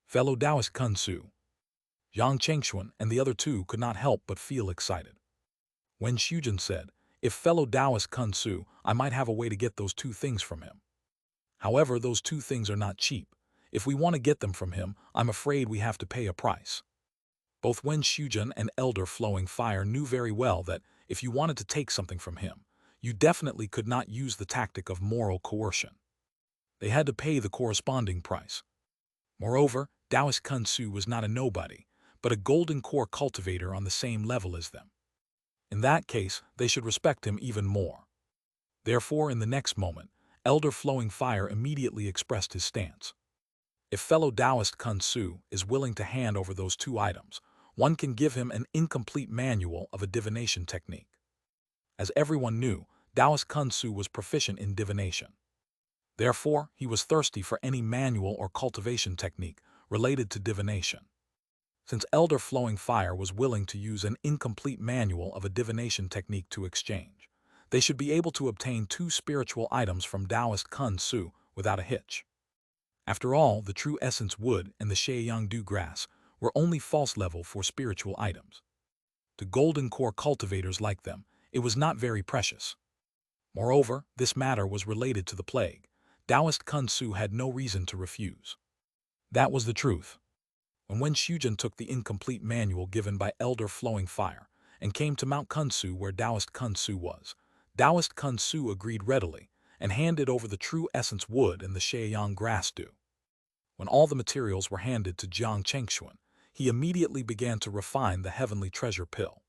Fellow Taoist Kunsu." Jiang Chengxuan and the other two could not help but feel excited. Wen Shujun said, "If fellow Taoist Kunsu, I might have a way to get those two things from him. However, those two things are not cheap. If we want to get them from him, I'm afraid we have to pay a price." Both Wen Shujun and Elder Flowing Fire knew very well that if you wanted to take something from him, you definitely could not use the tactic of moral coercion. They had to pay the corresponding price. Moreover, Taoist Kun Su was not a nobody, but a golden core cultivator on the same level as them. In that case, they should respect him even more. Therefore, in the next moment, Elder Flowing Fire immediately expressed his stance. If fellow Taoist Kun Su is willing to hand over those two items, one can give him an incomplete manual of a divination technique. As everyone knew, Taoist Kun Su was proficient in divination. Therefore, he was thirsty for any manual or cultivation technique related to divination. Since Elder Flowing Fire was willing to use an incomplete manual of a divination technique to exchange, they should be able to obtain two spiritual items from Taoist Kun Su without a hitch. After all, the true essence wood and the Xianxia grass were only false level for spiritual items. To golden core cultivators like them, it was not very precious. Moreover, this matter was related to the plague. Taoist Kun Su had no reason to refuse. That was the truth. When Wen Shujin took the incomplete manual given by Elder Flowing Fire and came to Mount Kun Su where Taoist Kun Su was, Taoist Kun Su agreed readily and handed over the true essence wood and the Xianxia grass dew. When all the materials were handed to Jiang Chengxuan, he immediately began to refine the heavenly treasure pill.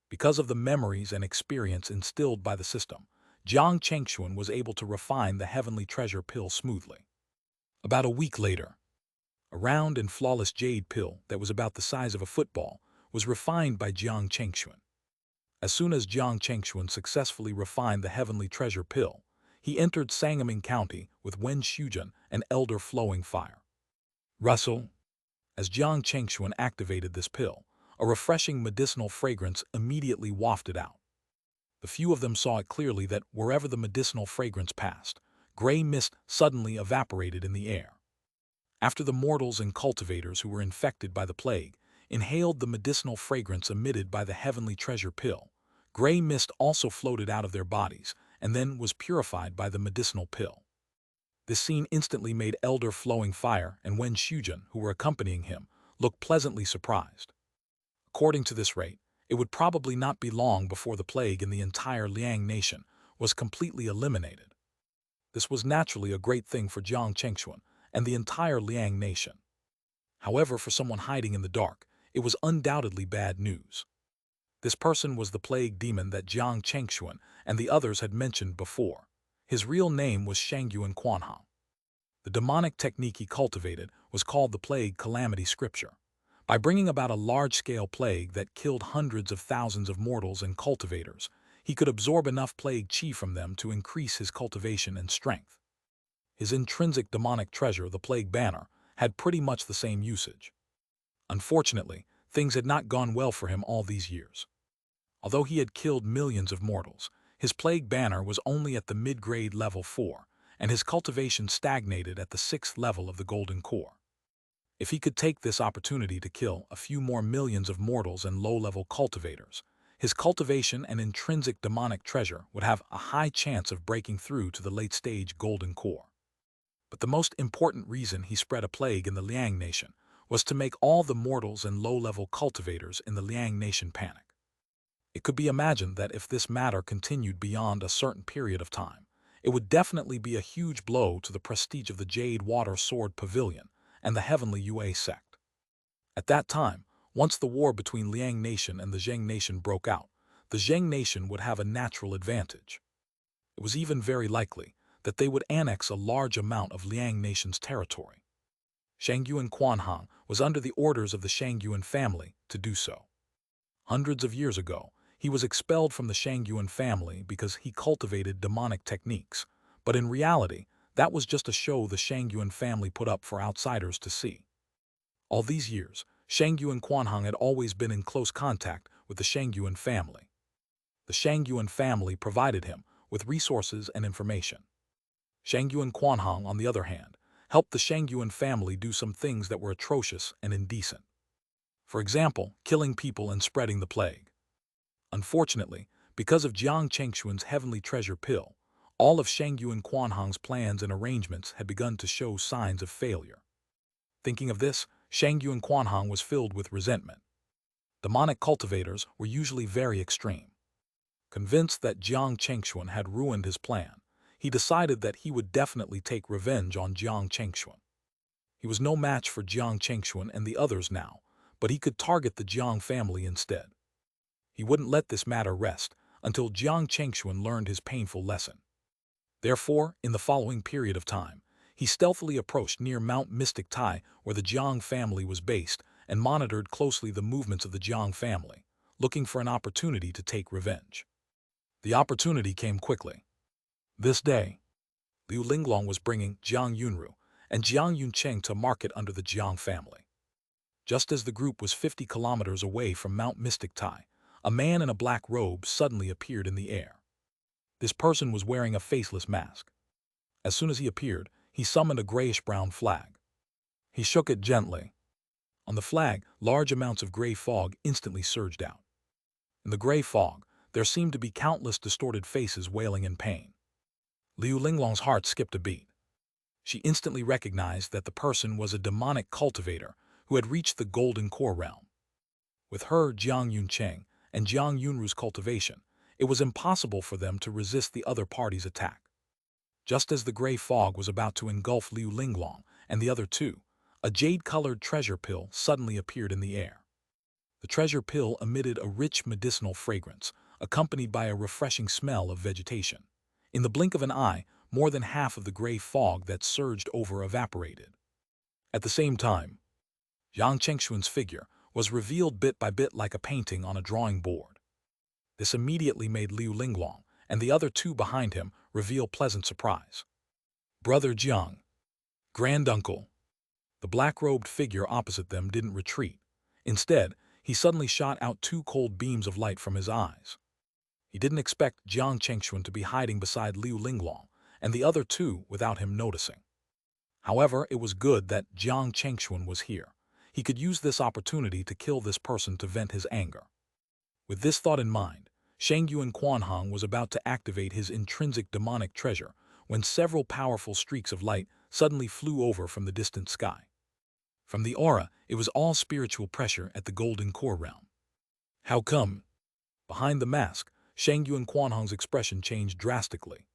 Because of the memories and experience instilled by the system, Jiang Chengxuan was able to refine the heavenly treasure pill smoothly. About a week later, a round and flawless jade pill that was about the size of a football was refined by Jiang Chengxuan. As soon as Jiang Chengxuan successfully refined the heavenly treasure pill, he entered Sangaming County with Wen Shujin and Elder Flowing Fire. Russell. As Jiang Chengxuan activated this pill, a refreshing medicinal fragrance immediately wafted out. The few of them saw it clearly that wherever the medicinal fragrance passed, gray mist suddenly evaporated in the air. After the mortals and cultivators who were infected by the plague inhaled the medicinal fragrance emitted by the heavenly treasure pill, gray mist also floated out of their bodies and then was purified by the medicinal pill. This scene instantly made Elder Flowing Fire and Wen Shujin, who were accompanying him, look pleasantly surprised. According to this rate, it would probably not be long before the plague in the entire Liang nation was completely eliminated. This was naturally a great thing for Jiang Chengxuan and the entire Liang nation. However, for someone hiding in the dark, it was undoubtedly bad news. This person was the plague demon that Jiang Chengxuan and the others had mentioned before. His real name was Shangyuan Quanhang. The demonic technique he cultivated was called the plague calamity scripture. By bringing about a large-scale plague that killed hundreds of thousands of mortals and cultivators, he could absorb enough plague chi from them to increase his cultivation and strength. His intrinsic demonic treasure, the plague banner, had pretty much the same usage. Unfortunately, things had not gone well for him all these years. Although he had killed millions of mortals, his plague banner was only at the mid-grade level 4, and his cultivation stagnated at the 6th level of the golden core. If he could take this opportunity to kill a few more millions of mortals and low-level cultivators, his cultivation and intrinsic demonic treasure would have a high chance of breaking through to the late-stage golden core. But the most important reason he spread a plague in the Liang nation was to make all the mortals and low-level cultivators in the Liang nation panic. It could be imagined that if this matter continued beyond a certain period of time, it would definitely be a huge blow to the prestige of the Jade Water Sword Pavilion and the Heavenly Yue sect. At that time, once the war between Liang Nation and the Zheng Nation broke out, the Zheng Nation would have a natural advantage. It was even very likely that they would annex a large amount of Liang Nation's territory. Shangyuan Quanhang was under the orders of the Shangyuan family to do so. Hundreds of years ago, he was expelled from the Shangyuan family because he cultivated demonic techniques, but in reality, that was just a show the Shangyuan family put up for outsiders to see. All these years, Shangyuan Quanhang had always been in close contact with the Shangyuan family. The Shangyuan family provided him with resources and information. Shangyuan Quanhang, on the other hand, helped the Shangyuan family do some things that were atrocious and indecent. For example, killing people and spreading the plague. Unfortunately, because of Jiang Chengxuan's heavenly treasure pill, all of Shangyuan Quanhang's plans and arrangements had begun to show signs of failure. Thinking of this, Shangyuan Quanhang was filled with resentment. Demonic cultivators were usually very extreme. Convinced that Jiang Chengxuan had ruined his plan, he decided that he would definitely take revenge on Jiang Chengxuan. He was no match for Jiang Chengxuan and the others now, but he could target the Jiang family instead. He wouldn't let this matter rest until Jiang Chengxuan learned his painful lesson. Therefore, in the following period of time, he stealthily approached near Mount Mystic Tai, where the Jiang family was based, and monitored closely the movements of the Jiang family, looking for an opportunity to take revenge. The opportunity came quickly. This day, Liu Linglong was bringing Jiang Yunru and Jiang Yuncheng to market under the Jiang family. Just as the group was 50 kilometers away from Mount Mystic Tai, a man in a black robe suddenly appeared in the air. This person was wearing a faceless mask. As soon as he appeared, he summoned a grayish-brown flag. He shook it gently. On the flag, large amounts of gray fog instantly surged out. In the gray fog, there seemed to be countless distorted faces wailing in pain. Liu Linglong's heart skipped a beat. She instantly recognized that the person was a demonic cultivator who had reached the golden core realm. With her, Jiang Yuncheng, and Jiang Yunru's cultivation, it was impossible for them to resist the other party's attack. Just as the gray fog was about to engulf Liu Linglong and the other two, a jade-colored treasure pill suddenly appeared in the air. The treasure pill emitted a rich medicinal fragrance, accompanied by a refreshing smell of vegetation. In the blink of an eye, more than half of the gray fog that surged over evaporated. At the same time, Jiang Chengxuan's figure was revealed bit by bit like a painting on a drawing board. This immediately made Liu Linglong and the other two behind him reveal pleasant surprise. Brother Jiang, granduncle. The black-robed figure opposite them didn't retreat. Instead, he suddenly shot out two cold beams of light from his eyes. He didn't expect Jiang Chengxuan to be hiding beside Liu Linglong and the other two without him noticing. However, it was good that Jiang Chengxuan was here. He could use this opportunity to kill this person to vent his anger. With this thought in mind, Shengyuan Quanhong was about to activate his intrinsic demonic treasure when several powerful streaks of light suddenly flew over from the distant sky. From the aura, it was all spiritual pressure at the golden core realm. How come? Behind the mask, Shengyuan Quanhong's expression changed drastically.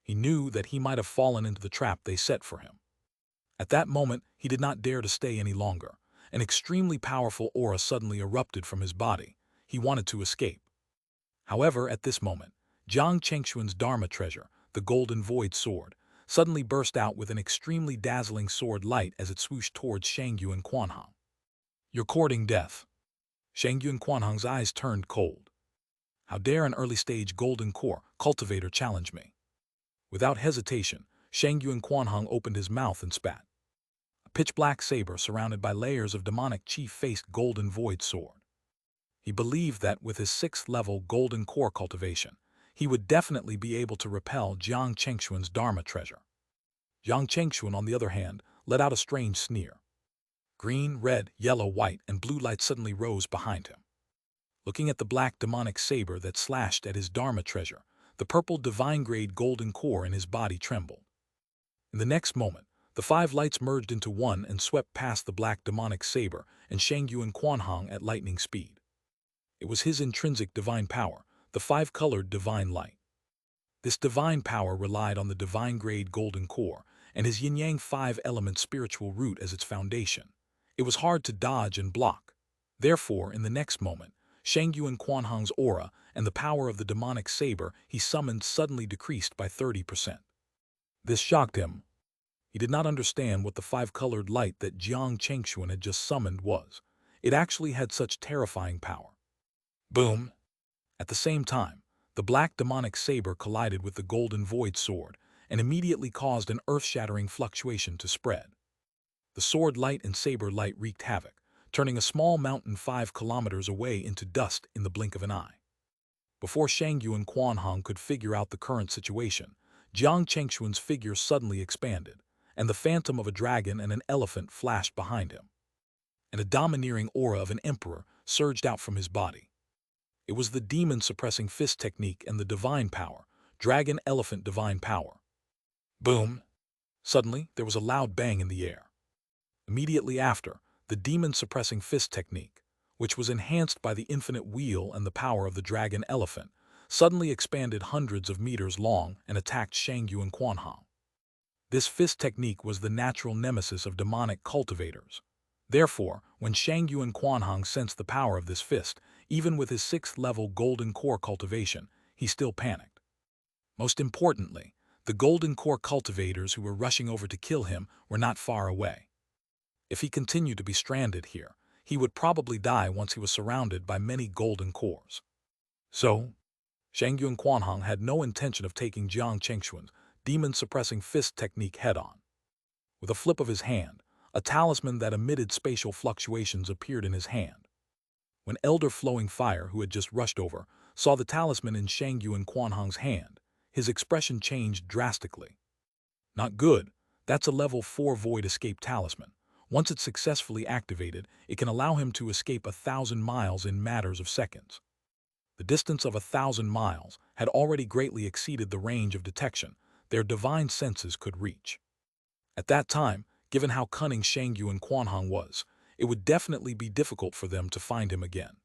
He knew that he might have fallen into the trap they set for him. At that moment, he did not dare to stay any longer. An extremely powerful aura suddenly erupted from his body. He wanted to escape. However, at this moment, Jiang Chengxuan's Dharma treasure, the golden void sword, suddenly burst out with an extremely dazzling sword light as it swooshed towards Shengyuan Quanhong. You're courting death. Shengyuan Quanhong's eyes turned cold. How dare an early-stage golden core cultivator challenge me? Without hesitation, Shengyuan Quanhong opened his mouth and spat. A pitch-black saber surrounded by layers of demonic chi faced golden void sword. He believed that with his 6th-level golden core cultivation, he would definitely be able to repel Jiang Chengxuan's Dharma treasure. Jiang Chengxuan, on the other hand, let out a strange sneer. Green, red, yellow, white, and blue light suddenly rose behind him. Looking at the black demonic saber that slashed at his Dharma treasure, the purple divine-grade golden core in his body trembled. In the next moment, the 5 lights merged into one and swept past the black demonic saber and Shengyuan Quanhong at lightning speed. It was his intrinsic divine power, the 5-colored divine light. This divine power relied on the divine-grade golden core and his yin-yang 5-element spiritual root as its foundation. It was hard to dodge and block. Therefore, in the next moment, Shengyuan Quanhong's aura and the power of the demonic saber he summoned suddenly decreased by 30%. This shocked him. He did not understand what the 5-colored light that Jiang Chengxuan had just summoned was. It actually had such terrifying power. Boom! At the same time, the black demonic saber collided with the golden void sword and immediately caused an earth-shattering fluctuation to spread. The sword light and saber light wreaked havoc, turning a small mountain 5 kilometers away into dust in the blink of an eye. Before Shengyuan Quanhong could figure out the current situation, Jiang Chengxuan's figure suddenly expanded, and the phantom of a dragon and an elephant flashed behind him. And a domineering aura of an emperor surged out from his body. It was the demon-suppressing fist technique and the divine power, dragon-elephant divine power. Boom! Suddenly, there was a loud bang in the air. Immediately after, the demon-suppressing fist technique, which was enhanced by the infinite wheel and the power of the dragon-elephant, suddenly expanded hundreds of meters long and attacked Xianxia and Quanhong. This fist technique was the natural nemesis of demonic cultivators. Therefore, when Xianxia and Quanhong sensed the power of this fist, even with his 6th-level golden core cultivation, he still panicked. Most importantly, the golden core cultivators who were rushing over to kill him were not far away. If he continued to be stranded here, he would probably die once he was surrounded by many golden cores. So, Xianxia and Quanhong had no intention of taking Jiang Chengxuan's demon-suppressing fist technique head-on. With a flip of his hand, a talisman that emitted spatial fluctuations appeared in his hand. When Elder Flowing Fire, who had just rushed over, saw the talisman in Xianxia and Quanhong's hand, his expression changed drastically. Not good. That's a level 4 void escape talisman. Once it's successfully activated, it can allow him to escape 1,000 miles in matters of seconds. The distance of 1,000 miles had already greatly exceeded the range of detection their divine senses could reach. At that time, given how cunning Xianxia and Quanhong was, it would definitely be difficult for them to find him again.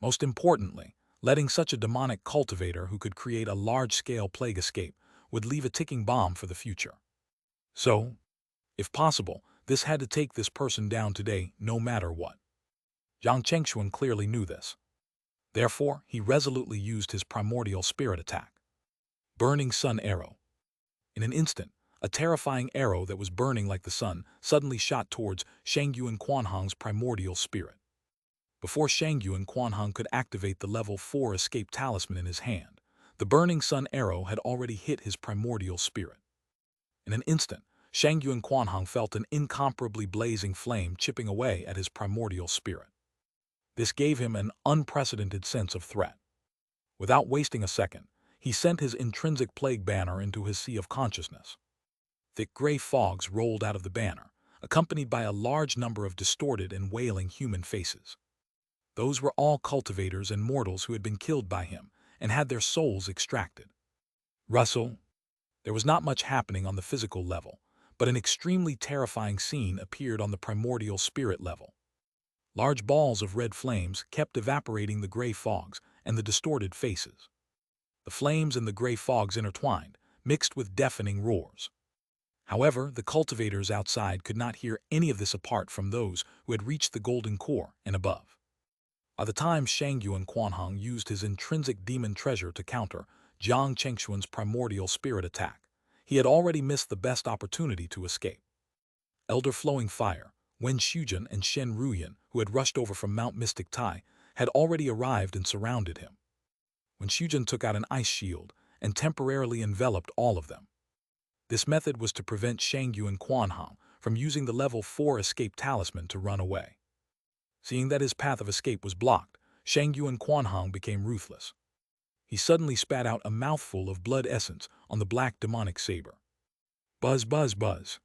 Most importantly, letting such a demonic cultivator who could create a large-scale plague escape would leave a ticking bomb for the future. So, if possible, this had to take this person down today no matter what. Jiang Chengxuan clearly knew this. Therefore, he resolutely used his primordial spirit attack. Burning Sun Arrow. In an instant, a terrifying arrow that was burning like the sun suddenly shot towards Xianxia and Quanhong's primordial spirit. Before Xianxia and Quanhong could activate the level 4 escape talisman in his hand, the burning sun arrow had already hit his primordial spirit. In an instant, Xianxia and Quanhong felt an incomparably blazing flame chipping away at his primordial spirit. This gave him an unprecedented sense of threat. Without wasting a second, he sent his intrinsic plague banner into his sea of consciousness. Thick gray fogs rolled out of the banner, accompanied by a large number of distorted and wailing human faces. Those were all cultivators and mortals who had been killed by him and had their souls extracted. Russell. There was not much happening on the physical level, but an extremely terrifying scene appeared on the primordial spirit level. Large balls of red flames kept evaporating the gray fogs and the distorted faces. The flames and the gray fogs intertwined, mixed with deafening roars. However, the cultivators outside could not hear any of this apart from those who had reached the golden core and above. By the time Xianxia and Quanhong used his intrinsic demon treasure to counter Jiang Chengxuan's primordial spirit attack, he had already missed the best opportunity to escape. Elder Flowing Fire, Wen Shujin and Shen Ruyan, who had rushed over from Mount Mystic Tai, had already arrived and surrounded him. When Shujin took out an ice shield and temporarily enveloped all of them. This method was to prevent Xianxia and Quanhong from using the level 4 escape talisman to run away. Seeing that his path of escape was blocked, Xianxia and Quanhong became ruthless. He suddenly spat out a mouthful of blood essence on the black demonic saber. Buzz, buzz, buzz.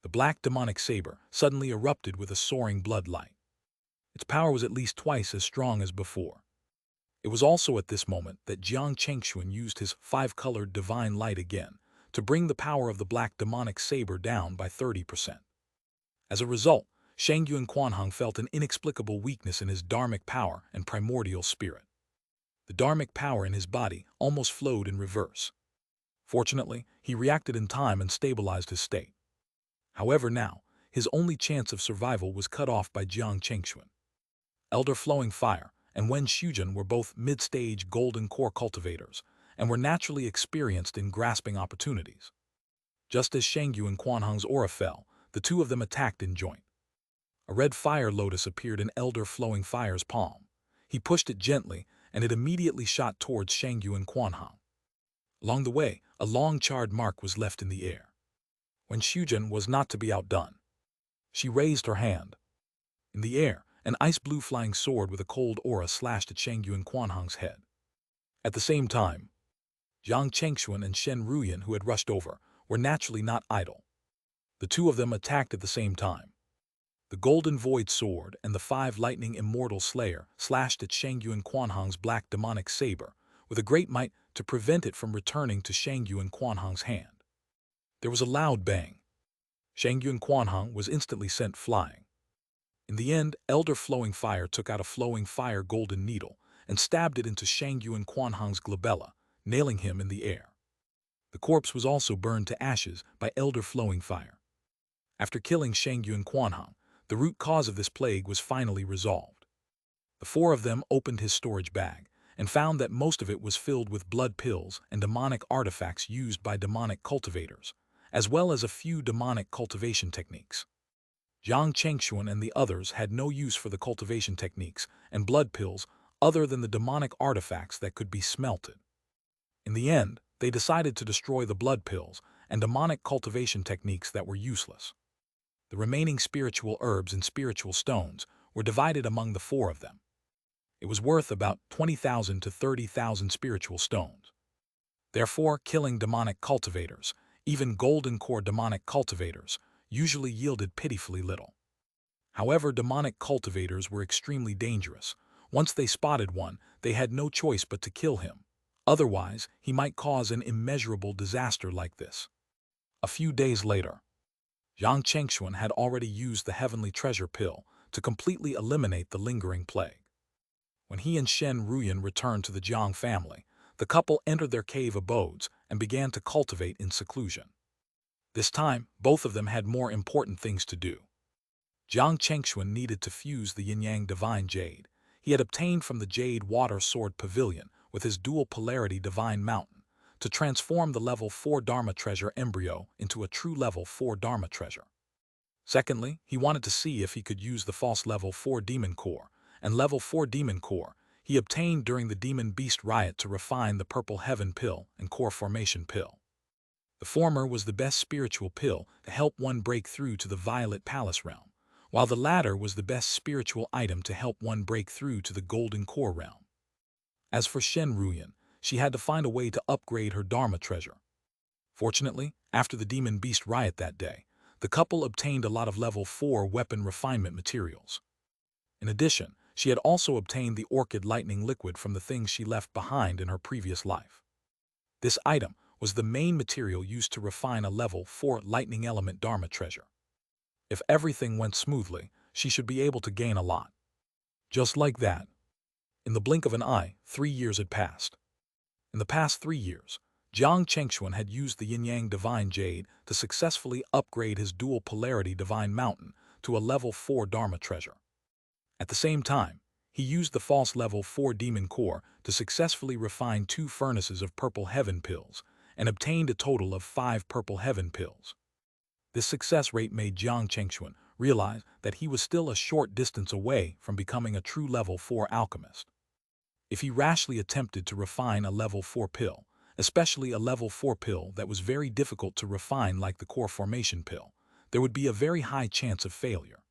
The black demonic saber suddenly erupted with a soaring blood light. Its power was at least twice as strong as before. It was also at this moment that Jiang Chengxuan used his 5-colored divine light again to bring the power of the black demonic saber down by 30%. As a result, Xianxia and Quanhong felt an inexplicable weakness in his dharmic power and primordial spirit. The dharmic power in his body almost flowed in reverse. Fortunately, he reacted in time and stabilized his state. However now, his only chance of survival was cut off by Jiang Chengxuan. Elder Flowing Fire and Wen Shujin were both mid-stage golden core cultivators and were naturally experienced in grasping opportunities. Just as Xianxia and Quanhong's aura fell, the two of them attacked in joint. A red fire lotus appeared in Elder Flowing Fire's palm. He pushed it gently, and it immediately shot towards Xianxia and Quanhong. Along the way, a long charred mark was left in the air. When Shujin was not to be outdone, she raised her hand. In the air, an ice-blue flying sword with a cold aura slashed at Xianxia and Quanhong's head. At the same time, Jiang Chengxuan and Shen Ruyan, who had rushed over, were naturally not idle. The two of them attacked at the same time. The Golden Void Sword and the 5 Lightning Immortal Slayer slashed at Xianxia and Quanhong's black demonic saber with a great might to prevent it from returning to Xianxia and Quanhong's hand. There was a loud bang. Xianxia and Quanhong was instantly sent flying. In the end, Elder Flowing Fire took out a Flowing Fire golden needle and stabbed it into Shangyuan Quanhang's glabella, nailing him in the air. The corpse was also burned to ashes by elder flowing fire. After killing Shangyuan Quanhang, the root cause of this plague was finally resolved. The four of them opened his storage bag and found that most of it was filled with blood pills and demonic artifacts used by demonic cultivators, as well as a few demonic cultivation techniques. Jiang Chengxuan and the others had no use for the cultivation techniques and blood pills other than the demonic artifacts that could be smelted. In the end, they decided to destroy the blood pills and demonic cultivation techniques that were useless. The remaining spiritual herbs and spiritual stones were divided among the four of them. It was worth about 20,000 to 30,000 spiritual stones. Therefore, killing demonic cultivators, even golden core demonic cultivators, usually yielded pitifully little. However, demonic cultivators were extremely dangerous. Once they spotted one, they had no choice but to kill him. Otherwise, he might cause an immeasurable disaster like this. A few days later, Jiang Chengxuan had already used the heavenly treasure pill to completely eliminate the lingering plague. When he and Shen Ruyan returned to the Jiang family, the couple entered their cave abodes and began to cultivate in seclusion. This time, both of them had more important things to do. Jiang Chengxuan needed to fuse the yin-yang divine jade he had obtained from the Jade Water Sword Pavilion with his dual polarity divine mountain to transform the level 4 Dharma treasure embryo into a true level 4 Dharma treasure. Secondly, he wanted to see if he could use the false level 4 demon core and level 4 demon core he obtained during the demon beast riot to refine the purple heaven pill and core formation pill. The former was the best spiritual pill to help one break through to the violet palace realm, while the latter was the best spiritual item to help one break through to the golden core realm. As for Shen Ruyan, she had to find a way to upgrade her Dharma treasure. Fortunately, after the demon beast riot that day, the couple obtained a lot of level 4 weapon refinement materials. In addition, she had also obtained the orchid lightning liquid from the things she left behind in her previous life. This item was the main material used to refine a level 4 lightning element Dharma treasure. If everything went smoothly, she should be able to gain a lot. Just like that. In the blink of an eye, 3 years had passed. In the past 3 years, Jiang Chengxuan had used the yin-yang divine jade to successfully upgrade his dual polarity divine mountain to a level 4 Dharma treasure. At the same time, he used the false level 4 demon core to successfully refine 2 furnaces of purple heaven pills and obtained a total of 5 purple heaven pills. This success rate made Jiang Chengxuan realize that he was still a short distance away from becoming a true level 4 alchemist. If he rashly attempted to refine a level 4 pill, especially a level 4 pill that was very difficult to refine like the core formation pill, there would be a very high chance of failure.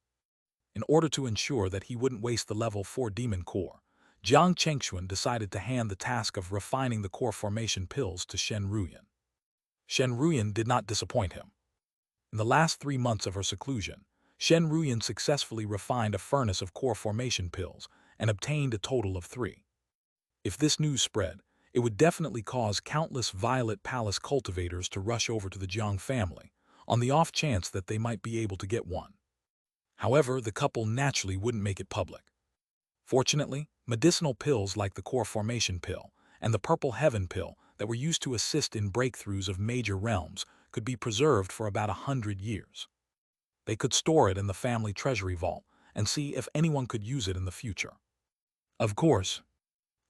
In order to ensure that he wouldn't waste the level 4 demon core, Jiang Chengxuan decided to hand the task of refining the core formation pills to Shen Ruyan. Shen Ruyan did not disappoint him. In the last 3 months of her seclusion, Shen Ruyan successfully refined a furnace of core formation pills and obtained a total of 3. If this news spread, it would definitely cause countless Violet Palace cultivators to rush over to the Jiang family, on the off chance that they might be able to get one. However, the couple naturally wouldn't make it public. Fortunately, medicinal pills like the core formation pill and the purple heaven pill that were used to assist in breakthroughs of major realms could be preserved for about 100 years. They could store it in the family treasury vault and see if anyone could use it in the future. Of course,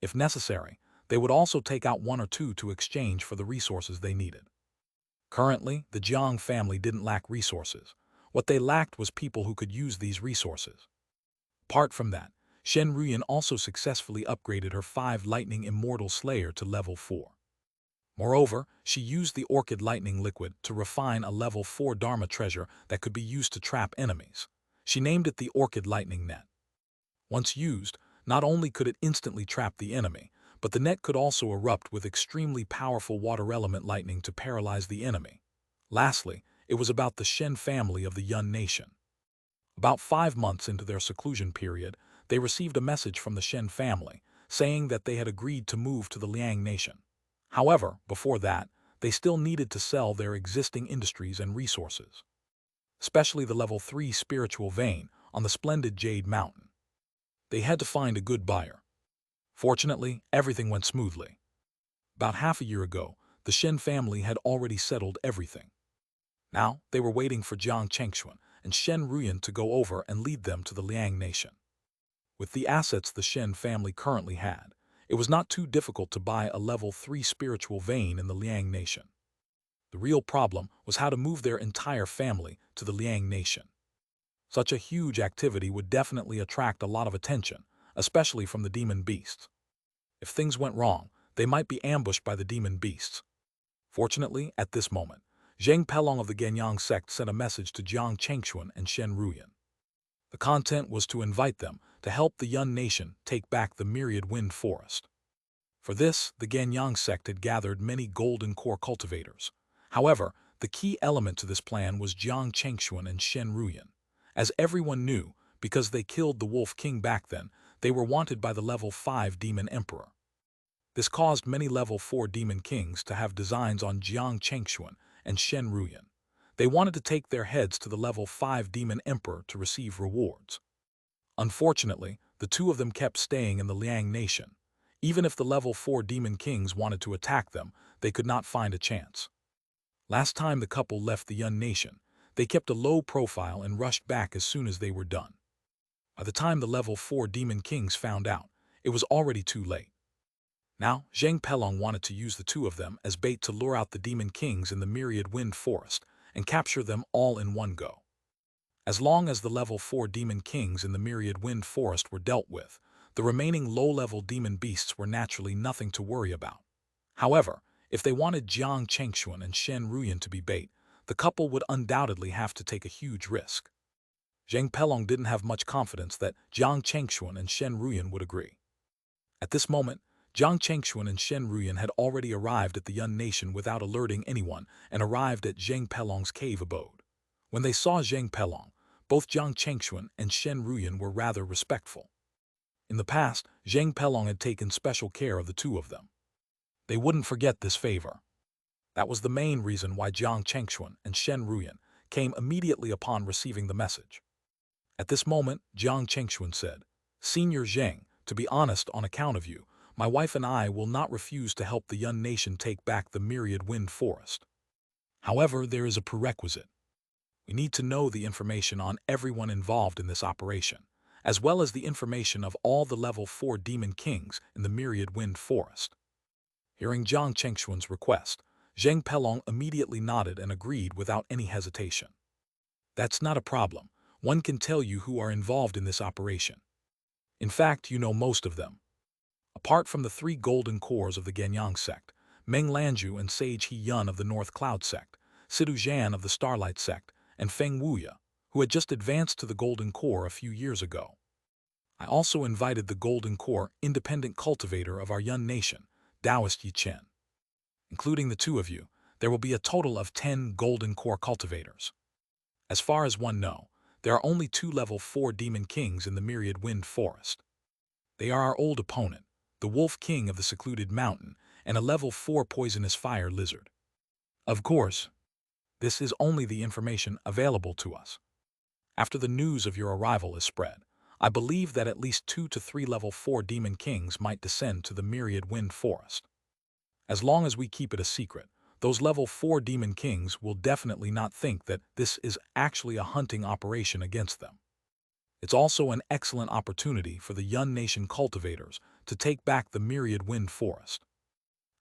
if necessary, they would also take out 1 or 2 to exchange for the resources they needed. Currently, the Jiang family didn't lack resources. What they lacked was people who could use these resources. Apart from that, Shen Ruyan also successfully upgraded her 5 lightning immortal slayer to level 4. Moreover, she used the orchid lightning liquid to refine a level 4 Dharma treasure that could be used to trap enemies. She named it the orchid lightning net. Once used, not only could it instantly trap the enemy, but the net could also erupt with extremely powerful water element lightning to paralyze the enemy. Lastly, it was about the Shen family of the Yun nation. About 5 months into their seclusion period, they received a message from the Shen family, saying that they had agreed to move to the Liang nation. However, before that, they still needed to sell their existing industries and resources, especially the level 3 spiritual vein on the splendid Jade Mountain. They had to find a good buyer. Fortunately, everything went smoothly. About half a year ago, the Shen family had already settled everything. Now, they were waiting for Jiang Chengxuan and Shen Ruyan to go over and lead them to the Liang nation. With the assets the Shen family currently had, it was not too difficult to buy a level 3 spiritual vein in the Liang nation. The real problem was how to move their entire family to the Liang nation. Such a huge activity would definitely attract a lot of attention, especially from the demon beasts. If things went wrong, they might be ambushed by the demon beasts. Fortunately, at this moment, Zheng Pelong of the Ganyang sect sent a message to Jiang Chengxuan and Shen Ruyan. The content was to invite them to help the Yun nation take back the Myriad Wind Forest. For this, the Ganyang sect had gathered many golden core cultivators. However, the key element to this plan was Jiang Chengxuan and Shen Ruyan. As everyone knew, because they killed the Wolf King back then, they were wanted by the level 5 Demon Emperor. This caused many level 4 Demon Kings to have designs on Jiang Chengxuan and Shen Ruyan. They wanted to take their heads to the level 5 Demon Emperor to receive rewards. Unfortunately, the two of them kept staying in the Liang nation. Even if the level 4 Demon Kings wanted to attack them, they could not find a chance. Last time the couple left the Yun nation, they kept a low profile and rushed back as soon as they were done. By the time the level 4 Demon Kings found out, it was already too late. Now, Zheng Pelong wanted to use the two of them as bait to lure out the Demon Kings in the Myriad Wind Forest and capture them all in one go. As long as the level 4 Demon Kings in the Myriad Wind Forest were dealt with, the remaining low-level demon beasts were naturally nothing to worry about. However, if they wanted Jiang Chengxuan and Shen Ruyan to be bait, the couple would undoubtedly have to take a huge risk. Zheng Pelong didn't have much confidence that Jiang Chengxuan and Shen Ruyan would agree. At this moment, Jiang Chengxuan and Shen Ruyan had already arrived at the Yun nation without alerting anyone and arrived at Zheng Pelong's cave abode. When they saw Zheng Pelong, both Jiang Chengxuan and Shen Ruyan were rather respectful. In the past, Zheng Pelong had taken special care of the two of them. They wouldn't forget this favor. That was the main reason why Jiang Chengxuan and Shen Ruyan came immediately upon receiving the message. At this moment, Jiang Chengxuan said, "Senior Zheng, to be honest, on account of you, my wife and I will not refuse to help the Yun nation take back the Myriad Wind Forest. However, there is a prerequisite. We need to know the information on everyone involved in this operation, as well as the information of all the level 4 Demon Kings in the Myriad Wind Forest." Hearing Jiang Chengxuan's request, Zheng Pelong immediately nodded and agreed without any hesitation. "That's not a problem. One can tell you who are involved in this operation. In fact, you know most of them. Apart from the 3 golden cores of the Ganyang sect, Meng Lanju and Sage He Yun of the North Cloud sect, Sidu Zhan of the Starlight sect, and Feng Wuya, who had just advanced to the golden core a few years ago. I also invited the golden core independent cultivator of our Yun nation, Taoist Yi Chen. Including the two of you, there will be a total of 10 golden core cultivators. As far as one knows, there are only 2 level 4 Demon Kings in the Myriad Wind Forest. They are our old opponent, the Wolf King of the Secluded Mountain, and a level 4 Poisonous Fire Lizard. Of course, this is only the information available to us. After the news of your arrival is spread, I believe that at least 2 to 3 level 4 Demon Kings might descend to the Myriad Wind Forest. As long as we keep it a secret, those level 4 Demon Kings will definitely not think that this is actually a hunting operation against them. It's also an excellent opportunity for the Yun Nation cultivators to take back the Myriad Wind Forest."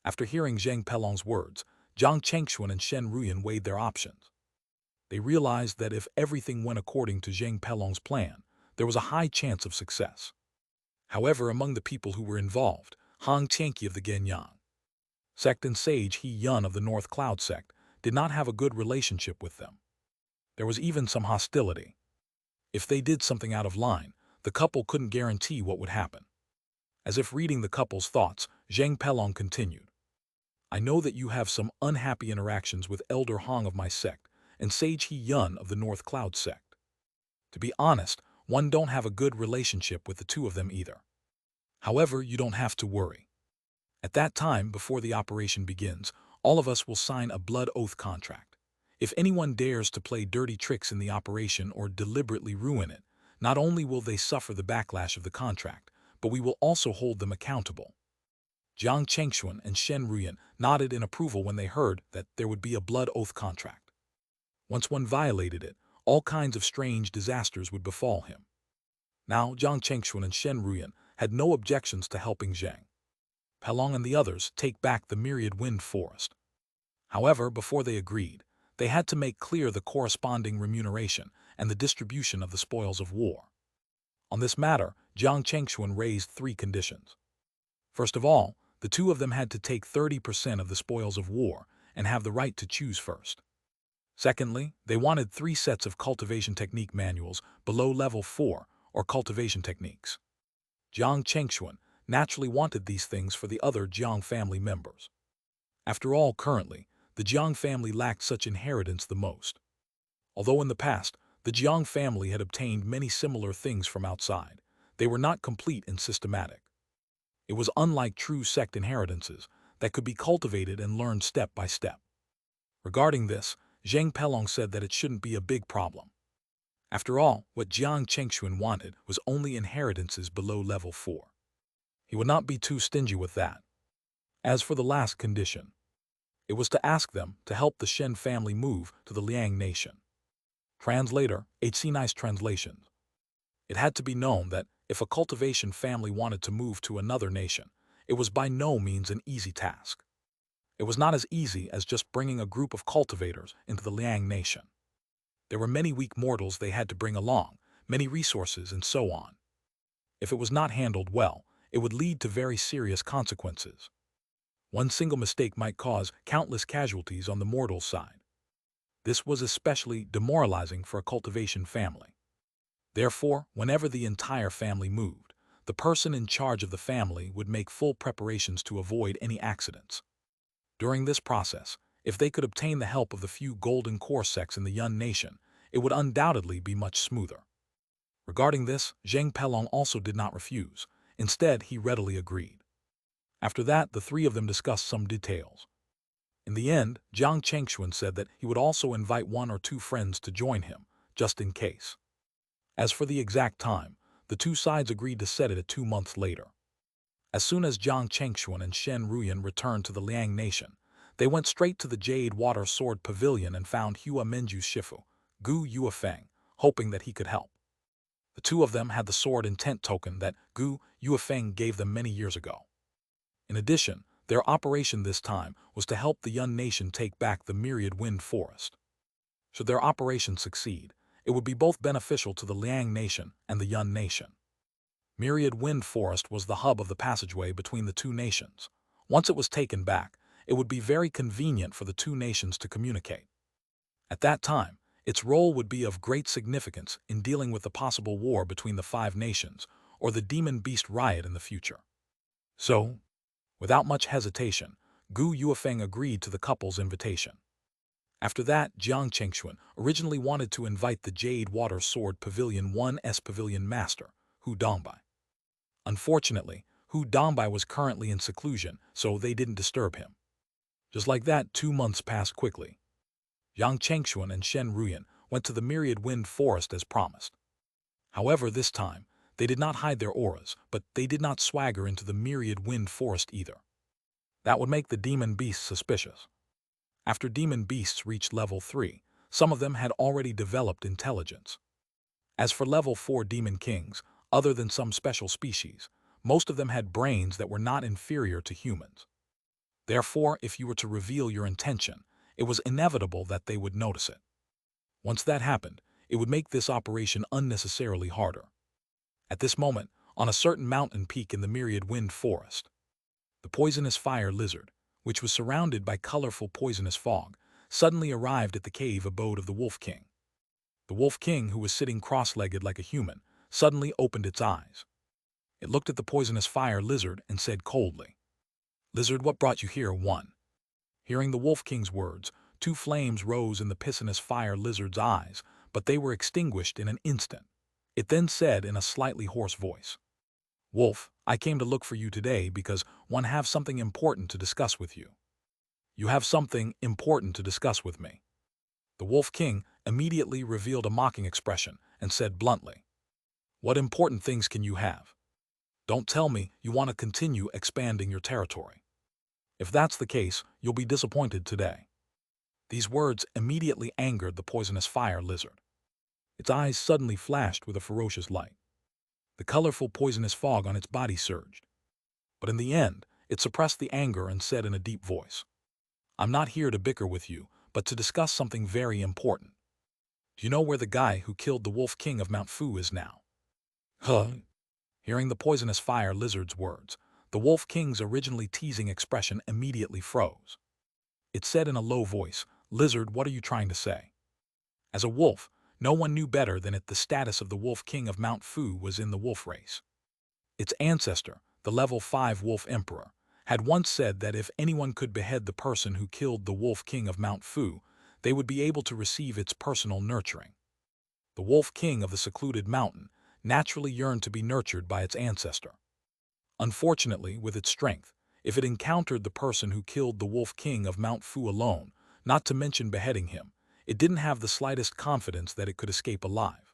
After hearing Zheng Pelong's words, Jiang Chengxuan and Shen Ruyan weighed their options. They realized that if everything went according to Zheng Pelong's plan, there was a high chance of success. However, among the people who were involved, Hang Tianqi of the Ganyang sect and Sage He Yun of the North Cloud sect did not have a good relationship with them. There was even some hostility. If they did something out of line, the couple couldn't guarantee what would happen. As if reading the couple's thoughts, Zheng Pelong continued, "I know that you have some unhappy interactions with Elder Hong of my sect and Sage He Yun of the North Cloud sect. To be honest, one don't have a good relationship with the two of them either. However, you don't have to worry. At that time, before the operation begins, all of us will sign a blood oath contract. If anyone dares to play dirty tricks in the operation or deliberately ruin it, not only will they suffer the backlash of the contract, but we will also hold them accountable. Jiang Chengxuan and Shen Ruyan nodded in approval when they heard that there would be a blood oath contract. Once one violated it, all kinds of strange disasters would befall him. Now Jiang Chengxuan and Shen Ruyan had no objections to helping Zhang Pelong and the others take back the myriad wind forest. However, before they agreed, they had to make clear the corresponding remuneration and the distribution of the spoils of war. On this matter, Jiang Chengxuan raised 3 conditions. First of all, the 2 of them had to take 30% of the spoils of war and have the right to choose first. Secondly, they wanted 3 sets of cultivation technique manuals below level 4 or cultivation techniques. Jiang Chengxuan naturally wanted these things for the other Jiang family members. After all, currently, the Jiang family lacked such inheritance the most. Although in the past, the Jiang family had obtained many similar things from outside, they were not complete and systematic. It was unlike true sect inheritances that could be cultivated and learned step by step. Regarding this, Zhang Pelong said that it shouldn't be a big problem. After all, what Jiang Chengxuan wanted was only inheritances below level 4. He would not be too stingy with that. As for the last condition, it was to ask them to help the Shen family move to the Liang nation. Translator, HC Nice translations. It had to be known that if a cultivation family wanted to move to another nation, it was by no means an easy task. It was not as easy as just bringing a group of cultivators into the Liang nation. There were many weak mortals they had to bring along, many resources, and so on. If it was not handled well, it would lead to very serious consequences. One single mistake might cause countless casualties on the mortal side. This was especially demoralizing for a cultivation family. Therefore, whenever the entire family moved, the person in charge of the family would make full preparations to avoid any accidents. During this process, if they could obtain the help of the few golden core sects in the Yun nation, it would undoubtedly be much smoother. Regarding this, Zhang Pelong also did not refuse. Instead, he readily agreed. After that, the 3 of them discussed some details. In the end, Jiang Chengxuan said that he would also invite 1 or 2 friends to join him, just in case. As for the exact time, the 2 sides agreed to set it at 2 months later. As soon as Jiang Chengxuan and Shen Ruyan returned to the Liang nation, they went straight to the Jade Water Sword Pavilion and found Hua Minju's Shifu, Gu Yuefeng, hoping that he could help. The 2 of them had the sword intent token that Gu Yuefeng gave them many years ago. In addition, their operation this time was to help the Yun nation take back the myriad wind forest. Should their operation succeed, it would be both beneficial to the Liang nation and the Yun nation. Myriad Wind Forest was the hub of the passageway between the 2 nations. Once it was taken back, it would be very convenient for the 2 nations to communicate. At that time, its role would be of great significance in dealing with the possible war between the 5 nations or the demon beast riot in the future. So, without much hesitation, Gu Yuefeng agreed to the couple's invitation. After that, Jiang Chengxuan originally wanted to invite the Jade Water Sword Pavilion 1's Pavilion Master, Hu Dongbai. Unfortunately, Hu Dongbai was currently in seclusion, so they didn't disturb him. Just like that, 2 months passed quickly. Jiang Chengxuan and Shen Ruyan went to the Myriad Wind Forest as promised. However, this time, they did not hide their auras, but they did not swagger into the Myriad Wind Forest either. That would make the demon beasts suspicious. After demon beasts reached level 3, some of them had already developed intelligence. As for level 4 demon kings, other than some special species, most of them had brains that were not inferior to humans. Therefore, if you were to reveal your intention, it was inevitable that they would notice it. Once that happened, it would make this operation unnecessarily harder. At this moment, on a certain mountain peak in the Myriad Wind Forest, the poisonous fire lizard, which was surrounded by colorful poisonous fog, suddenly arrived at the cave abode of the Wolf King. The Wolf King, who was sitting cross-legged like a human, suddenly opened its eyes. It looked at the poisonous fire lizard and said coldly, "Lizard, what brought you here, one?" Hearing the Wolf King's words, 2 flames rose in the poisonous fire lizard's eyes, but they were extinguished in an instant. It then said in a slightly hoarse voice, "Wolf, I came to look for you today because one have something important to discuss with you." "You have something important to discuss with me." The Wolf King immediately revealed a mocking expression and said bluntly, "What important things can you have?" Don't tell me you want to continue expanding your territory. If that's the case, you'll be disappointed today." These words immediately angered the poisonous fire lizard. Its eyes suddenly flashed with a ferocious light. The colorful poisonous fog on its body surged. But in the end, it suppressed the anger and said in a deep voice, "I'm not here to bicker with you, but to discuss something very important. Do you know where the guy who killed the Wolf King of Mount Fu is now?" Huh? Hearing the poisonous fire lizard's words, the Wolf King's originally teasing expression immediately froze. It said in a low voice, "Lizard, what are you trying to say?" As a wolf, no one knew better than it the status of the Wolf King of Mount Fu was in the wolf race. Its ancestor, the level 5 Wolf Emperor, had once said that if anyone could behead the person who killed the Wolf King of Mount Fu, they would be able to receive its personal nurturing. The Wolf King of the secluded mountain naturally yearned to be nurtured by its ancestor. Unfortunately, with its strength, if it encountered the person who killed the Wolf King of Mount Fu alone, not to mention beheading him, it didn't have the slightest confidence that it could escape alive.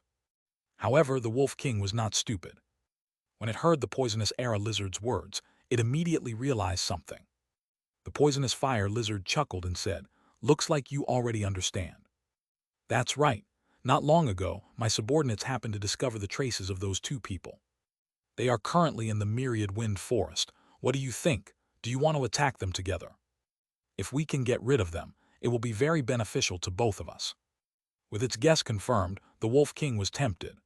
However, the Wolf King was not stupid. When it heard the poisonous era lizard's words, it immediately realized something. The poisonous fire lizard chuckled and said, "Looks like you already understand." "That's right. Not long ago, my subordinates happened to discover the traces of those two people. They are currently in the Myriad Wind Forest. What do you think? Do you want to attack them together? If we can get rid of them, it will be very beneficial to both of us." With its guess confirmed, the Wolf King was tempted.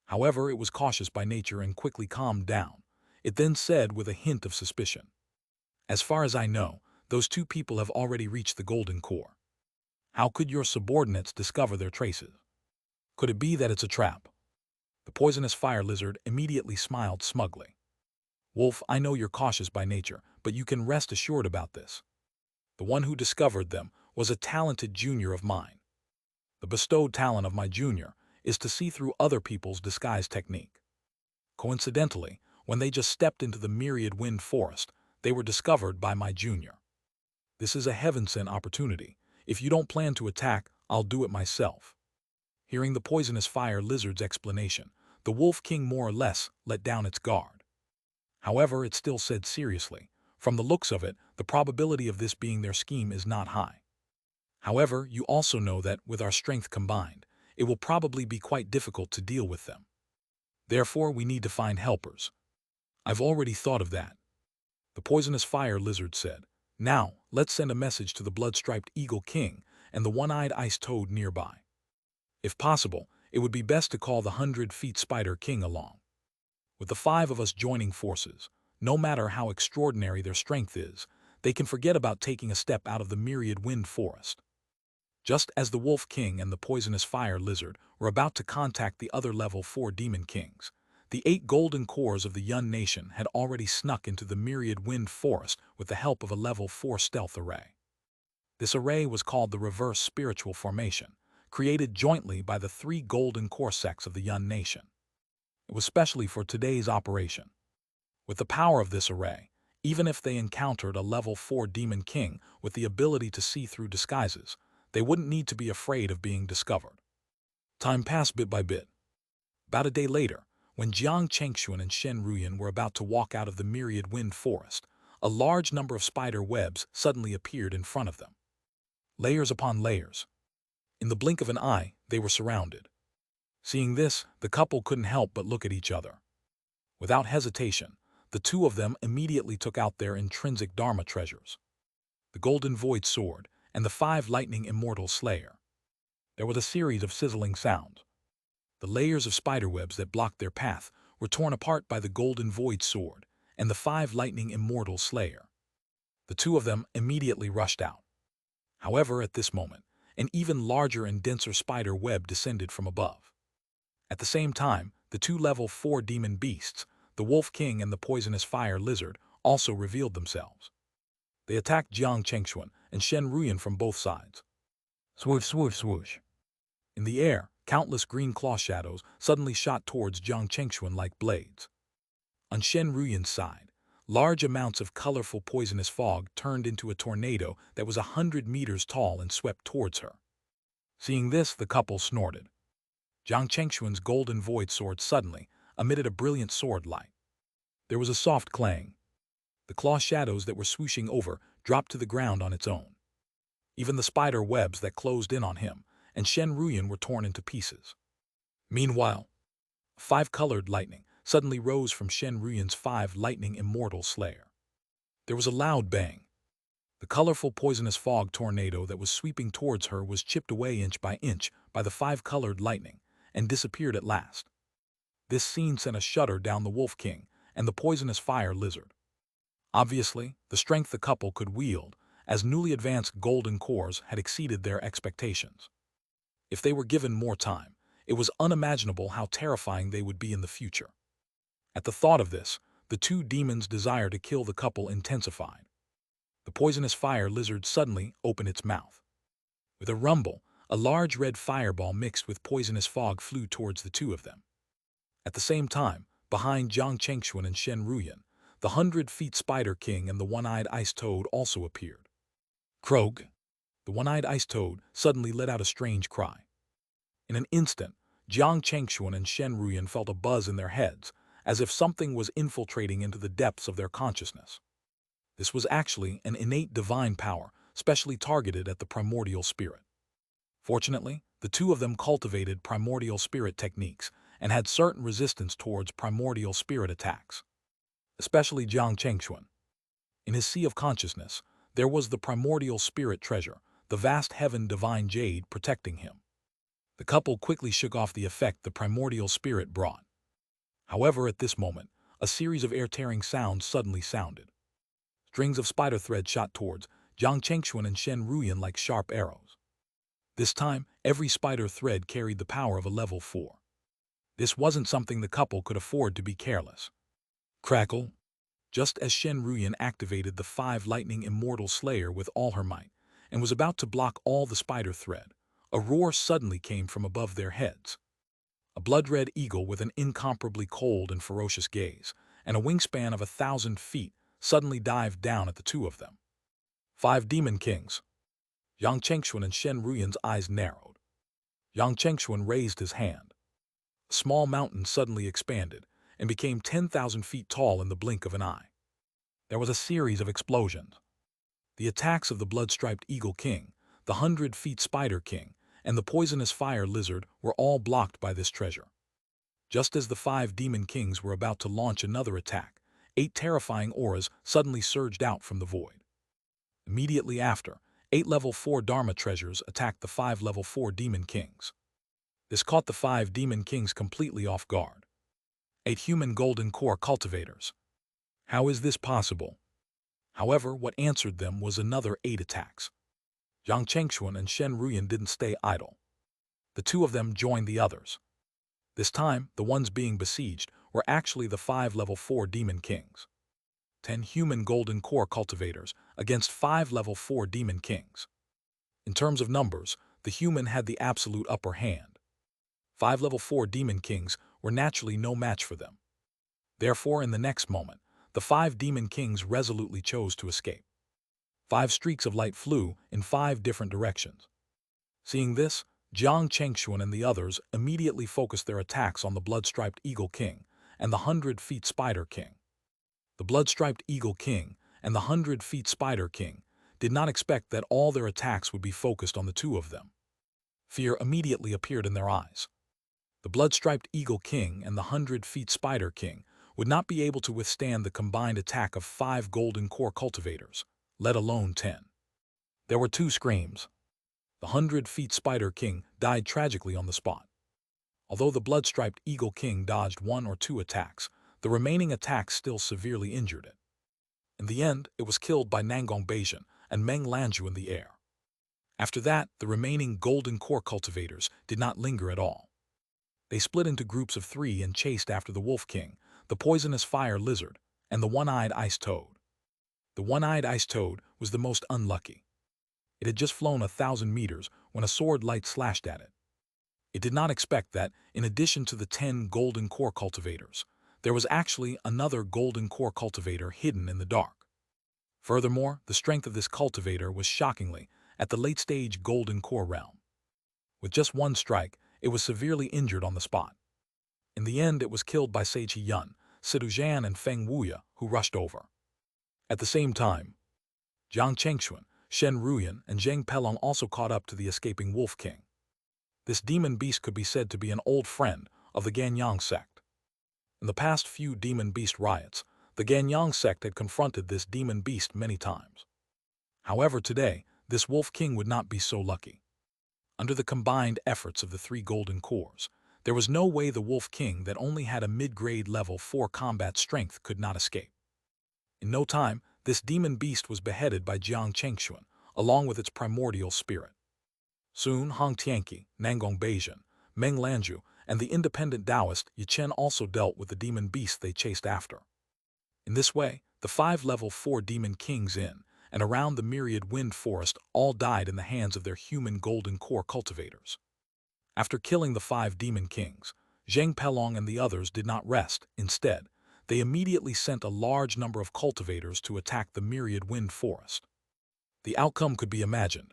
However, it was cautious by nature and quickly calmed down. It then said with a hint of suspicion, "As far as I know, those two people have already reached the Golden Core. How could your subordinates discover their traces? Could it be that it's a trap?" The poisonous fire lizard immediately smiled smugly. "Wolf, I know you're cautious by nature, but you can rest assured about this. The one who discovered them was a talented junior of mine. The bestowed talent of my junior is to see through other people's disguise technique. Coincidentally, when they just stepped into the Myriad Wind Forest, they were discovered by my junior. This is a heaven-sent opportunity. If you don't plan to attack, I'll do it myself." Hearing the poisonous fire lizard's explanation, the Wolf King more or less let down its guard. However, it still said seriously, "From the looks of it, the probability of this being their scheme is not high. However, you also know that, with our strength combined, it will probably be quite difficult to deal with them. Therefore, we need to find helpers." "I've already thought of that," the poisonous fire lizard said. "Now, let's send a message to the blood-striped Eagle King and the one-eyed ice toad nearby. If possible, it would be best to call the 100-feet Spider King along. With the 5 of us joining forces, no matter how extraordinary their strength is, they can forget about taking a step out of the Myriad Wind Forest." Just as the Wolf King and the poisonous fire lizard were about to contact the other level 4 demon kings, the 8 golden cores of the Yun Nation had already snuck into the Myriad Wind Forest with the help of a level 4 stealth array. This array was called the Reverse Spiritual Formation, created jointly by the 3 golden core sects of the Yun Nation. It was specially for today's operation. With the power of this array, even if they encountered a level 4 demon king with the ability to see through disguises, they wouldn't need to be afraid of being discovered. Time passed bit by bit. About a day later, when Jiang Chengxuan and Shen Ruyan were about to walk out of the Myriad Wind Forest, a large number of spider webs suddenly appeared in front of them. Layers upon layers. In the blink of an eye, they were surrounded. Seeing this, the couple couldn't help but look at each other. Without hesitation, the two of them immediately took out their intrinsic Dharma treasures: the Golden Void Sword and the 5 Lightning Immortal Slayer. There was a series of sizzling sounds. The layers of spiderwebs that blocked their path were torn apart by the Golden Void Sword and the 5 Lightning Immortal Slayer. The two of them immediately rushed out. However, at this moment, an even larger and denser spider web descended from above. At the same time, the 2 level 4 demon beasts, the Wolf King and the poisonous fire lizard, also revealed themselves. They attacked Jiang Chengxuan and Shen Ruyan from both sides. Swoosh, swoosh, swoosh. In the air, countless green claw shadows suddenly shot towards Jiang Chengxuan like blades. On Shen Ruyan's side, large amounts of colorful poisonous fog turned into a tornado that was 100 meters tall and swept towards her. Seeing this, the couple snorted. Jiang Chengxuan's golden void sword suddenly emitted a brilliant sword light. There was a soft clang. The claw shadows that were swooshing over dropped to the ground on its own. Even the spider webs that closed in on him and Shen Ruyan were torn into pieces. Meanwhile, 5-colored lightning suddenly rose from Shen Ruyan's 5 lightning immortal slayer. There was a loud bang. The colorful poisonous fog tornado that was sweeping towards her was chipped away inch by the 5-colored lightning and disappeared at last. This scene sent a shudder down the Wolf King and the poisonous fire lizard. Obviously, the strength the couple could wield as newly advanced golden cores had exceeded their expectations. If they were given more time, it was unimaginable how terrifying they would be in the future. At the thought of this, the two demons' desire to kill the couple intensified. The poisonous fire lizard suddenly opened its mouth. With a rumble, a large red fireball mixed with poisonous fog flew towards the two of them. At the same time, behind Jiang Chengxuan and Shen Ruyan, the 100-feet Spider King and the one-eyed Ice Toad also appeared. Krog! The one-eyed Ice Toad suddenly let out a strange cry. In an instant, Jiang Chengxuan and Shen Ruyan felt a buzz in their heads, as if something was infiltrating into the depths of their consciousness. This was actually an innate divine power, specially targeted at the primordial spirit. Fortunately, the two of them cultivated primordial spirit techniques and had certain resistance towards primordial spirit attacks. Especially Jiang Chengxuan. In his sea of consciousness, there was the primordial spirit treasure, the vast heaven divine Jade protecting him. The couple quickly shook off the effect the primordial spirit brought. However, at this moment, a series of air-tearing sounds suddenly sounded. Strings of spider thread shot towards Jiang Chengxuan and Shen Ruyan like sharp arrows. This time, every spider thread carried the power of a level 4. This wasn't something the couple could afford to be careless. Crackle! Just as Shen Ruyan activated the 5 lightning immortal slayer with all her might and was about to block all the spider thread, a roar suddenly came from above their heads. A blood-red eagle with an incomparably cold and ferocious gaze and a wingspan of 1,000 feet suddenly dived down at the two of them. 5 demon kings. Jiang Chengxuan and Shen Ruyan's eyes narrowed. Jiang Chengxuan raised his hand. A small mountain suddenly expanded and became 10,000 feet tall in the blink of an eye. There was a series of explosions. The attacks of the blood-striped Eagle King, the 100-feet Spider King, and the poisonous fire lizard were all blocked by this treasure. Just as the 5 demon kings were about to launch another attack, 8 terrifying auras suddenly surged out from the void. Immediately after, 8 level 4 Dharma treasures attacked the 5 level 4 demon kings. This caught the 5 demon kings completely off guard. 8 human golden core cultivators. How is this possible? However, what answered them was another 8 attacks. Jiang Chengxuan and Shen Ruyan didn't stay idle. The two of them joined the others. This time, the ones being besieged were actually the 5 level 4 demon kings. 10 human golden core cultivators against 5 level 4 demon kings. In terms of numbers, the human had the absolute upper hand. 5 level 4 demon kings were naturally no match for them. Therefore, in the next moment, the 5 demon kings resolutely chose to escape. 5 streaks of light flew in 5 different directions. Seeing this, Jiang Chengxuan and the others immediately focused their attacks on the blood-striped Eagle King and the 100-feet Spider King. The blood-striped Eagle King and the 100-feet Spider King did not expect that all their attacks would be focused on the two of them. Fear immediately appeared in their eyes. The blood-striped Eagle King and the 100-feet Spider King would not be able to withstand the combined attack of 5 golden core cultivators, let alone 10. There were 2 screams. The 100-feet Spider King died tragically on the spot. Although the blood-striped Eagle King dodged 1 or 2 attacks, the remaining attacks still severely injured it. In the end, it was killed by Nangong Beijing and Meng Lanzhu in the air. After that, the remaining golden core cultivators did not linger at all. They split into groups of 3 and chased after the Wolf King, the poisonous fire lizard, and the one-eyed ice toad. The one-eyed ice toad was the most unlucky. It had just flown 1,000 meters when a sword light slashed at it. It did not expect that, in addition to the 10 golden core cultivators, there was actually another golden core cultivator hidden in the dark. Furthermore, the strength of this cultivator was shockingly at the late-stage golden core realm. With just 1 strike, it was severely injured on the spot. In the end, it was killed by Sage Yun, Sidu Zhan and Feng Wuya, who rushed over. At the same time, Jiang Chengxuan, Shen Ruyan, and Zheng Pelong also caught up to the escaping Wolf King. This demon beast could be said to be an old friend of the Ganyang sect. In the past few demon beast riots, the Ganyang sect had confronted this demon beast many times. However, today, this Wolf King would not be so lucky. Under the combined efforts of the three golden cores, there was no way the Wolf King that only had a mid-grade level 4 combat strength could not escape. In no time, this demon beast was beheaded by Jiang Chengxuan, along with its primordial spirit. Soon, Hong Tianqi, Nangong Beijing, Meng Lanju, and the independent Taoist Yichen also dealt with the demon beast they chased after. In this way, the 5 level 4 demon kings in and around the myriad wind forest all died in the hands of their human golden core cultivators. After killing the 5 demon kings, Zheng Pelong and the others did not rest. Instead, they immediately sent a large number of cultivators to attack the myriad wind forest. The outcome could be imagined.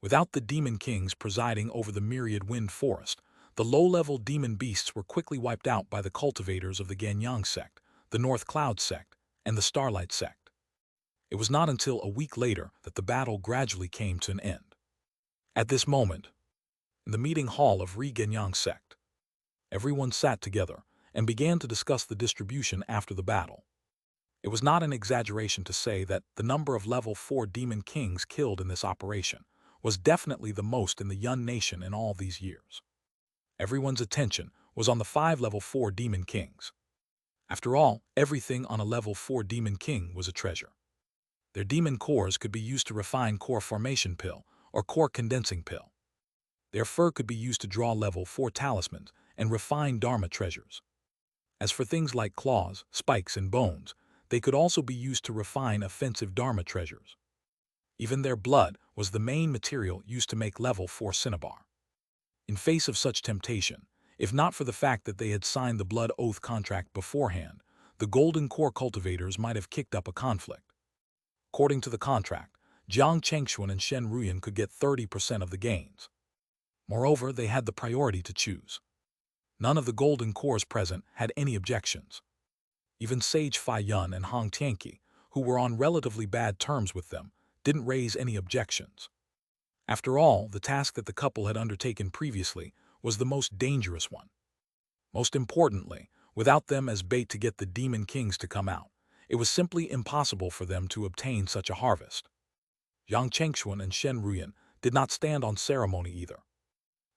Without the demon kings presiding over the myriad wind forest, the low-level demon beasts were quickly wiped out by the cultivators of the Ganyang sect, the North Cloud sect, and the Starlight sect. It was not until a week later that the battle gradually came to an end. At this moment, in the meeting hall of Ganyang sect, everyone sat together and began to discuss the distribution after the battle. It was not an exaggeration to say that the number of level 4 demon kings killed in this operation was definitely the most in the Yun nation in all these years. Everyone's attention was on the 5 level 4 demon kings. After all, everything on a level 4 demon king was a treasure. Their demon cores could be used to refine core formation pill or core condensing pill. Their fur could be used to draw level 4 talismans and refine dharma treasures. As for things like claws, spikes, and bones, they could also be used to refine offensive dharma treasures. Even their blood was the main material used to make level 4 cinnabar. In face of such temptation, if not for the fact that they had signed the blood oath contract beforehand, the golden core cultivators might have kicked up a conflict. According to the contract, Jiang Chengxuan and Shen Ruyan could get 30% of the gains. Moreover, they had the priority to choose. None of the golden cores present had any objections. Even Sage Fai Yun and Hong Tianqi, who were on relatively bad terms with them, didn't raise any objections. After all, the task that the couple had undertaken previously was the most dangerous one. Most importantly, without them as bait to get the demon kings to come out, it was simply impossible for them to obtain such a harvest. Jiang Chengxuan and Shen Ruyan did not stand on ceremony either.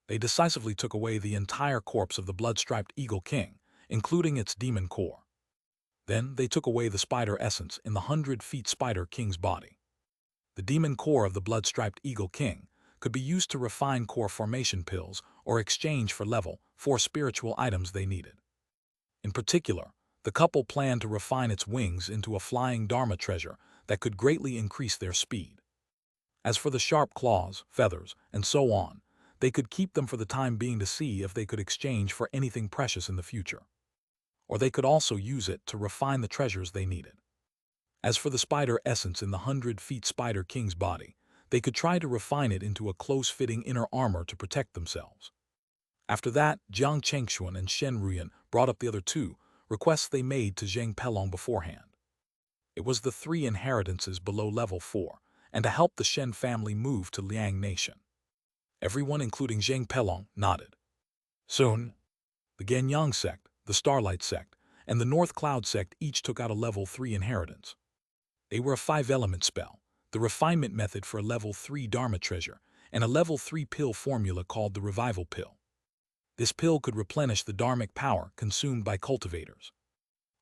They decisively took away the entire corpse of the blood-striped Eagle King, including its demon core. Then they took away the spider essence in the 100-feet Spider King's body. The demon core of the blood-striped Eagle King could be used to refine core formation pills or exchange for level 4 spiritual items they needed. In particular, the couple planned to refine its wings into a flying dharma treasure that could greatly increase their speed. As for the sharp claws, feathers, and so on, they could keep them for the time being to see if they could exchange for anything precious in the future. Or they could also use it to refine the treasures they needed. As for the spider essence in the 100-feet Spider King's body, they could try to refine it into a close-fitting inner armor to protect themselves. After that, Jiang Chengxuan and Shen Ruyan brought up the other 2 requests they made to Zheng Pelong beforehand. It was the 3 inheritances below level 4, and to help the Shen family move to Liang Nation. Everyone, including Zheng Pelong, nodded. Soon, the Ganyang sect, the Starlight sect, and the North Cloud sect each took out a level 3 inheritance. They were a 5-element spell, the refinement method for a level 3 Dharma treasure, and a level 3 pill formula called the Revival Pill. This pill could replenish the dharmic power consumed by cultivators.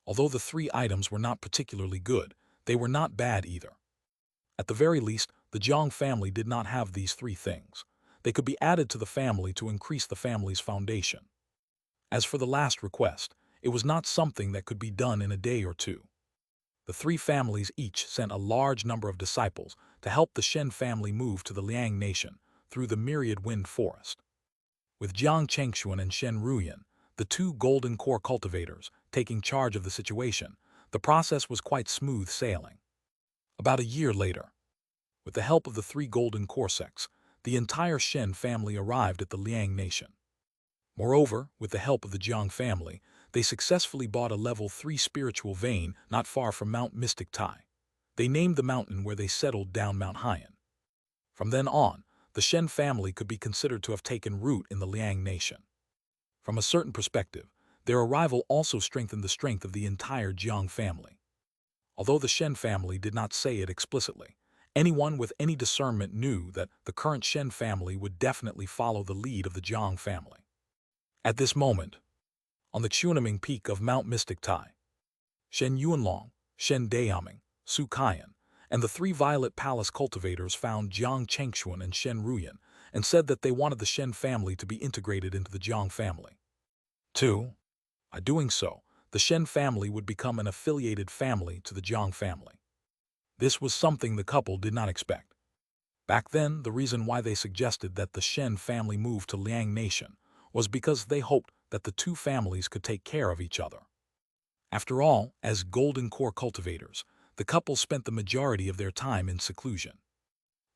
Although the 3 items were not particularly good, they were not bad either. At the very least, the Jiang family did not have these 3 things. They could be added to the family to increase the family's foundation. As for the last request, it was not something that could be done in a day or 2. The 3 families each sent a large number of disciples to help the Shen family move to the Liang Nation through the myriad wind forest. With Jiang Chengxuan and Shen Ruyan, the 2 golden core cultivators, taking charge of the situation, the process was quite smooth sailing. About a year later, with the help of the 3 golden core sects, the entire Shen family arrived at the Liang Nation. Moreover, with the help of the Jiang family, they successfully bought a level 3 spiritual vein not far from Mount Mystic Tai. They named the mountain where they settled down Mount Haiyan. From then on, the Shen family could be considered to have taken root in the Liang nation. From a certain perspective, their arrival also strengthened the strength of the entire Jiang family. Although the Shen family did not say it explicitly, anyone with any discernment knew that the current Shen family would definitely follow the lead of the Jiang family. At this moment, on the Qunaming peak of Mount Mystic Tai, Shen Yuanlong, Shen Dayaming, Su Kaiyan, and the 3 Violet Palace cultivators found Jiang Chengxuan and Shen Ruyan and said that they wanted the Shen family to be integrated into the Jiang family. 2. By doing so, the Shen family would become an affiliated family to the Jiang family. This was something the couple did not expect. Back then, the reason why they suggested that the Shen family move to Liang Nation was because they hoped that the two families could take care of each other. After all, as Golden Core cultivators, the couple spent the majority of their time in seclusion.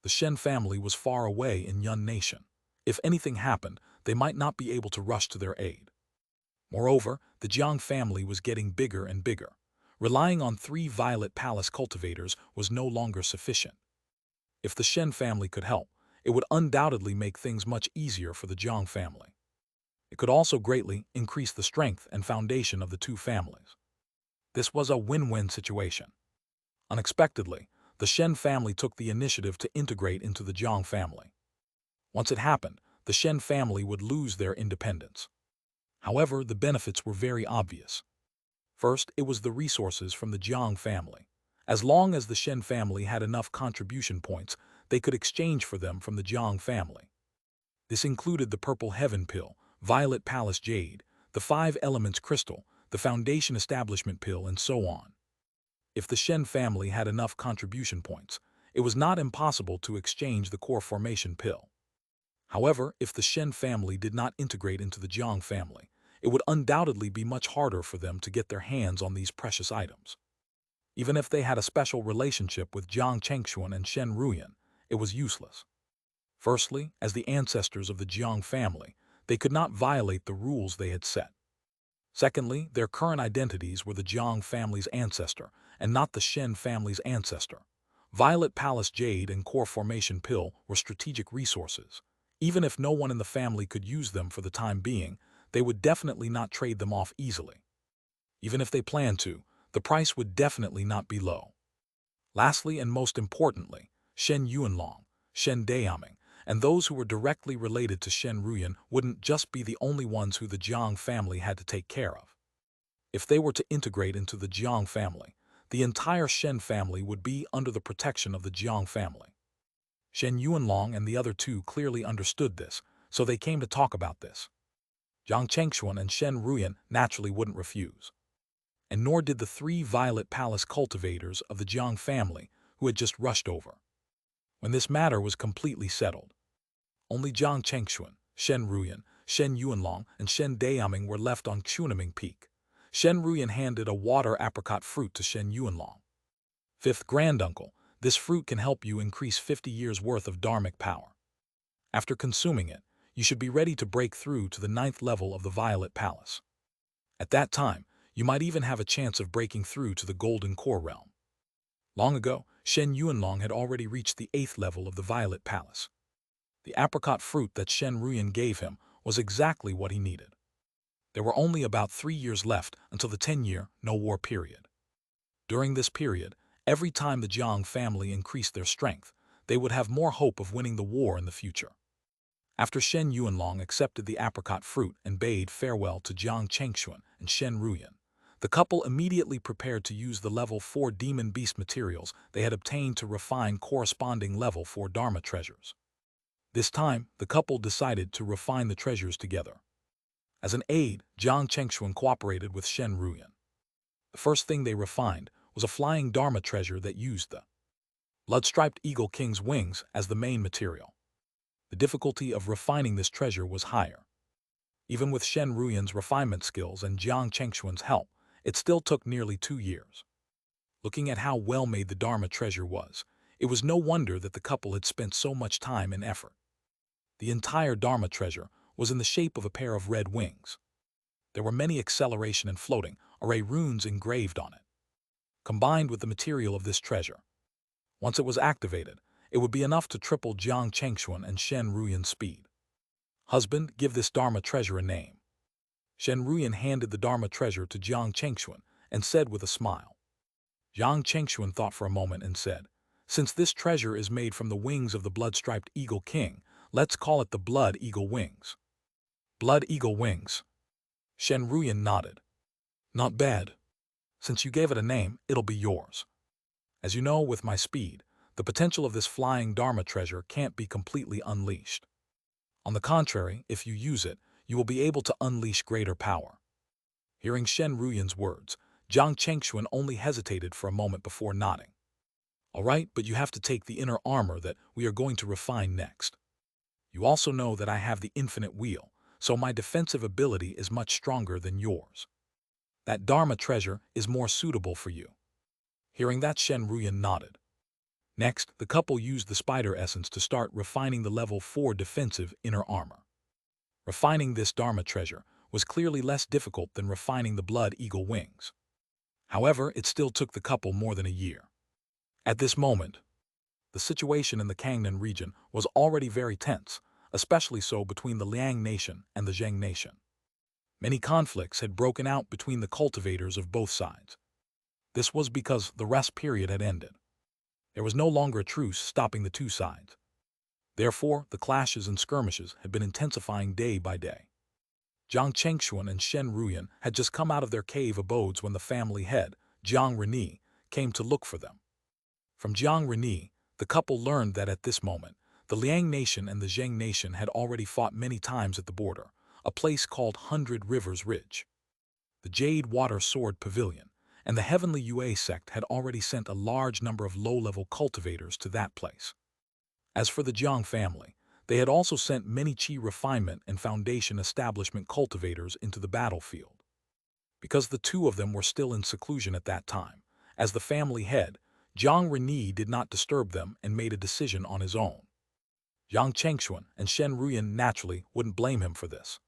The Shen family was far away in Yun Nation. If anything happened, they might not be able to rush to their aid. Moreover, the Jiang family was getting bigger and bigger. Relying on 3 Violet Palace cultivators was no longer sufficient. If the Shen family could help, it would undoubtedly make things much easier for the Jiang family. It could also greatly increase the strength and foundation of the two families. This was a win-win situation. Unexpectedly, the Shen family took the initiative to integrate into the Jiang family. Once it happened, the Shen family would lose their independence. However, the benefits were very obvious. First, it was the resources from the Jiang family. As long as the Shen family had enough contribution points, they could exchange for them from the Jiang family. This included the Purple Heaven Pill, Violet Palace Jade, the 5 Elements Crystal, the Foundation Establishment Pill, and so on. If the Shen family had enough contribution points, it was not impossible to exchange the Core Formation Pill. However, if the Shen family did not integrate into the Jiang family, it would undoubtedly be much harder for them to get their hands on these precious items. Even if they had a special relationship with Jiang Chengxuan and Shen Ruyan, it was useless. Firstly, as the ancestors of the Jiang family, they could not violate the rules they had set. Secondly, their current identities were the Jiang family's ancestor and not the Shen family's ancestor. Violet Palace Jade and Core Formation Pill were strategic resources. Even if no one in the family could use them for the time being, they would definitely not trade them off easily. Even if they planned to, the price would definitely not be low. Lastly, and most importantly, Shen Yuanlong, Shen Dayaming, and those who were directly related to Shen Ruyan wouldn't just be the only ones who the Jiang family had to take care of. If they were to integrate into the Jiang family, the entire Shen family would be under the protection of the Jiang family. Shen Yuanlong and the other two clearly understood this, so they came to talk about this. Jiang Chengxuan and Shen Ruyan naturally wouldn't refuse. And nor did the 3 Violet Palace cultivators of the Jiang family who had just rushed over. When this matter was completely settled, only Jiang Chengxuan, Shen Ruyan, Shen Yuanlong, and Shen Dayaming were left on Qunaming Peak. Shen Ruyan handed a water apricot fruit to Shen Yuanlong. 5th Granduncle, this fruit can help you increase 50 years' worth of dharmic power. After consuming it, you should be ready to break through to the 9th level of the Violet Palace. At that time, you might even have a chance of breaking through to the Golden Core realm. Long ago, Shen Yuanlong had already reached the 8th level of the Violet Palace. The apricot fruit that Shen Ruyan gave him was exactly what he needed. There were only about 3 years left until the 10-year no-war period. During this period, every time the Jiang family increased their strength, they would have more hope of winning the war in the future. After Shen Yuanlong accepted the apricot fruit and bade farewell to Jiang Chengxuan and Shen Ruyan, the couple immediately prepared to use the level 4 demon beast materials they had obtained to refine corresponding level 4 Dharma treasures. This time, the couple decided to refine the treasures together. As an aid, Jiang Chengxuan cooperated with Shen Ruyan. The first thing they refined was a flying Dharma treasure that used the blood-striped eagle king's wings as the main material. The difficulty of refining this treasure was higher. Even with Shen Ruyan's refinement skills and Jiang Chengxuan's help, it still took nearly 2 years. Looking at how well-made the Dharma treasure was, it was no wonder that the couple had spent so much time and effort. The entire Dharma treasure was in the shape of a pair of red wings. There were many acceleration and floating array runes engraved on it. Combined with the material of this treasure, once it was activated, it would be enough to triple Jiang Chengxuan and Shen Ruyan's speed. Husband, give this Dharma treasure a name. Shen Ruyan handed the Dharma treasure to Jiang Chengxuan and said with a smile. Jiang Chengxuan thought for a moment and said, since this treasure is made from the wings of the blood-striped eagle king, let's call it the Blood Eagle Wings. Blood Eagle Wings. Shen Ruyan nodded. Not bad. Since you gave it a name, it'll be yours. As you know, with my speed, the potential of this flying Dharma treasure can't be completely unleashed. On the contrary, if you use it, you will be able to unleash greater power. Hearing Shen Ruyan's words, Jiang Chengxuan only hesitated for a moment before nodding. All right, but you have to take the inner armor that we are going to refine next. You also know that I have the infinite wheel, so my defensive ability is much stronger than yours. That Dharma treasure is more suitable for you. Hearing that, Shen Ruyan nodded. Next, the couple used the spider essence to start refining the level 4 defensive inner armor. Refining this Dharma treasure was clearly less difficult than refining the Blood Eagle Wings. However, it still took the couple more than a year. At this moment, the situation in the Kangnan region was already very tense, especially so between the Liang nation and the Zheng nation. Many conflicts had broken out between the cultivators of both sides. This was because the rest period had ended. There was no longer a truce stopping the two sides. Therefore, the clashes and skirmishes had been intensifying day by day. Jiang Chengxuan and Shen Ruyan had just come out of their cave abodes when the family head, Jiang Reni, came to look for them. From Jiang Reni, the couple learned that at this moment, the Liang nation and the Zheng nation had already fought many times at the border, a place called 100 Rivers Ridge. The Jade Water Sword Pavilion and the Heavenly Yue sect had already sent a large number of low-level cultivators to that place. As for the Jiang family, they had also sent many Qi refinement and foundation establishment cultivators into the battlefield. Because the two of them were still in seclusion at that time, as the family head, Jiang Reni did not disturb them and made a decision on his own. Jiang Chengxuan and Shen Ruyan naturally wouldn't blame him for this.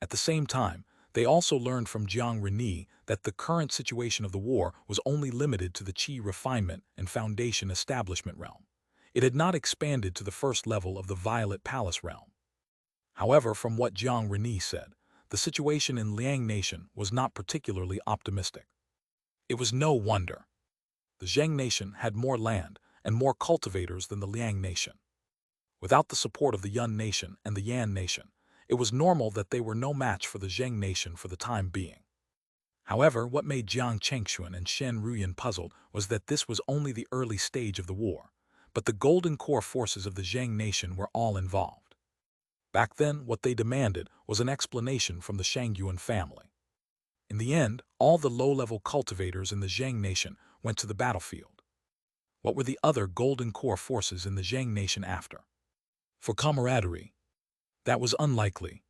At the same time, they also learned from Jiang Reni that the current situation of the war was only limited to the Qi refinement and foundation establishment realm. It had not expanded to the first level of the Violet Palace realm. However, from what Jiang Reni said, the situation in Liang Nation was not particularly optimistic. It was no wonder. The Zheng Nation had more land and more cultivators than the Liang Nation. Without the support of the Yun Nation and the Yan Nation, it was normal that they were no match for the Zheng Nation for the time being. However, what made Jiang Chengxuan and Shen Ruyan puzzled was that this was only the early stage of the war, but the Golden Core forces of the Zheng Nation were all involved. Back then, what they demanded was an explanation from the Shangyuan family. In the end, all the low-level cultivators in the Zheng Nation went to the battlefield. What were the other Golden Core forces in the Zheng Nation after? For camaraderie, that was unlikely.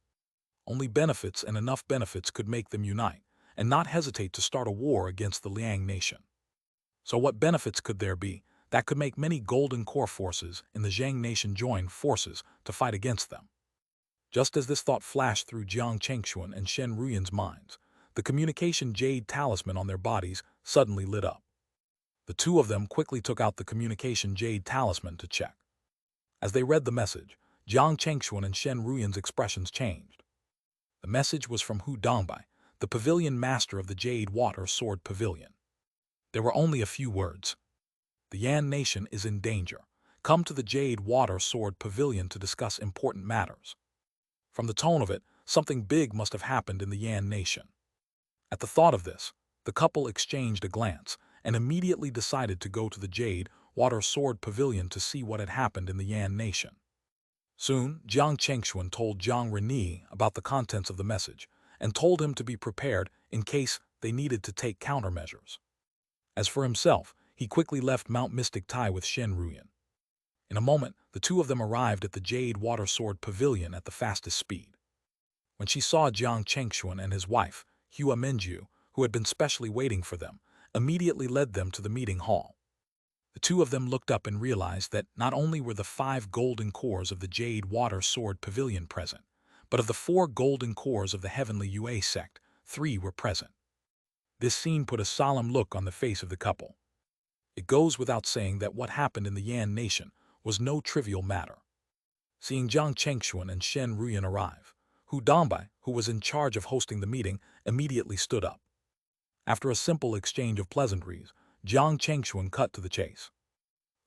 Only benefits and enough benefits could make them unite, and not hesitate to start a war against the Liang Nation. So what benefits could there be that could make many Golden Core forces in the Zheng Nation join forces to fight against them? Just as this thought flashed through Jiang Chengxuan and Shen Ruyan's minds, the communication Jade talisman on their bodies suddenly lit up. The two of them quickly took out the communication Jade talisman to check. As they read the message, Jiang Chengxuan and Shen Ruyan's expressions changed. The message was from Hu Dongbai, the pavilion master of the Jade Water Sword Pavilion. There were only a few words. The Yan Nation is in danger. Come to the Jade Water Sword Pavilion to discuss important matters. From the tone of it, something big must have happened in the Yan Nation. At the thought of this, the couple exchanged a glance and immediately decided to go to the Jade Water Sword Pavilion to see what had happened in the Yan Nation. Soon, Jiang Chengxuan told Jiang Reni about the contents of the message and told him to be prepared in case they needed to take countermeasures. As for himself, he quickly left Mount Mystic Tai with Shen Ruyan. In a moment, the two of them arrived at the Jade Water Sword Pavilion at the fastest speed. When she saw Jiang Chengxuan and his wife, Hua Menju, who had been specially waiting for them, immediately led them to the meeting hall. The two of them looked up and realized that not only were the 5 golden cores of the Jade Water Sword Pavilion present, But of the 4 golden cores of the heavenly Yue sect, 3 were present. This scene put a solemn look on the face of the couple. It goes without saying that what happened in the Yan nation was no trivial matter. Seeing Jiang Chengxuan and Shen Ruyan arrive, Hu Dongbei, who was in charge of hosting the meeting, immediately stood up. After a simple exchange of pleasantries, Jiang Chengxuan cut to the chase.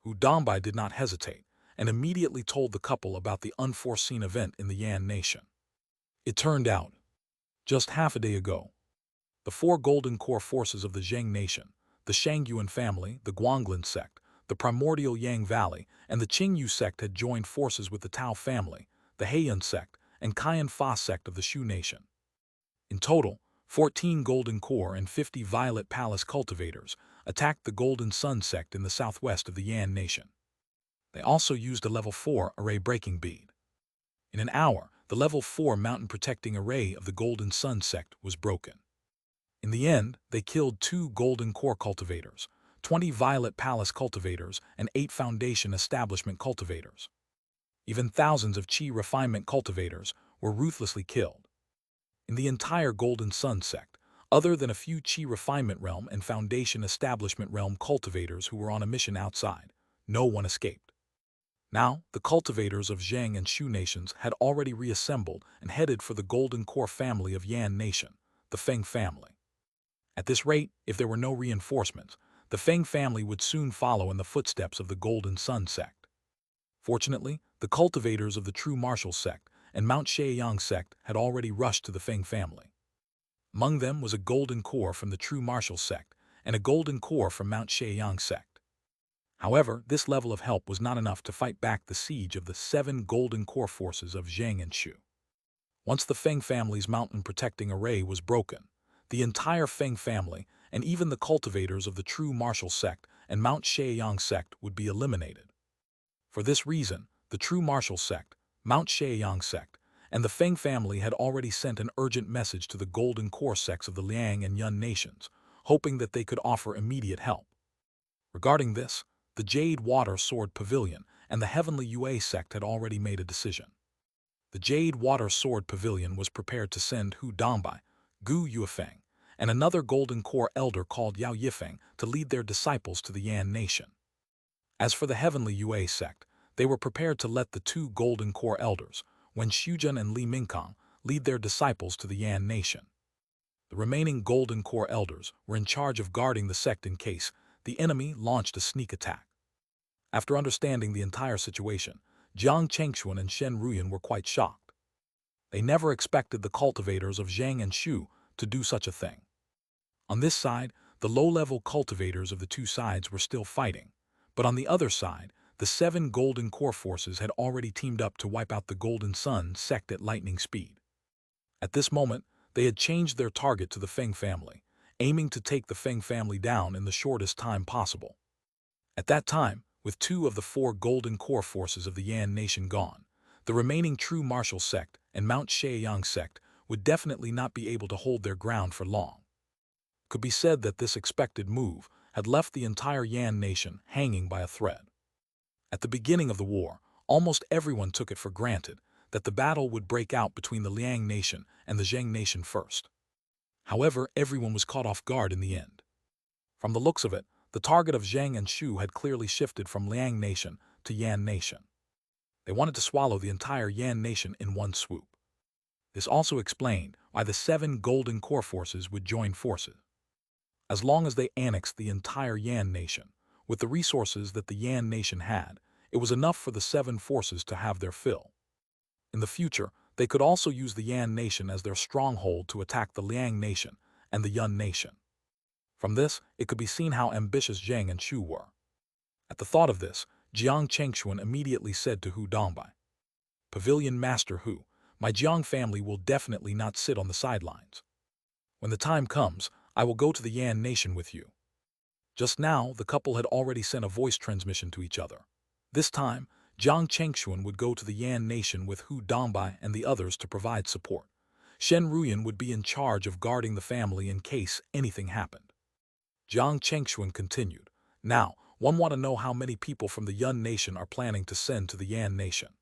Hu Dongbei did not hesitate, and immediately told the couple about the unforeseen event in the Yan nation. It turned out, just half a day ago, the 4 golden core forces of the Zheng nation, the Shangyuan family, the Guanglin sect, the primordial Yang Valley, and the Qingyu sect had joined forces with the Tao family, the Heian sect, and Cayenne Fa sect of the Shu nation. In total, 14 golden core and 50 violet palace cultivators attacked the Golden Sun sect in the southwest of the Yan nation. They also used a level 4 array breaking bead. In an hour, the level 4 mountain protecting array of the Golden Sun sect was broken. In the end, they killed 2 golden core cultivators, 20 violet palace cultivators, and 8 foundation establishment cultivators. Even thousands of Qi refinement cultivators were ruthlessly killed. In the entire Golden Sun sect, other than a few Qi refinement realm and foundation establishment realm cultivators who were on a mission outside, no one escaped. Now, the cultivators of Zheng and Shu nations had already reassembled and headed for the golden core family of Yan nation, the Feng family. At this rate, if there were no reinforcements, the Feng family would soon follow in the footsteps of the Golden Sun sect. Fortunately, the cultivators of the True Martial sect and Mount Xianxia sect had already rushed to the Feng family. Among them was a golden core from the True Martial sect and a golden core from Mount Xianxia sect. However, this level of help was not enough to fight back the siege of the 7 golden core forces of Zheng and Shu. Once the Feng family's mountain protecting array was broken, the entire Feng family and even the cultivators of the True Martial sect and Mount Xianxia sect would be eliminated. For this reason, the True Martial sect, Mount Xianxia sect, and the Feng family had already sent an urgent message to the golden core sects of the Liang and Yun nations, hoping that they could offer immediate help. Regarding this, the Jade Water Sword Pavilion and the Heavenly Yue sect had already made a decision. The Jade Water Sword Pavilion was prepared to send Hu Dongbei, Gu Yuefeng, and another golden core elder called Yao Yifeng to lead their disciples to the Yan nation. As for the Heavenly Yue sect, they were prepared to let the 2 golden core elders, Wen Shujun and Li Mingkong, lead their disciples to the Yan nation. The remaining golden core elders were in charge of guarding the sect in case the enemy launched a sneak attack. After understanding the entire situation, Jiang Chengxuan and Shen Ruyan were quite shocked. They never expected the cultivators of Zheng and Shu to do such a thing. On this side, the low-level cultivators of the 2 sides were still fighting, but on the other side, the 7 golden core forces had already teamed up to wipe out the Golden Sun sect at lightning speed. At this moment, they had changed their target to the Feng family, aiming to take the Feng family down in the shortest time possible. At that time, with 2 of the 4 golden core forces of the Yan nation gone, the remaining True Martial sect and Mount Xianxia sect would definitely not be able to hold their ground for long. It could be said that this expected move had left the entire Yan nation hanging by a thread. At the beginning of the war, almost everyone took it for granted that the battle would break out between the Liang nation and the Zheng nation first. However, everyone was caught off guard in the end. From the looks of it, the target of Zheng and Shu had clearly shifted from Liang nation to Yan nation. They wanted to swallow the entire Yan nation in one swoop. This also explained why the 7 golden core forces would join forces. As long as they annexed the entire Yan nation, with the resources that the Yan nation had, it was enough for the 7 forces to have their fill. In the future, they could also use the Yan nation as their stronghold to attack the Liang nation and the Yun nation. From this, it could be seen how ambitious Zheng and Shu were. At the thought of this, Jiang Chengxuan immediately said to Hu Dongbei, "Pavilion Master Hu, my Jiang family will definitely not sit on the sidelines. When the time comes, I will go to the Yan nation with you." Just now, the couple had already sent a voice transmission to each other. This time, Jiang Chengxuan would go to the Yan nation with Hu Dongbei and the others to provide support. Shen Ruyan would be in charge of guarding the family in case anything happened. Jiang Chengxuan continued, "Now, one want to know how many people from the Yun nation are planning to send to the Yan nation.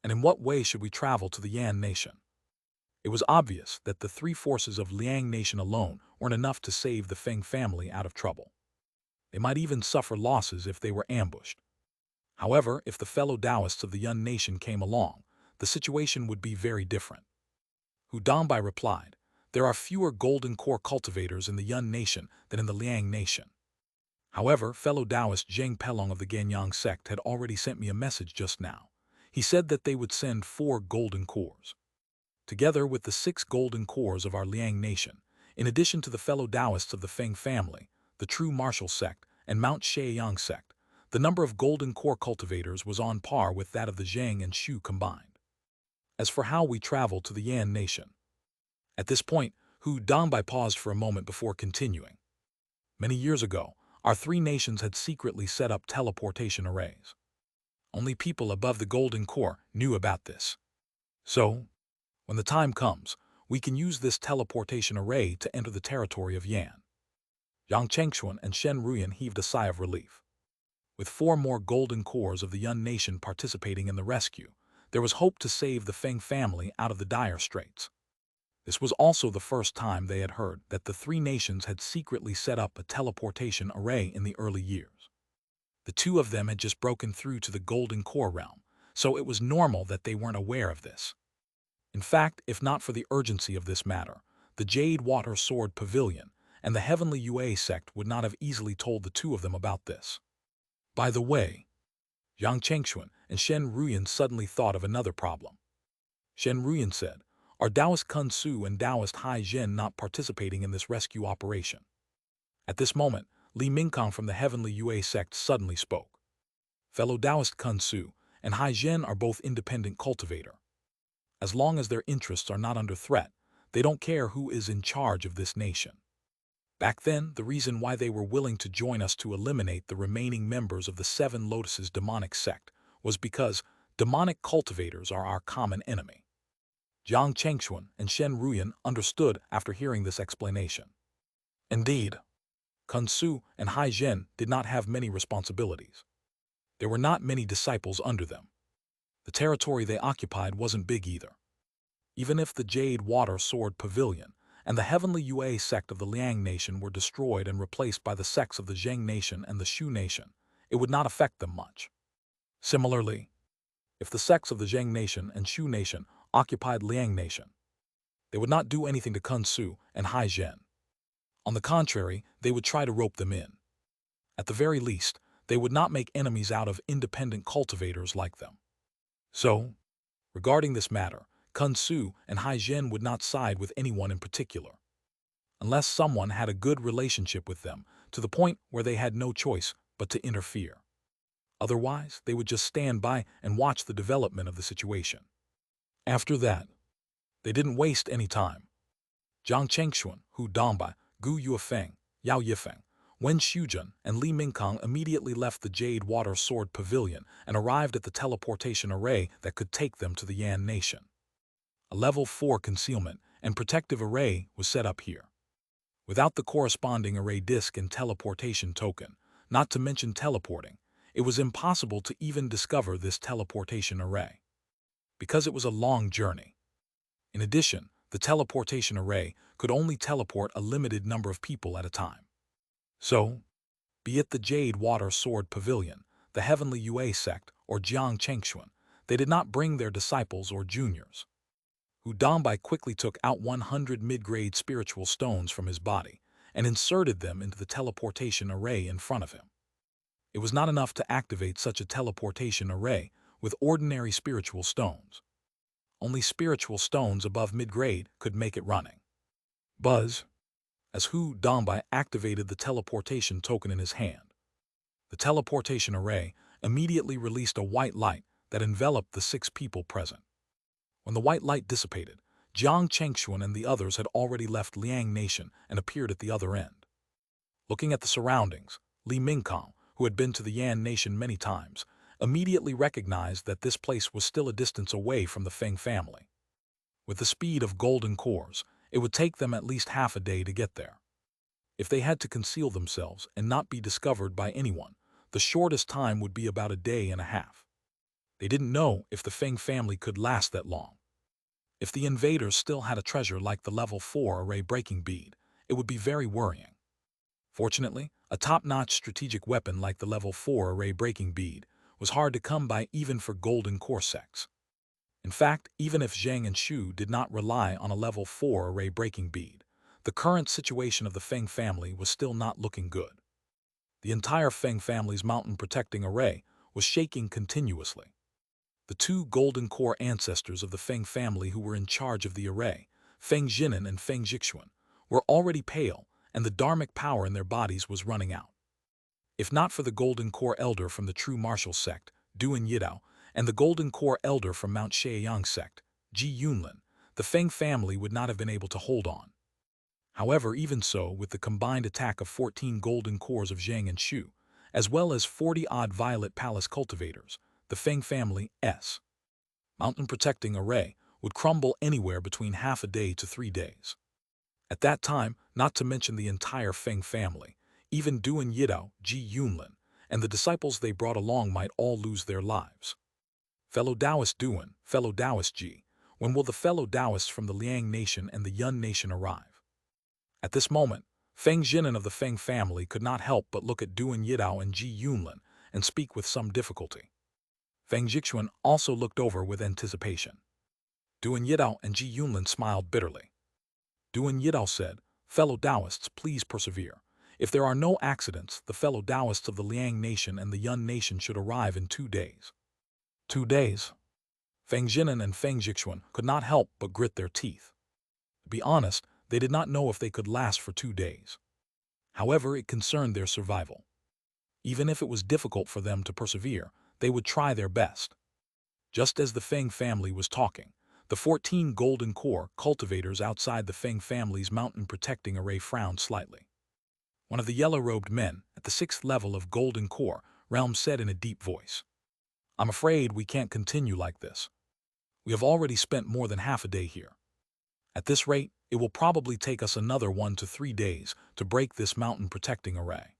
And in what way should we travel to the Yan nation?" It was obvious that the three forces of Liang Nation alone weren't enough to save the Feng family out of trouble. They might even suffer losses if they were ambushed. However, if the fellow Taoists of the Yun Nation came along, the situation would be very different. Hu Dambai replied, "There are fewer golden core cultivators in the Yun Nation than in the Liang Nation. However, fellow Taoist Zheng Pelong of the Ganyang sect had already sent me a message just now. He said that they would send 4 golden cores. Together with the 6 golden cores of our Liang Nation, in addition to the fellow Taoists of the Feng family, the True Martial sect, and Mount Xianxia sect, the number of golden core cultivators was on par with that of the Zhang and Shu combined. As for how we travel to the Yan Nation." At this point, Hu Dambai paused for a moment before continuing. "Many years ago, our 3 nations had secretly set up teleportation arrays. Only people above the Golden Core knew about this. So, when the time comes, we can use this teleportation array to enter the territory of Yan." Yang Chengxuan and Shen Ruyan heaved a sigh of relief. With 4 more Golden Cores of the Yun Nation participating in the rescue, there was hope to save the Feng family out of the dire straits. This was also the first time they had heard that the 3 nations had secretly set up a teleportation array in the early years. The 2 of them had just broken through to the Golden Core realm, so it was normal that they weren't aware of this. In fact, if not for the urgency of this matter, the Jade Water Sword Pavilion and the Heavenly Yue sect would not have easily told the 2 of them about this. By the way, Yang Chengxuan and Shen Ruyan suddenly thought of another problem. Shen Ruyan said, "Are Taoist Kun Su and Taoist Hai Zhen not participating in this rescue operation?" At this moment, Li Mingkong from the Heavenly Yue sect suddenly spoke. "Fellow Taoist Kun Su and Hai Zhen are both independent cultivator. As long as their interests are not under threat, they don't care who is in charge of this nation. Back then, the reason why they were willing to join us to eliminate the remaining members of the 7 Lotuses demonic sect was because demonic cultivators are our common enemy." Jiang Chengxuan and Shen Ruyan understood after hearing this explanation. Indeed, Kun Su and Hai Zhen did not have many responsibilities. There were not many disciples under them. The territory they occupied wasn't big either. Even if the Jade Water Sword Pavilion and the Heavenly Yue sect of the Liang Nation were destroyed and replaced by the sects of the Zheng Nation and the Shu Nation, it would not affect them much. Similarly, if the sects of the Zheng Nation and Shu Nation occupied Liang Nation, they would not do anything to Kun Su and Hai Zhen. On the contrary, they would try to rope them in. At the very least, they would not make enemies out of independent cultivators like them. So, regarding this matter, Kun Su and Hai Zhen would not side with anyone in particular, unless someone had a good relationship with them to the point where they had no choice but to interfere. Otherwise, they would just stand by and watch the development of the situation. After that, they didn't waste any time. Jiang Chengxuan, Hu Dambai, Gu Yuefeng, Yao Yifeng, Wen Shujun, and Li Mingkong immediately left the Jade Water Sword Pavilion and arrived at the teleportation array that could take them to the Yan Nation. A level 4 concealment and protective array was set up here. Without the corresponding array disk and teleportation token, not to mention teleporting, it was impossible to even discover this teleportation array, because it was a long journey. In addition, the teleportation array could only teleport a limited number of people at a time. So, be it the Jade Water Sword Pavilion, the Heavenly Yue sect, or Jiang Chengxuan, they did not bring their disciples or juniors. Hu Dambai quickly took out 100 mid-grade spiritual stones from his body and inserted them into the teleportation array in front of him. It was not enough to activate such a teleportation array with ordinary spiritual stones. Only spiritual stones above mid-grade could make it running. Buzz, as Hu Dambai activated the teleportation token in his hand. The teleportation array immediately released a white light that enveloped the 6 people present. When the white light dissipated, Jiang Chengxuan and the others had already left Liang Nation and appeared at the other end. Looking at the surroundings, Li Mingkong, who had been to the Yan Nation many times, immediately recognized that this place was still a distance away from the Feng family. With the speed of golden cores, it would take them at least half a day to get there. If they had to conceal themselves and not be discovered by anyone, the shortest time would be about a day and a half. They didn't know if the Feng family could last that long. If the invaders still had a treasure like the level 4 array breaking bead, it would be very worrying. Fortunately, a top-notch strategic weapon like the level 4 array breaking bead was hard to come by even for golden core sects. In fact, even if Zhang and Shu did not rely on a level 4 array breaking bead, the current situation of the Feng family was still not looking good. The entire Feng family's mountain protecting array was shaking continuously. The two golden core ancestors of the Feng family who were in charge of the array, Feng Jinan and Feng Jixuan, were already pale, and the dharmic power in their bodies was running out. If not for the golden core elder from the true martial sect, Duan Yidao, and the golden core elder from Mount Shaoyang sect, Ji Yunlin, the Feng family would not have been able to hold on. However, even so, with the combined attack of 14 golden cores of Zhang and Shu, as well as 40-odd violet palace cultivators, the Feng family's mountain protecting array would crumble anywhere between half a day to 3 days. At that time, not to mention the entire Feng family, even Duan Yidao, Ji Yunlin, and the disciples they brought along might all lose their lives. Fellow Taoist Duan, fellow Taoist Ji, when will the fellow Taoists from the Liang nation and the Yun nation arrive? At this moment, Feng Jinan of the Feng family could not help but look at Duan Yidao and Ji Yunlin and speak with some difficulty. Feng Jixuan also looked over with anticipation. Duan Yidao and Ji Yunlin smiled bitterly. Duan Yidao said, "Fellow Taoists, please persevere. If there are no accidents, the fellow Taoists of the Liang nation and the Yun nation should arrive in 2 days. 2 days? Feng Jinan and Feng Jixuan could not help but grit their teeth. To be honest, they did not know if they could last for 2 days. However, it concerned their survival. Even if it was difficult for them to persevere, they would try their best. Just as the Feng family was talking, the 14 golden core cultivators outside the Feng family's mountain protecting array frowned slightly. One of the yellow-robed men at the 6th level of golden core realm said in a deep voice, "I'm afraid we can't continue like this. We have already spent more than half a day here. At this rate, it will probably take us another 1 to 3 days to break this mountain protecting array.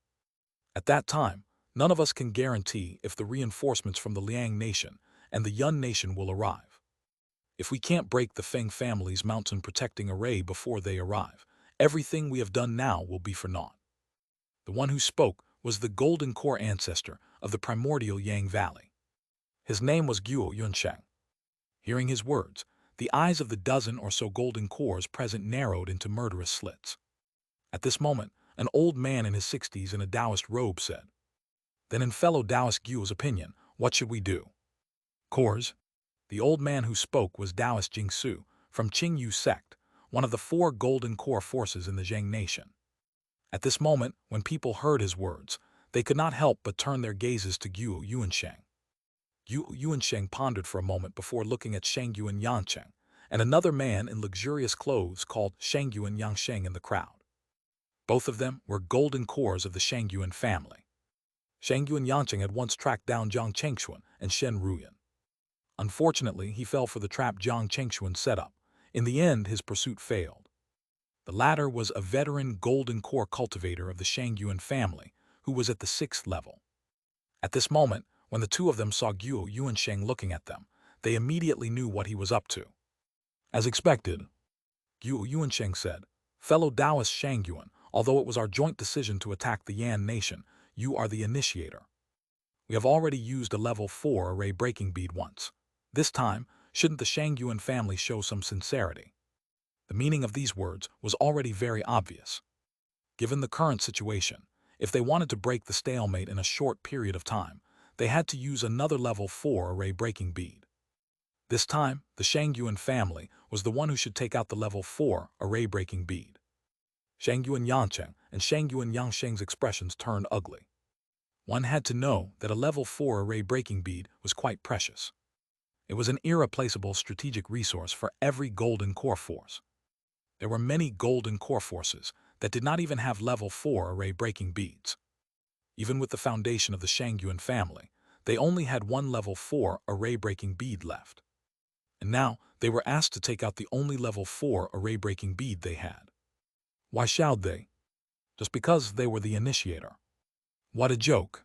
At that time, none of us can guarantee if the reinforcements from the Liang nation and the Yun nation will arrive. If we can't break the Feng family's mountain protecting array before they arrive, everything we have done now will be for naught." The one who spoke was the golden core ancestor of the primordial Yang Valley. His name was Guo Yunsheng. Hearing his words, the eyes of the dozen or so golden cores present narrowed into murderous slits. At this moment, an old man in his 60s in a Taoist robe said, "Then in fellow Taoist Guo's opinion, what should we do?" Cores. The old man who spoke was Taoist Jingsu, from Qingyu sect, one of the 4 golden core forces in the Zhang nation. At this moment, when people heard his words, they could not help but turn their gazes to Guo Yuansheng. Guo Yuansheng pondered for a moment before looking at Shangyuan Yancheng, and another man in luxurious clothes called Shangyuan Yangsheng in the crowd. Both of them were golden cores of the Shangyuan family. Shangyuan Yancheng had once tracked down Jiang Chengshuan and Shen Ruyan. Unfortunately, he fell for the trap Jiang Chengshuan set up. In the end, his pursuit failed. The latter was a veteran golden core cultivator of the Shangyuan family, who was at the 6th level. At this moment, when the two of them saw Guo Yuansheng looking at them, they immediately knew what he was up to. As expected, Guo Yuansheng said, "Fellow Taoist Shangyuan, although it was our joint decision to attack the Yan nation, you are the initiator. We have already used a level 4 array breaking bead once. This time, shouldn't the Shangyuan family show some sincerity?" The meaning of these words was already very obvious. Given the current situation, if they wanted to break the stalemate in a short period of time, they had to use another level 4 array breaking bead. This time, the Shangyuan family was the one who should take out the level 4 array breaking bead. Shangyuan Yancheng and Shangyuan Yangsheng's expressions turned ugly. One had to know that a level 4 array breaking bead was quite precious. It was an irreplaceable strategic resource for every golden core force. There were many golden core forces that did not even have level 4 array breaking beads. Even with the foundation of the Shangyuan family, they only had 1 level 4 array breaking bead left. And now they were asked to take out the only level 4 array breaking bead they had. Why should they? Just because they were the initiator. What a joke.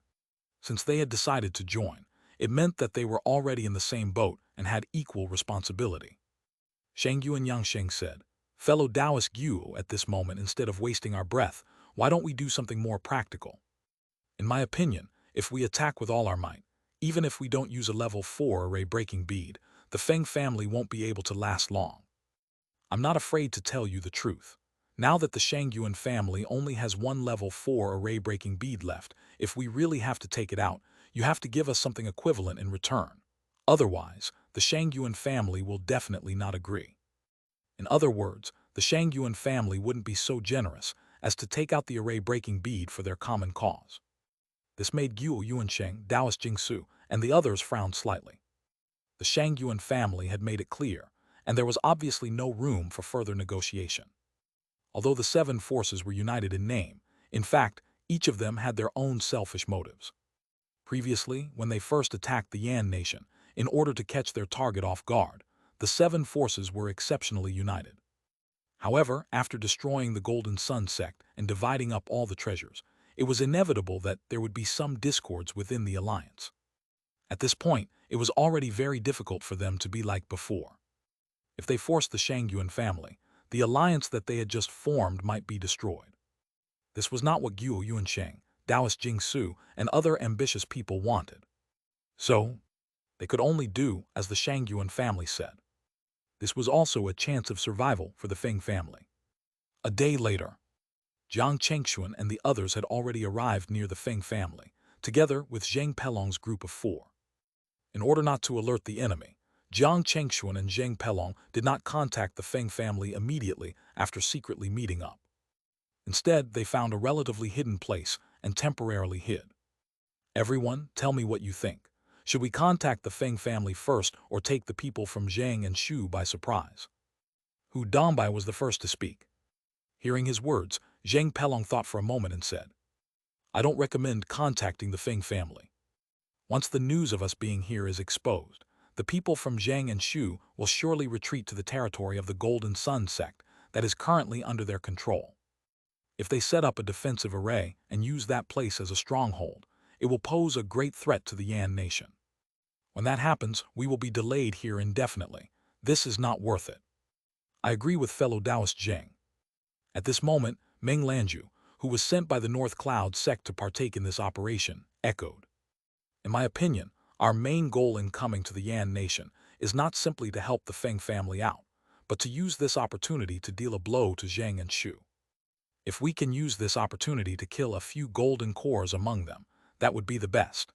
Since they had decided to join, it meant that they were already in the same boat and had equal responsibility. Shang Yu and Yang Sheng said, "Fellow Taoist Yu, at this moment, instead of wasting our breath, why don't we do something more practical? In my opinion, if we attack with all our might, even if we don't use a level 4 array-breaking bead, the Feng family won't be able to last long. I'm not afraid to tell you the truth. Now that the Shangyuan family only has one level 4 array-breaking bead left, if we really have to take it out, you have to give us something equivalent in return. Otherwise, the Shangyuan family will definitely not agree." In other words, the Shangyuan family wouldn't be so generous as to take out the array-breaking bead for their common cause. This made Guo Yuansheng, Taoist Jingsu, and the others frown slightly. The Shangyuan family had made it clear, and there was obviously no room for further negotiation. Although the seven forces were united in name, in fact, each of them had their own selfish motives. Previously, when they first attacked the Yan nation, in order to catch their target off guard, the seven forces were exceptionally united. However, after destroying the Golden Sun sect and dividing up all the treasures, it was inevitable that there would be some discords within the alliance. At this point, it was already very difficult for them to be like before. If they forced the Shangyuan family, the alliance that they had just formed might be destroyed. This was not what Guo Yuansheng, Taoist Jingsu, and other ambitious people wanted. So, they could only do as the Shangyuan family said. This was also a chance of survival for the Feng family. A day later, Jiang Chengshuan and the others had already arrived near the Feng family, together with Zheng Pelong's group of 4. In order not to alert the enemy, Jiang Chengshuan and Zheng Pelong did not contact the Feng family immediately after secretly meeting up. Instead, they found a relatively hidden place and temporarily hid. "Everyone, tell me what you think. Should we contact the Feng family first or take the people from Zhang and Shu by surprise?" Hu Dongbei was the first to speak. Hearing his words, Zheng Pelong thought for a moment and said, "I don't recommend contacting the Feng family. Once the news of us being here is exposed, the people from Zhang and Shu will surely retreat to the territory of the Golden Sun sect that is currently under their control. If they set up a defensive array and use that place as a stronghold, it will pose a great threat to the Yan nation. When that happens, we will be delayed here indefinitely. This is not worth it." I agree with fellow Taoist Zheng. At this moment, Meng Lanju, who was sent by the North Cloud sect to partake in this operation, echoed, "In my opinion, our main goal in coming to the Yan nation is not simply to help the Feng family out, but to use this opportunity to deal a blow to Zhang and Shu. If we can use this opportunity to kill a few golden cores among them, that would be the best."